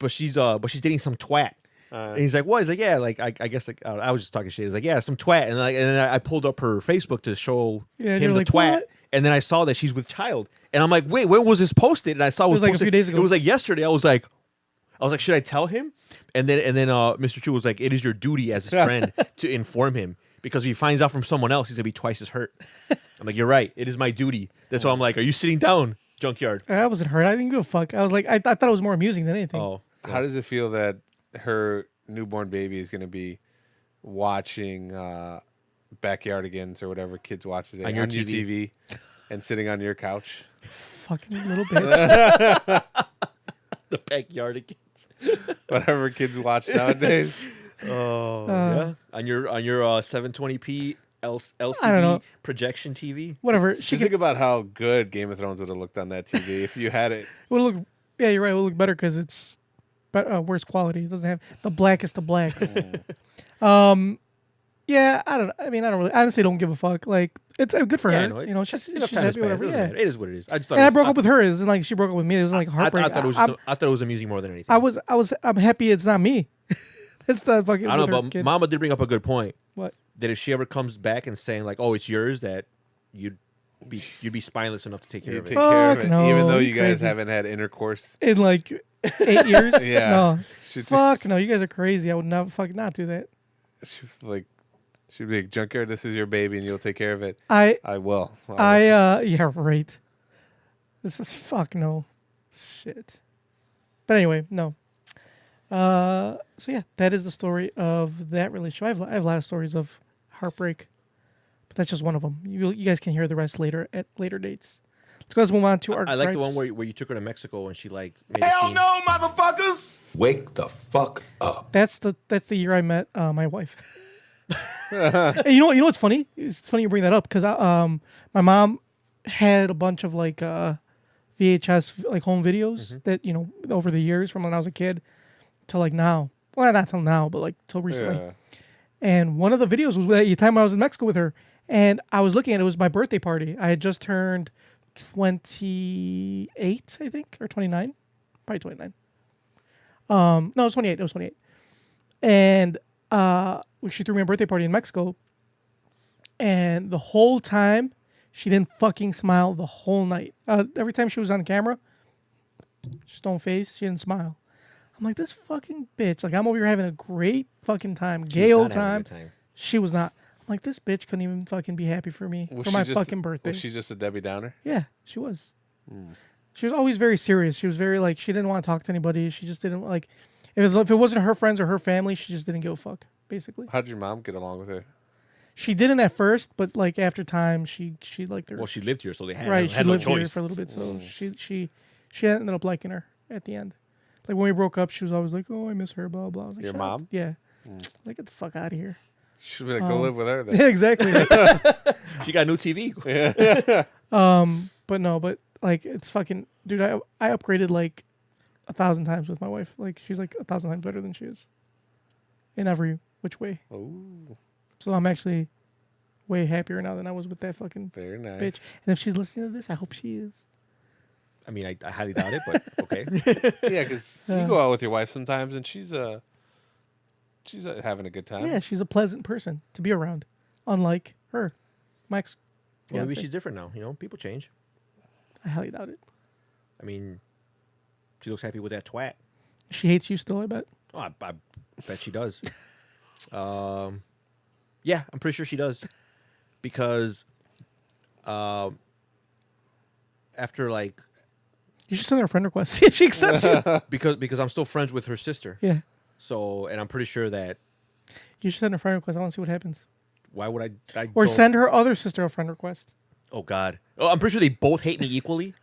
she's dating some twat. And he's like, what? He's like, yeah, like I guess like I was just talking shit. He's like, yeah, some twat. And then I pulled up her Facebook to show Yeah, and him you're the like, twat. what? And then I saw that she's with child. And I'm like, wait, when was this posted? And I saw it was like a posted few days ago. It was like yesterday. I was like, should I tell him? And then Mr. Chu was like, it is your duty as his friend to inform him. Because if he finds out from someone else, he's gonna be twice as hurt. I'm like, you're right. It is my duty. That's why I'm like, are you sitting down, junkyard? I wasn't hurt. I didn't give a fuck. I was like, I thought it was more amusing than anything. Oh, How does it feel that her newborn baby is going to be watching Backyardigans or whatever kids watch today On your TV and sitting on your couch? Fucking little bitch. the backyard again. Whatever kids watch nowadays. Oh yeah, on your 720p I don't LCD know. projection TV. Whatever. She Just could think about how good Game of Thrones would have looked on that TV if you had it. would look. Yeah, you're right. It would look better because it's worse quality. It doesn't have the blackest of blacks. Yeah, I don't. I mean, I don't really. Honestly, don't give a fuck. Like, it's good for her. No, She's enough she's time has happy. passed. Whatever. It doesn't Yeah. matter. It is what it is. I just thought And it I was, broke up with her. It's like she broke up with me. It was like I heartbreak. thought it was amusing more than anything. I'm happy it's not me. It's not fucking. I don't with know, her but kid. Mama did bring up a good point. What? That if she ever comes back and saying like, "Oh, it's yours," that you'd be spineless enough to take care You of take it. care of Fuck it, no, even though you you guys crazy. haven't had intercourse. In like 8 years. Yeah. No. She'd, Fuck no. You guys are crazy. I would not fucking not do that. she'd be like, junkyard, this is your baby, and you'll take care of it. I will. yeah, right. This is fuck no. Shit. But anyway, no. So yeah, that is the story of that relationship. I have a lot of stories of heartbreak, but that's just one of them. You guys can hear the rest later at later dates. So let's move on to our. I like the gripes. one where you took her to Mexico and she like made a Hell scene. no, motherfuckers! Wake the fuck up. That's the year I met my wife. Hey, you know what's funny? It's funny you bring that up because my mom had a bunch of like VHS like home videos that over the years from when I was a kid to like now. Well, not till now, but like till recently. Yeah. And one of the videos was the time I was in Mexico with her, and I was looking at it. It was my birthday party. I had just turned 28, I think, or 29, probably 29. No, it was 28. It was 28. And she threw me a birthday party in Mexico, and the whole time she didn't fucking smile the whole night. Every time she was on camera, stone face, she didn't smile. I'm like, this fucking bitch. Like, I'm over here having a great fucking time, gay old time. She was not. I'm like, this bitch couldn't even fucking be happy for me for my fucking birthday. Was she just a Debbie Downer? Yeah, she was. She was always very serious. She was very like, she didn't want to talk to anybody. She just didn't like, if it wasn't her friends or her family, she just didn't give a fuck, basically. How did your mom get along with her? She didn't at first, but like after time, she liked her. Well, she lived here, so they had, Right, had she no lived here choice. for a little bit, so she ended up liking her at the end. Like when we broke up, she was always like, "Oh, I miss her." Blah blah. I was like, Your "Shut up." mom? Yeah. Like, get the fuck out of here. Should be like, go live with her then. Yeah, exactly. She got a new TV. But no, but like it's fucking, dude. I upgraded like 1,000 times with my wife. Like she's like 1,000 times better than she is in every which way. Ooh, So I'm actually way happier now than I was with that fucking very nice. bitch. And if she's listening to this, I hope she is. I mean, I highly doubt it, but okay. Yeah, because you go out with your wife sometimes, and she's having a good time. Yeah, she's a pleasant person to be around, unlike her, my ex. Well, maybe fiancée. she's different now. You know, people change. I highly doubt it. I mean, she looks happy with that twat. She hates you still, I bet. Oh, I bet she does. Yeah, I'm pretty sure she does. Because after like You should send her a friend request. See if she accepts you. because I'm still friends with her sister. Yeah. So, and I'm pretty sure that You should send her a friend request. I want to see what happens. why would I Or don't- send her other sister a friend request. Oh God. Oh, I'm pretty sure they both hate me equally.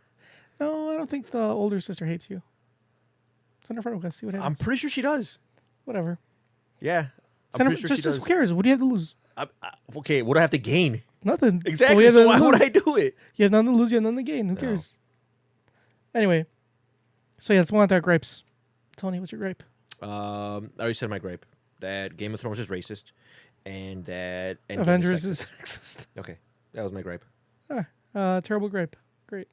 No, I don't think the older sister hates you. Send her a friend request. See what happens. I'm pretty sure she does. Whatever. Yeah. Send I'm her, pretty sure she just does. who cares? What do you have to lose? Okay, what do I have to gain? Nothing. Exactly. Well, you have So nothing why to would lose. I do it? You have nothing to lose. You have nothing to gain. Who cares? Anyway. So yeah, let's move on to our gripes. Tony, what's your gripe? I already said my gripe that Game of Thrones is racist, and that Endgame Avengers is is sexist. Okay, that was my gripe. terrible gripe. Great.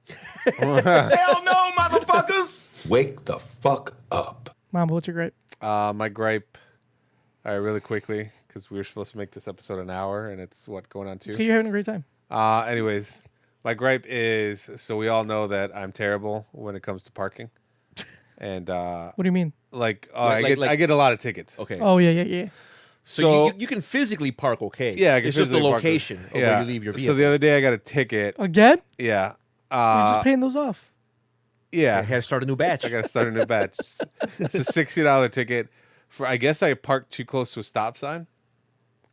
Hell no, motherfuckers! Wake the fuck up. Mamba, what's your gripe? My gripe, all right, really quickly, because we were supposed to make this episode an hour, and it's going on 2. Okay, you're having a great time. Anyways, my gripe is, so we all know that I'm terrible when it comes to parking. And What do you mean? I get a lot of tickets. Okay. Oh yeah. So you can physically park okay. Yeah, I can it's just the physically park. location of where you leave your vehicle. So the other day I got a ticket. Again? Yeah. You're just paying those off. Yeah. I had to start a new batch. I got to start a new batch. It's a $60 ticket for, I guess I parked too close to a stop sign,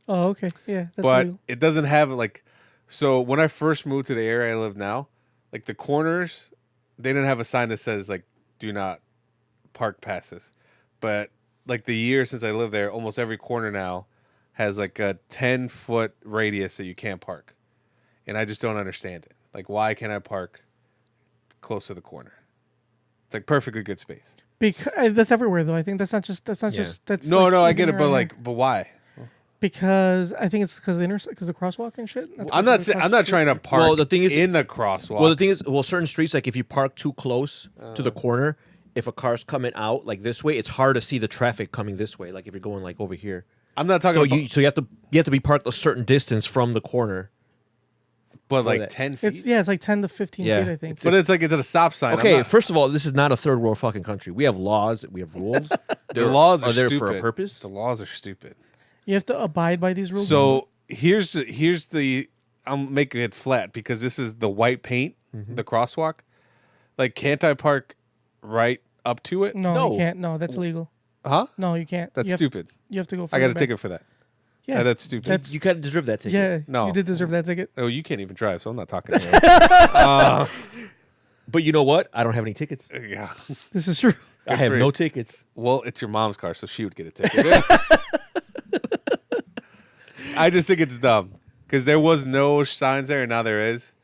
Oh, okay. Yeah, that's but legal. it doesn't have like, so when I first moved to the area I live now, like the corners, they didn't have a sign that says like, do not park passes. But like the year since I lived there, almost every corner now has like a 10-foot radius that you can't park. And I just don't understand it. Like, why can't I park close to the corner? It's like perfectly good space. Because that's everywhere though. I think that's not just that's Yeah. No, like, no, I even get it, but around here. but why? because I think it's because the crosswalk and shit. I'm not trying to park Well, the thing is- in the crosswalk. Well, the thing is, certain streets, like if you park too close to the corner, if a car's coming out like this way, it's hard to see the traffic coming this way. Like if you're going like over here, I'm not talking so about you have to be parked a certain distance from the corner. but for like that. 10 feet. It's like 10 to 15 Yeah. feet. I think. But it's like it's at a stop sign. I'm Okay, not- first of all, this is not a third world fucking country. We have laws, we have rules. the laws are there stupid. for a purpose. The laws are stupid. You have to abide by these rules. So here's the I'm making it flat because this is the white paint, the crosswalk. Like, can't I park right up to it? no, No. you can't. No, that's illegal. Huh? No, you can't. That's you have, stupid. You have to go. I got a further ticket for that. back. Yeah, That's stupid. That's- You kind of deserve that ticket. yeah. No. You did deserve that ticket. Oh, you can't even drive, so I'm not talking to But you know what? I don't have any tickets. you. Yeah. This is true. I have for no you. tickets. Well, it's your mom's car, so she would get a ticket. I just think it's dumb because there was no signs there, and now there is.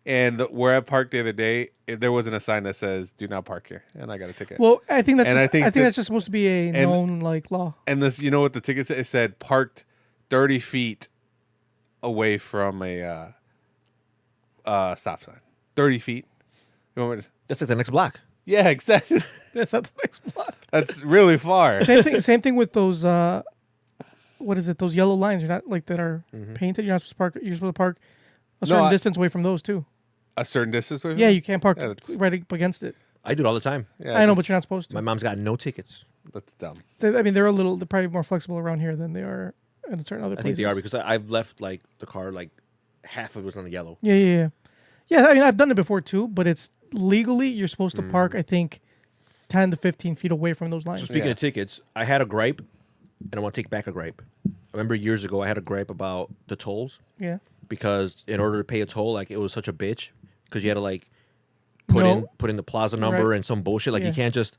And where I parked the other day, there wasn't a sign that says "Do not park here," and I got a ticket. Well, I think that's And just, I think I think that- that's just supposed to be a known like law. And this, you know what the ticket said? It said parked 30 feet away from a stop sign. 30 feet. You want me to- That's like the next block. Yeah, exactly. That's not the next block. That's really far. Same thing. Same thing with those. What is it? Those yellow lines. You're not like that are painted. You're not supposed to park. You're supposed to park a certain I- distance away from those too. A certain distance away from Yeah, it? you can't park Yeah, that's- right up against it. I do it all the time. Yeah, I know, but you're not supposed to. My mom's got no tickets. that's dumb. I mean, they're probably more flexible around here than they are in certain other I places. think they are because I've left like the car like half of it was on the yellow. Yeah. I mean, I've done it before too, but it's legally you're supposed to park. I think 10 to 15 feet away from those lines. So speaking of tickets, I had a gripe, and I want to take back a gripe. I remember years ago I had a gripe about the tolls Yeah. because in order to pay a toll, like it was such a bitch because you had to like No. put in the plaza number Right. and some bullshit. Like Yeah. you can't just.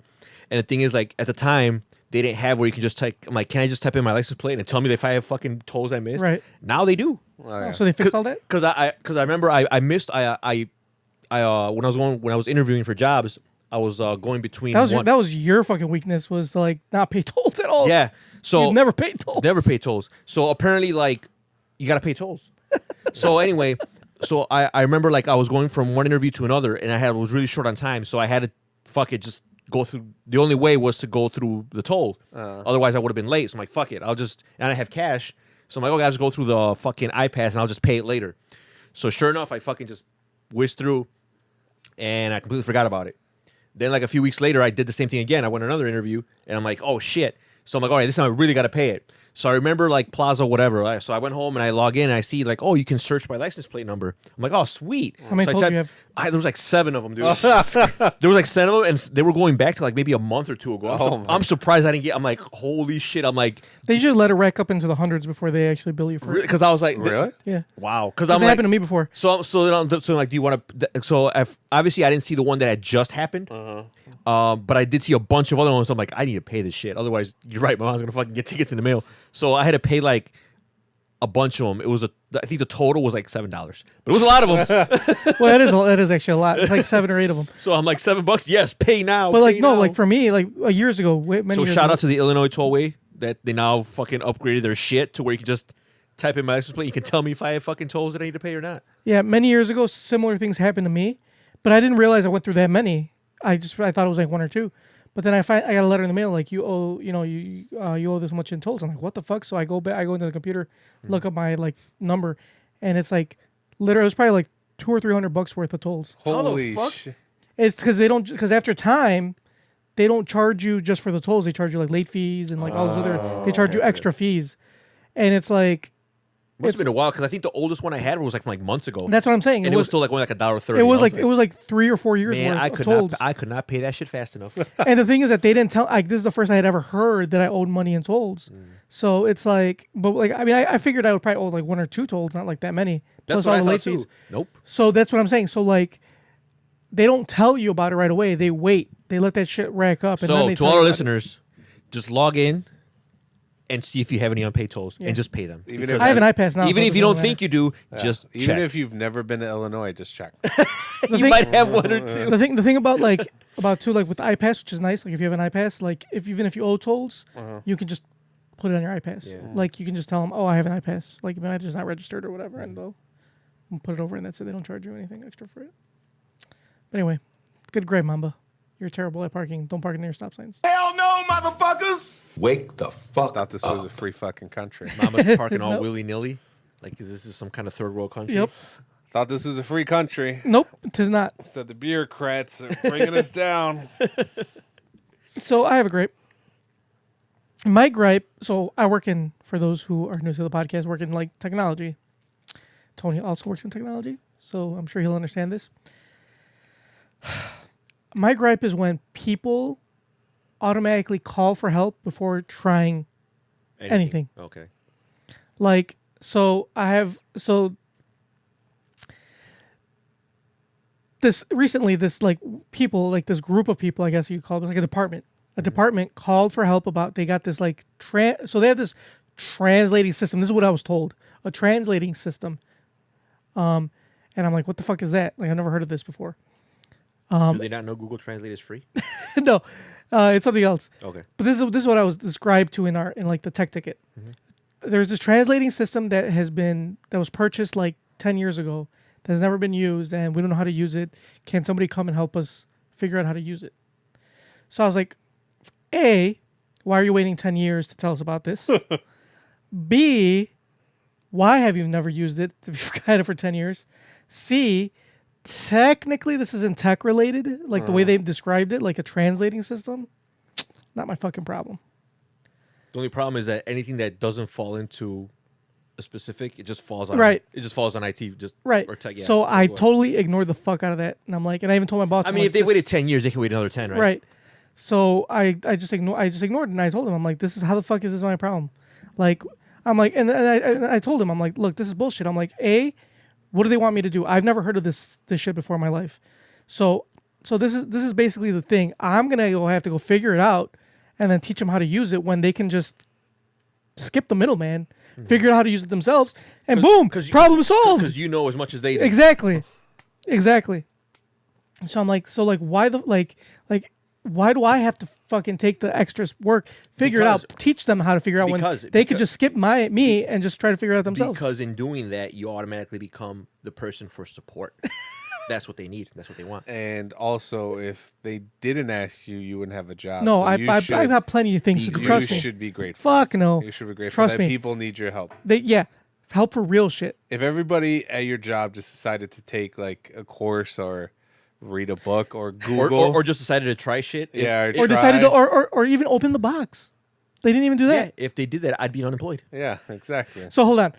And the thing is, like at the time they didn't have where you can just type. I'm like, can I just type in my license plate and tell me if I have fucking tolls I missed? Right. Now they do. Oh, yeah. So they fixed all that. Because I remember I missed when I was interviewing for jobs, I was going between That was your fucking weakness was to like not pay tolls at all. yeah. So You've never paid tolls. never pay tolls. So apparently, like, you gotta pay tolls. So anyway, so I remember like I was going from one interview to another, and I was really short on time, so I had to just go through. The only way was to go through the toll. Otherwise, I would have been late. So I'm like, fuck it, and I have cash, so I'm like, okay, I'll just go through the fucking iPass, and I'll just pay it later. So sure enough, I fucking just whizzed through, and I completely forgot about it. Then like a few weeks later, I did the same thing again. I went to another interview, and I'm like, oh shit. So I'm like, all right, this time I really got to pay it. So I remember like Plaza, whatever. So I went home and I log in and I see like, oh, you can search by license plate number. I'm like, oh, sweet. How many so tolls do you have? there was like 7 of them, dude. There was like 7 of them, and they were going back to like maybe a month or two ago. I'm surprised I didn't get. I'm like, holy shit. I'm like, They usually let it rack up into the hundreds before they actually bill you for it. because I was like, Really? Yeah. wow. Because This I'm like, happened to me before. so like, do you want to? So obviously, I didn't see the one that had just happened. But I did see a bunch of other ones. So I'm like, I need to pay this shit. Otherwise, you're right. My mom's gonna fucking get tickets in the mail. So I had to pay like a bunch of them. It was I think the total was like $7, but it was a lot of them. Well, that is actually a lot. It's like 7 or 8 of them. So I'm like $7. Yes, pay now. But like pay no, now. like for me, like years ago, many So years shout ago, out to the Illinois Tollway that they now fucking upgraded their shit to where you can just type in my license plate. You can tell me if I have fucking tolls that I need to pay or not. Yeah, many years ago, similar things happened to me, but I didn't realize I went through that many. I thought it was like 1 or 2, but then I got a letter in the mail like you owe, you owe this much in tolls. I'm like, what the fuck? So I go back, I go into the computer, look up my like number, and it's like literally it was probably like $200 or $300 worth of tolls. Holy fuck? shit. It's because after time, they don't charge you just for the tolls. They charge you like late fees and like all those other. They charge you extra fees, and it's like Must have been a while because I think the oldest one I had was like from like months ago. that's what I'm saying. and it was still like only like $1.30. It was I like 3 or 4 years man, worth I of could tolls. not. I could not pay that shit fast enough. And the thing is that they didn't tell. Like this is the first I had ever heard that I owed money in tolls. So it's like, but like I mean, I figured I would probably owe like 1 or 2 tolls, not like that many. That's plus what all I the thought late too. fees. Nope. So that's what I'm saying. So like, they don't tell you about it right away. They wait. They let that shit rack up. And then So they to tell all you our about it. listeners, just log in and see if you have any unpaid tolls and just pay them. Even Because if- I have an iPass now. even so if it you doesn't don't matter. think you do, just Even check. if you've never been to Illinois, just check. you thing- might have 1 or 2. The thing about too like with the iPass, which is nice. Like if you have an iPass, like even if you owe tolls, you can just put it on your iPass. Yeah. Like you can just tell them, oh, I have an iPass. Like my just not registered or whatever, and they'll put it over, and that's it. They don't charge you anything extra for it. But anyway, good grade, Mamba. You're terrible at parking. Don't park near stop signs. Hell no, motherfuckers! Wake the fuck Thought this was a free fucking country. Mama's parking all Nope. willy nilly. Like, is this some kind of third world country? Yep. Thought this was a free country. Nope, tis not. Instead, the bureaucrats are bringing us down. So I have a gripe. My gripe. So I work in, for those who are new to the podcast, work in like technology. Tony also works in technology, so I'm sure he'll understand this. My gripe is when people automatically call for help before trying anything. Okay. Like, so I have this recently, this like people, like this group of people, I guess you could call it, like a department. A department called for help about, they got this like so they have this translating system. This is what I was told. A translating system. And I'm like, what the fuck is that? Like, I've never heard of this before. Do they not know Google Translate is free? No, it's something else. Okay. But this is what I was described to in like the tech ticket. There's this translating system that was purchased like 10 years ago that has never been used, and we don't know how to use it. Can somebody come and help us figure out how to use it? So I was like, A, why are you waiting 10 years to tell us about this? B, why have you never used it if you've had it for 10 years? C, technically this isn't tech related, like the way they've described it, like a translating system. Not my fucking problem. The only problem is that anything that doesn't fall into a specific, it just falls on Right. It just falls on IT, just Right. or tech. Yeah, So I either way. totally ignored the fuck out of that, and I'm like, and I even told my boss. I I'm mean, like, if they this- waited 10 years, they can wait another 10, right? Right. So I just ignored it, and I told him, I'm like, this is how the fuck is this my problem? Like, I'm like, and I told him, I'm like, look, this is bullshit. I'm like, A, what do they want me to do? I've never heard of this shit before in my life. So this is basically the thing. I'm gonna have to go figure it out, and then teach them how to use it when they can just skip the middleman, figure out how to use it themselves, and boom, problem solved. Because you know as much as they do. Exactly. So I'm like, why why do I have to fucking take the extra work, figure it out, teach them how to figure out when they could just skip me and just try to figure it out themselves? Because in doing that, you automatically become the person for support. That's what they need. That's what they want. And also, if they didn't ask you, you wouldn't have a job. No, So I've got plenty of things to do. Trust me. You should be grateful. Fuck no. You should be grateful Trust that me. people need your help. Help for real shit. If everybody at your job just decided to take like a course or read a book or Google Or just decided to try shit. Or decided to, or even open the box. They didn't even do that. Yeah, if they did that, I'd be unemployed. Yeah, exactly. So hold on.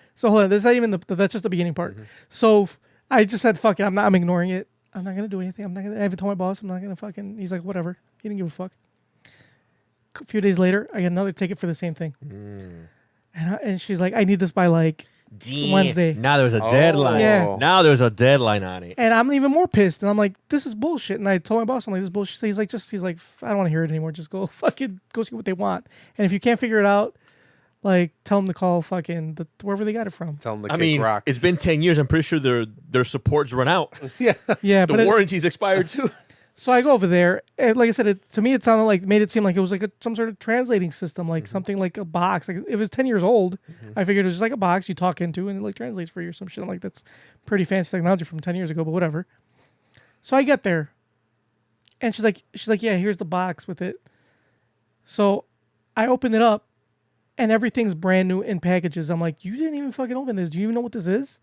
This is not even that's just the beginning part. So I just said, fuck it. I'm ignoring it. I'm not gonna do anything. I haven't told my boss. I'm not gonna fucking. He's like, whatever. He didn't give a fuck. A few days later, I get another ticket for the same thing. And she's like, I need this by like Wednesday. Now there's a deadline. Yeah. Now there's a deadline on it. And I'm even more pissed. And I'm like, this is bullshit. And I told my boss, I'm like, this is bullshit. He's like, I don't want to hear it anymore. Just go fucking go see what they want. And if you can't figure it out, like, tell them to call fucking wherever they got it from. Tell them the I kick mean, rocks. it's been 10 years. I'm pretty sure their support's run out. Yeah, The but warranty's expired too. so I go over there, and like I said, to me it sounded like, made it seem like it was like some sort of translating system, like something like a box. Like if it was 10 years old, I figured it was just like a box you talk into and it like translates for you or some shit. I'm like, that's pretty fancy technology from 10 years ago, but whatever. So I get there, and she's like, yeah, here's the box with it. So I open it up, and everything's brand new in packages. I'm like, you didn't even fucking open this. Do you even know what this is?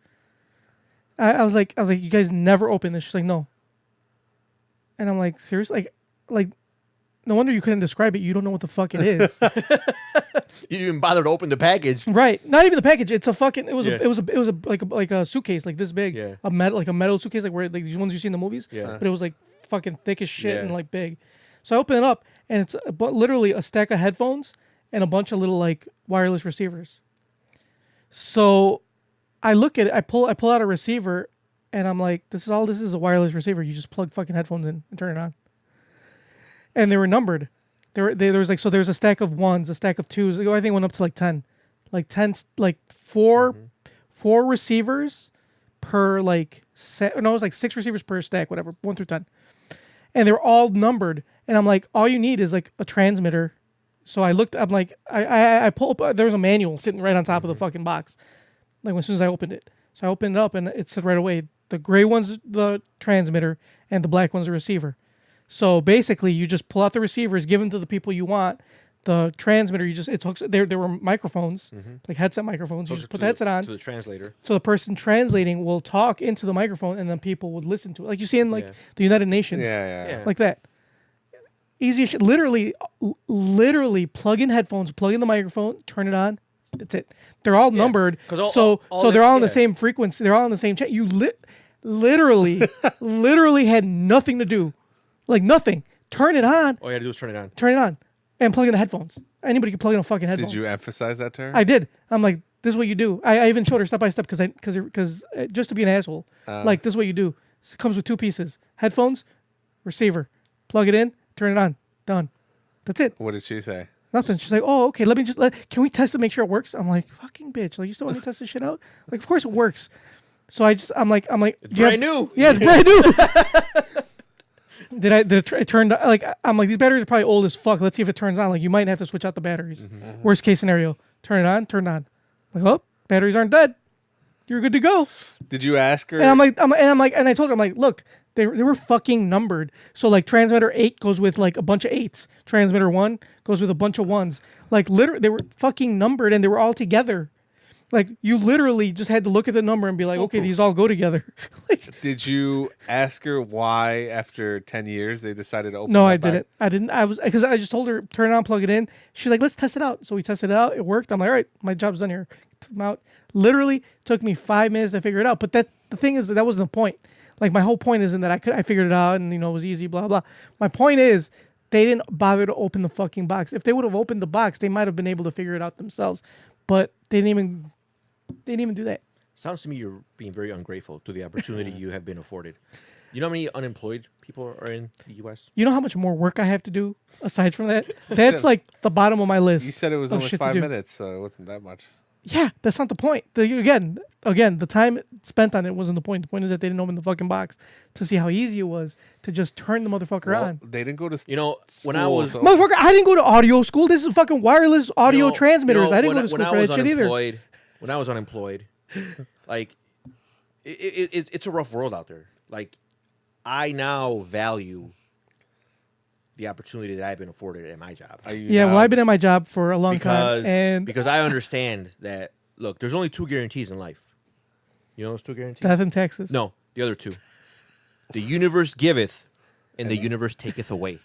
I was like, you guys never opened this. She's like, no. And I'm like, seriously? Like, no wonder you couldn't describe it. You don't know what the fuck it is. You didn't even bother to open the package. Right. Not even the package. It's a fucking, it was Yeah. like a suitcase, like this big. Yeah. A metal suitcase, like where, like the ones you see in the movies. Yeah. But it was like fucking thick as shit Yeah. and like big. So I open it up, and it's literally a stack of headphones and a bunch of little like wireless receivers. So I look at it, I pull out a receiver, and I'm like, this is a wireless receiver. You just plug fucking headphones in and turn it on. And they were numbered. There was like, so there's a stack of ones, a stack of twos. I think it went up to like 10. Like 10, like four receivers per like set. No, it was like 6 receivers per stack, whatever, 1 through 10. And they were all numbered. And I'm like, all you need is like a transmitter. So I looked, I'm like, I pull up, there was a manual sitting right on top of the fucking box. Like as soon as I opened it. So I opened it up, and it said right away, the gray one's the transmitter and the black one's the receiver. So basically you just pull out the receivers, give them to the people you want. The transmitter, it hooks, there were microphones, like headset microphones. You just put the headset on. To the translator. So the person translating will talk into the microphone, and then people would listen to it. Like you see in like the United Nations. Yeah. Like that. Easy as shit. Literally plug in headphones, plug in the microphone, turn it on. That's it. They're all numbered. So they're all on the same frequency. They're all on the same chat. You literally had nothing to do. Like nothing. Turn it on. All you had to do is turn it on. Turn it on. And plug in the headphones. Anybody can plug in a fucking headphone. Did you emphasize that to her? I did. I'm like, this is what you do. I even showed her step by step because just to be an asshole. Like, this is what you do. It comes with 2 pieces: headphones, receiver. Plug it in, turn it on, done. That's it. What did she say? Nothing. She's like, oh, okay. Can we test it, make sure it works? I'm like, fucking bitch. Like, you still want me to test this shit out? Like, of course it works. So I'm like, It's brand new. Yeah, it's brand new. Did it turn like, I'm like, these batteries are probably old as fuck. Let's see if it turns on. Like, you might have to switch out the batteries. Worst case scenario, turn it on, turn it on. Like, oh, batteries aren't dead. You're good to go. Did you ask her? And I told her, I'm like, look, they were fucking numbered. So like transmitter 8 goes with like a bunch of 8s. Transmitter 1 goes with a bunch of 1s. Like literally, they were fucking numbered and they were all together. Like you literally just had to look at the number and be like, okay, these all go together. Like, did you ask her why after 10 years they decided to open? no, that I back? didn't. I didn't. Because I just told her, turn it on, plug it in. She's like, let's test it out. So we tested it out. It worked. I'm like, all right, my job's done here. Took them out. Literally took me 5 minutes to figure it out. But the thing is that wasn't the point. Like my whole point isn't that I figured it out and it was easy, blah blah. My point is they didn't bother to open the fucking box. If they would have opened the box, they might have been able to figure it out themselves. But they didn't even do that. Sounds to me you're being very ungrateful to the opportunity you have been afforded. You know how many unemployed people are in the U.S.? You know how much more work I have to do aside from that? That's like the bottom of my list. You said it was of only shit to 5 do. minutes, so it wasn't that much. Yeah, that's not the point. Again, the time spent on it wasn't the point. The point is that they didn't open the fucking box to see how easy it was to just turn the motherfucker Well, on. they didn't go to When I school, was so- Motherfucker, I didn't go to audio school. This is fucking wireless audio transmitters. I didn't go to school for that shit either. When I was unemployed, like it's a rough world out there. Like I now value the opportunity that I've been afforded at my job. Are you Yeah, well, now- I've been at my job for a long time, and because I understand that. Look, there's only 2 guarantees in life. You know those 2 guarantees? death in Texas. No, the other 2. The universe giveth, and the universe taketh away.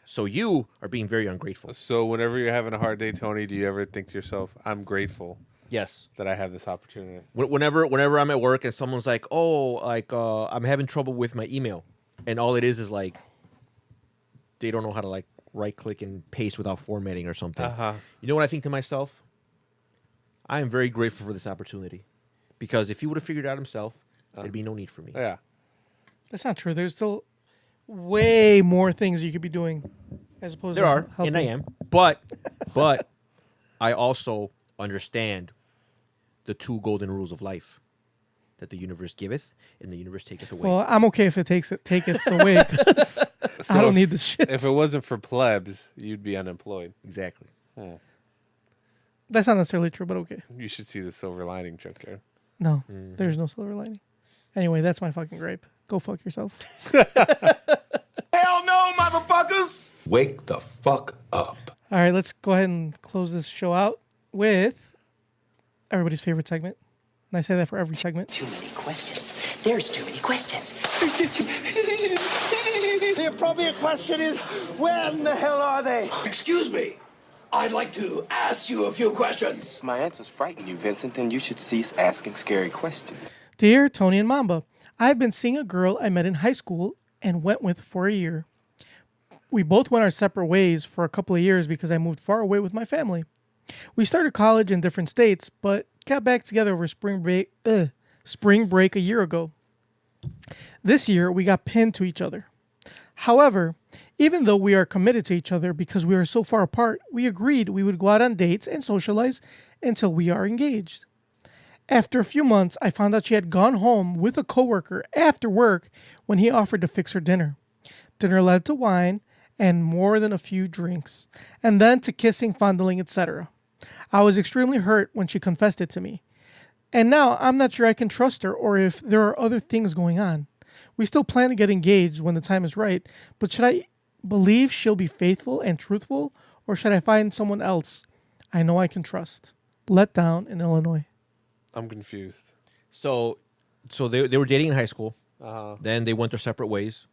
So you are being very ungrateful. So whenever you're having a hard day, Tony, do you ever think to yourself, "I'm grateful Yes. that I have this opportunity"? Whenever I'm at work and someone's like, "Oh, like I'm having trouble with my email," and all it is like they don't know how to like right click and paste without formatting or something. You know what I think to myself? I am very grateful for this opportunity because if he would have figured it out himself, there'd be no need for me. Yeah. That's not true. There's still way more things you could be doing as opposed There to are, helping. and I am, but I also understand the 2 golden rules of life: that the universe giveth and the universe taketh away. Well, I'm okay if it takes it away. 'Cause I don't need the shit. If it wasn't for plebs, you'd be unemployed. Exactly. That's not necessarily true, but okay. You should see the silver lining, Junkyard. No, there's no silver lining. Anyway, that's my fucking gripe. Go fuck yourself. Hell no, motherfuckers! Wake the fuck up. All right, let's go ahead and close this show out with everybody's favorite segment. And I say that for every segment. Too many questions. There's too many questions. The appropriate question is, where in the hell are they? Excuse me. I'd like to ask you a few questions. My answers frighten you, Vincent, then you should cease asking scary questions. Dear Tony and Mamba, I've been seeing a girl I met in high school and went with for a year. We both went our separate ways for a couple of years because I moved far away with my family. We started college in different states, but got back together over spring break a year ago. This year, we got pinned to each other. However, even though we are committed to each other because we are so far apart, we agreed we would go out on dates and socialize until we are engaged. After a few months, I found out she had gone home with a coworker after work when he offered to fix her dinner. Dinner led to wine and more than a few drinks, and then to kissing, fondling, etc. I was extremely hurt when she confessed it to me. And now I'm not sure I can trust her or if there are other things going on. We still plan to get engaged when the time is right, but should I believe she'll be faithful and truthful, or should I find someone else I know I can trust? Let down in Illinois. I'm confused. So they were dating in high school. Then they went their separate ways,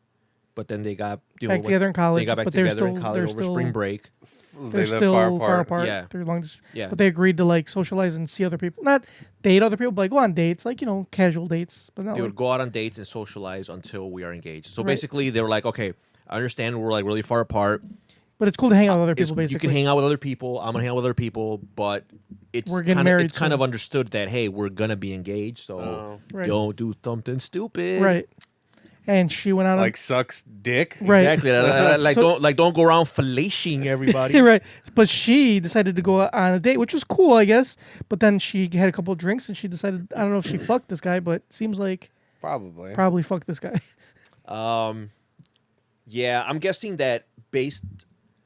but then they got Back together in college, They got back but they're together in still- college they're over still- spring break. They're They live still far apart. Yeah. They're long distance. Yeah. But they agreed to like socialize and see other people. Not date other people, but like go on dates, like, casual dates. But not They like, would go out on dates and socialize until we are engaged. So Right. basically, they were like, okay, I understand we're like really far apart. But it's cool to hang out with other It's- people. Basically, you can hang out with other people. I'm gonna hang out with other people, but We're getting married It's kind soon. of understood that hey, we're gonna be engaged, so Right. don't do something stupid. right. And she went on Like sucks dick. right. Exactly. Like So- don't go around fellating everybody. right. But she decided to go on a date, which was cool, I guess. But then she had a couple of drinks and she decided, I don't know if she fucked this guy, but it seems like probably fucked this guy. Yeah, I'm guessing that based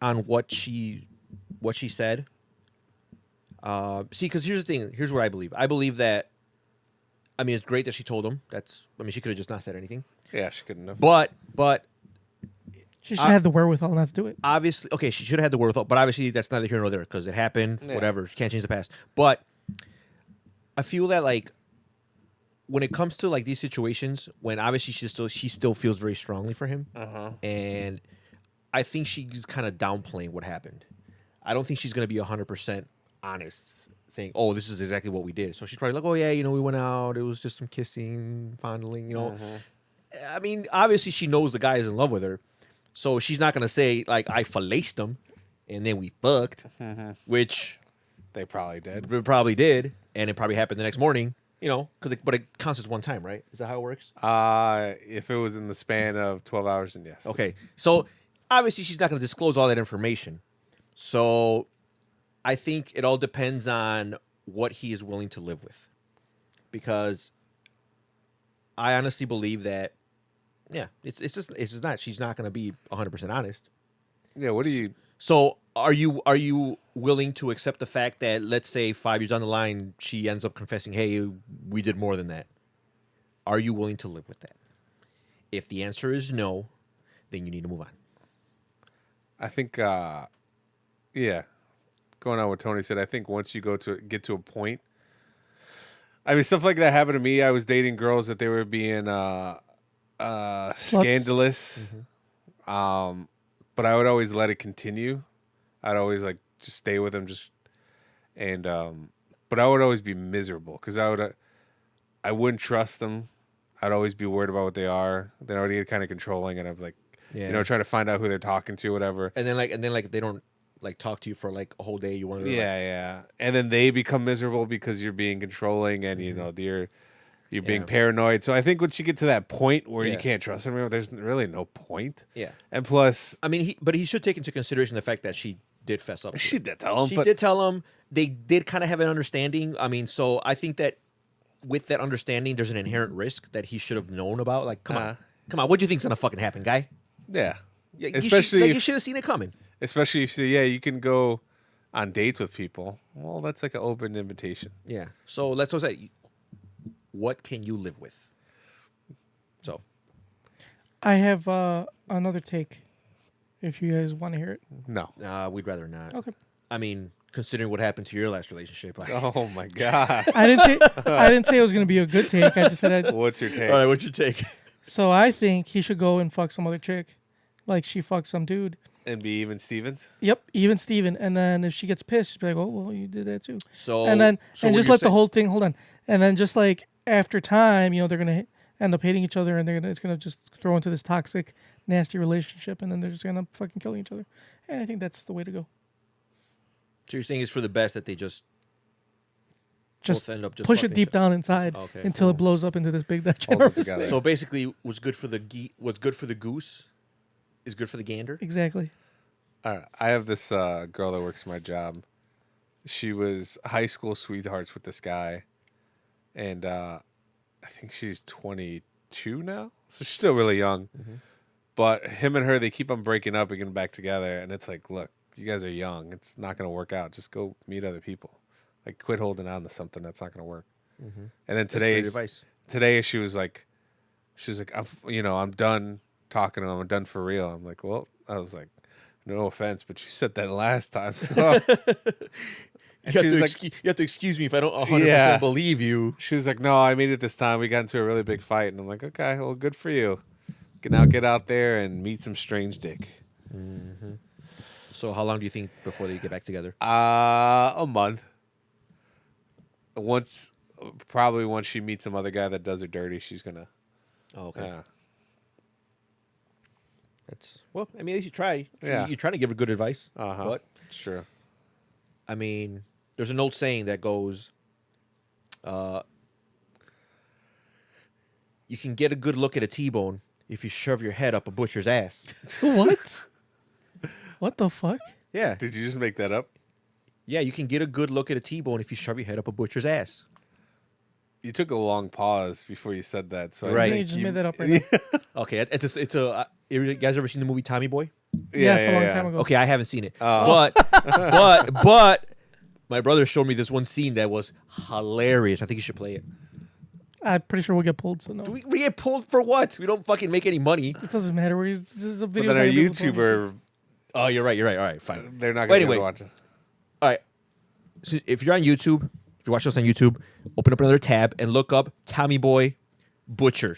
on what she said. See, because here's the thing. Here's what I believe. I believe that. I mean, it's great that she told him. She could have just not said anything. Yeah, she couldn't have. But She should have had the wherewithal not to do it. obviously, okay, she should have had the wherewithal. But obviously, that's neither here nor there because it happened. Yeah. Whatever. She can't change the past. But I feel that like when it comes to like these situations, when obviously she still feels very strongly for him, and I think she's kind of downplaying what happened. I don't think she's gonna be 100% honest, saying, "Oh, this is exactly what we did." So she's probably like, "Oh yeah, we went out. It was just some kissing, fondling." I mean, obviously she knows the guy is in love with her, so she's not gonna say like, "I fellaced him," and then we fucked, which They probably did. we probably did, and it probably happened the next morning. But it counts as one time, right? Is that how it works? If it was in the span of 12 hours, then yes. Okay. So obviously she's not going to disclose all that information. So I think it all depends on what he is willing to live with. Because I honestly believe that, yeah, it's just not, she's not going to be 100% honest. Yeah, what do you... So are you willing to accept the fact that, let's say 5 years down the line, she ends up confessing, hey, we did more than that? Are you willing to live with that? If the answer is no, then you need to move on. I think, yeah, going on what Tony said, I think once you get to a point, I mean, stuff like that happened to me. I was dating girls that they were being scandalous, but I would always let it continue. I'd always like just stay with them, but I would always be miserable because I wouldn't trust them. I'd always be worried about what they are. Then I would get kind of controlling, and I'm like, trying to find out who they're talking to, whatever. And then they don't like talk to you for like a whole day. You want to Yeah. And then they become miserable because you're being controlling and you're being paranoid. So I think once you get to that point where you can't trust them, there's really no point. Yeah. And plus, I mean, he should take into consideration the fact that she did fess up. she did tell him. She but did tell him. They did kind of have an understanding. I mean, so I think that with that understanding, there's an inherent risk that he should have known about. Like, come on, what do you think's gonna fucking happen, guy? Yeah. Especially you should have seen it coming. Especially if you can go on dates with people. Well, that's like an open invitation. Yeah. So let's say, what can you live with? So I have another take. If you guys want to hear it. No. we'd rather not. Okay. I mean, considering what happened to your last relationship. Oh my god. I didn't say it was going to be a good take. I just said What's your take? All right, what's your take? So I think he should go and fuck some other chick. Like she fucked some dude. And be even Stevens? Yep, even Steven. And then if she gets pissed, she'd be like, oh, well, you did that too. So and then so and what just you're let the saying- whole thing, hold on. And then just like after time, they're going to end up hating each other and it's going to just throw into this toxic, nasty relationship. And then they're just going to fucking killing each other. And I think that's the way to go. So you're saying it's for the best that they just both end up just push it fucking deep each other. down inside Okay. until it blows up into this big Hold it ginormous together. thing. So basically, what's good for the goose is good for the gander. Exactly. All right. I have this girl that works my job. She was high school sweethearts with this guy. And I think she's 22 now. So she's still really young. But him and her, they keep on breaking up and getting back together. And it's like, look, you guys are young. It's not going to work out. Just go meet other people. Like, quit holding on to something that's not going to work. And then That's great today, advice. she was like, I'm done talking to him. I'm done for real. I'm like, well, I was like, no offense, but you said that last time. So. And she was like, you have to excuse me if I don't 100% Yeah. believe you. she was like, no, I made it this time. We got into a really big fight. And I'm like, okay, well, good for you. Get out there and meet some strange dick. So how long do you think before they get back together? A month. Probably once she meets some other guy that does her dirty, she's gonna. Oh, okay. That's well. I mean, at least you try. Yeah. You're trying to give her good advice. But sure. I mean, there's an old saying that goes, "You can get a good look at a T-bone if you shove your head up a butcher's ass." What? What the fuck? Yeah. Did you just make that up? Yeah, you can get a good look at a T-bone if you shove your head up a butcher's ass. You took a long pause before you said that, so Right. You just made that up right now. Okay, it's a. You guys ever seen the movie Tommy Boy? Yes, a long time ago. Okay, I haven't seen it, but my brother showed me this one scene that was hilarious. I think you should play it. I'm pretty sure we'll get pulled. So no, We get pulled for what? We don't fucking make any money. it doesn't matter. This is a But video. then our YouTuber, Oh, you're right. All right, fine. they're not Well, going to anyway. watch it. All right. So if you're on YouTube, if you're watching us on YouTube, open up another tab and look up Tommy Boy Butcher.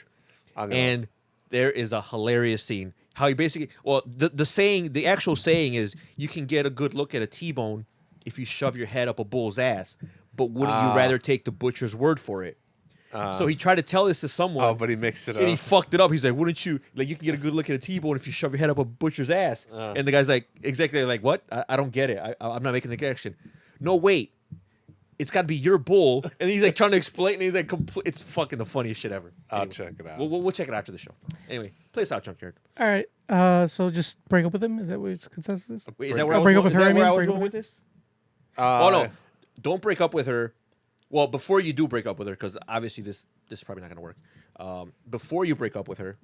And there is a hilarious scene. How he basically, well, the actual saying is, you can get a good look at a T-bone if you shove your head up a bull's ass. But wouldn't you rather take the butcher's word for it? So he tried to tell this to someone. Oh, but he mixed it up. And he fucked it up. He's like, wouldn't you, like, you can get a good look at a T-bone if you shove your head up a butcher's ass. And the guy's like, exactly, like, what? I don't get it. I'm not making the connection. No, wait. It's got to be your bull. And he's like trying to explain, and he's like, it's fucking the funniest shit ever. I'll Anyway, check it out. We'll check it after the show. Anyway, play us out, Junkyard. All right. So just break up with him. Is that what its consensus is? Wait, is that where I was break up going- with is her? that I mean, where I was break up going with with this? Oh, no. Don't break up with her. Well, before you do break up with her, because obviously this is probably not going to work. Before you break up with her,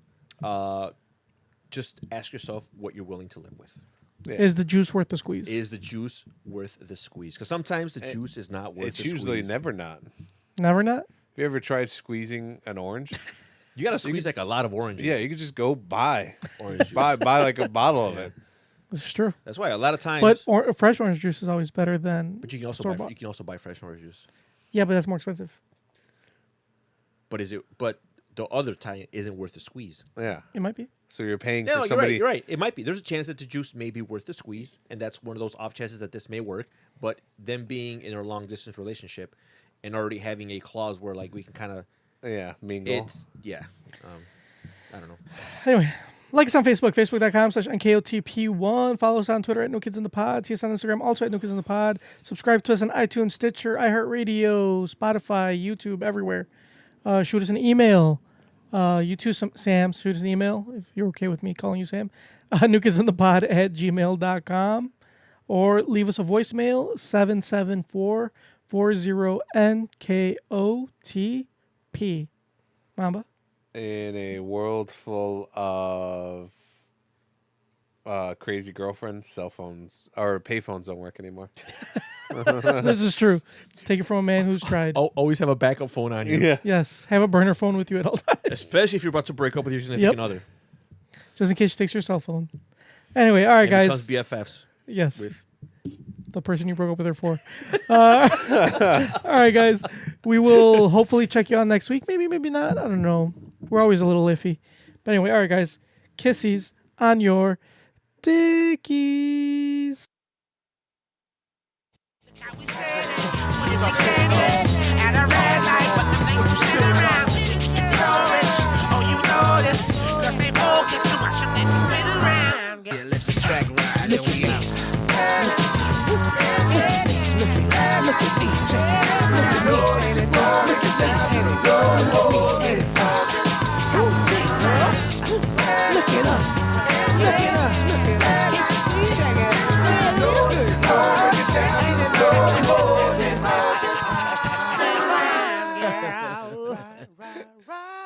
just ask yourself what you're willing to live with. Yeah. Is the juice worth the squeeze? Is the juice worth the squeeze? Because sometimes the juice is not worth It's the usually squeeze. never not. Never not. Have you ever tried squeezing an orange? You got to squeeze like a lot of oranges. Yeah, you could just go buy Orange juice. buy like a bottle of it. This is true. That's why a lot of times. But fresh orange juice is always better than. But you can also buy fresh orange juice. Yeah, but that's more expensive. But the other time isn't worth the squeeze. Yeah. It might be. So you're paying No, for somebody. you're right. It might be. There's a chance that the juice may be worth the squeeze, and that's one of those off chances that this may work. But them being in a long distance relationship and already having a clause where like we can kind of mingle. I don't know. Anyway, like us on Facebook, facebook.com/NKOTP1. Follow us on Twitter at No Kids in the Pod. See us on Instagram, also at No Kids in the Pod. Subscribe to us on iTunes, Stitcher, iHeartRadio, Spotify, YouTube, everywhere. Shoot us an email. You too, Sam, shoot us an email if you're okay with me calling you Sam. newkidsinthepod@gmail.com. Or leave us a voicemail, 774-40-NKOTP. Mamba? In a world full of crazy girlfriends, cell phones or payphones don't work anymore. This is true. Take it from a man who's tried. Always have a backup phone on you. Yeah. Yes, have a burner phone with you at all times. Especially if you're about to break up with your significant other. Just in case she takes your cell phone. Anyway, all right, And guys. becomes BFFs. Yes. With The person you broke up with her for. All right, guys. We will hopefully check you on next week. Maybe, maybe not. I don't know. We're always a little iffy. But anyway, all right, guys. Kissies on your dickies. At a red light, but the things you sit around. It's so rich, oh you noticed. Cause they focus to watch them, they spin around. Yeah, let the track ride, there we go. Look at DJ. Look at me, ain't it go? Look at that, ain't it go? Look at me, ain't it fun? Stop sing, girl. Look it up. Look it up. Look it up. Can't you see? Check it out. Man, look at it. Break it down. Ain't it go? Spin around, girl. Right, right, right.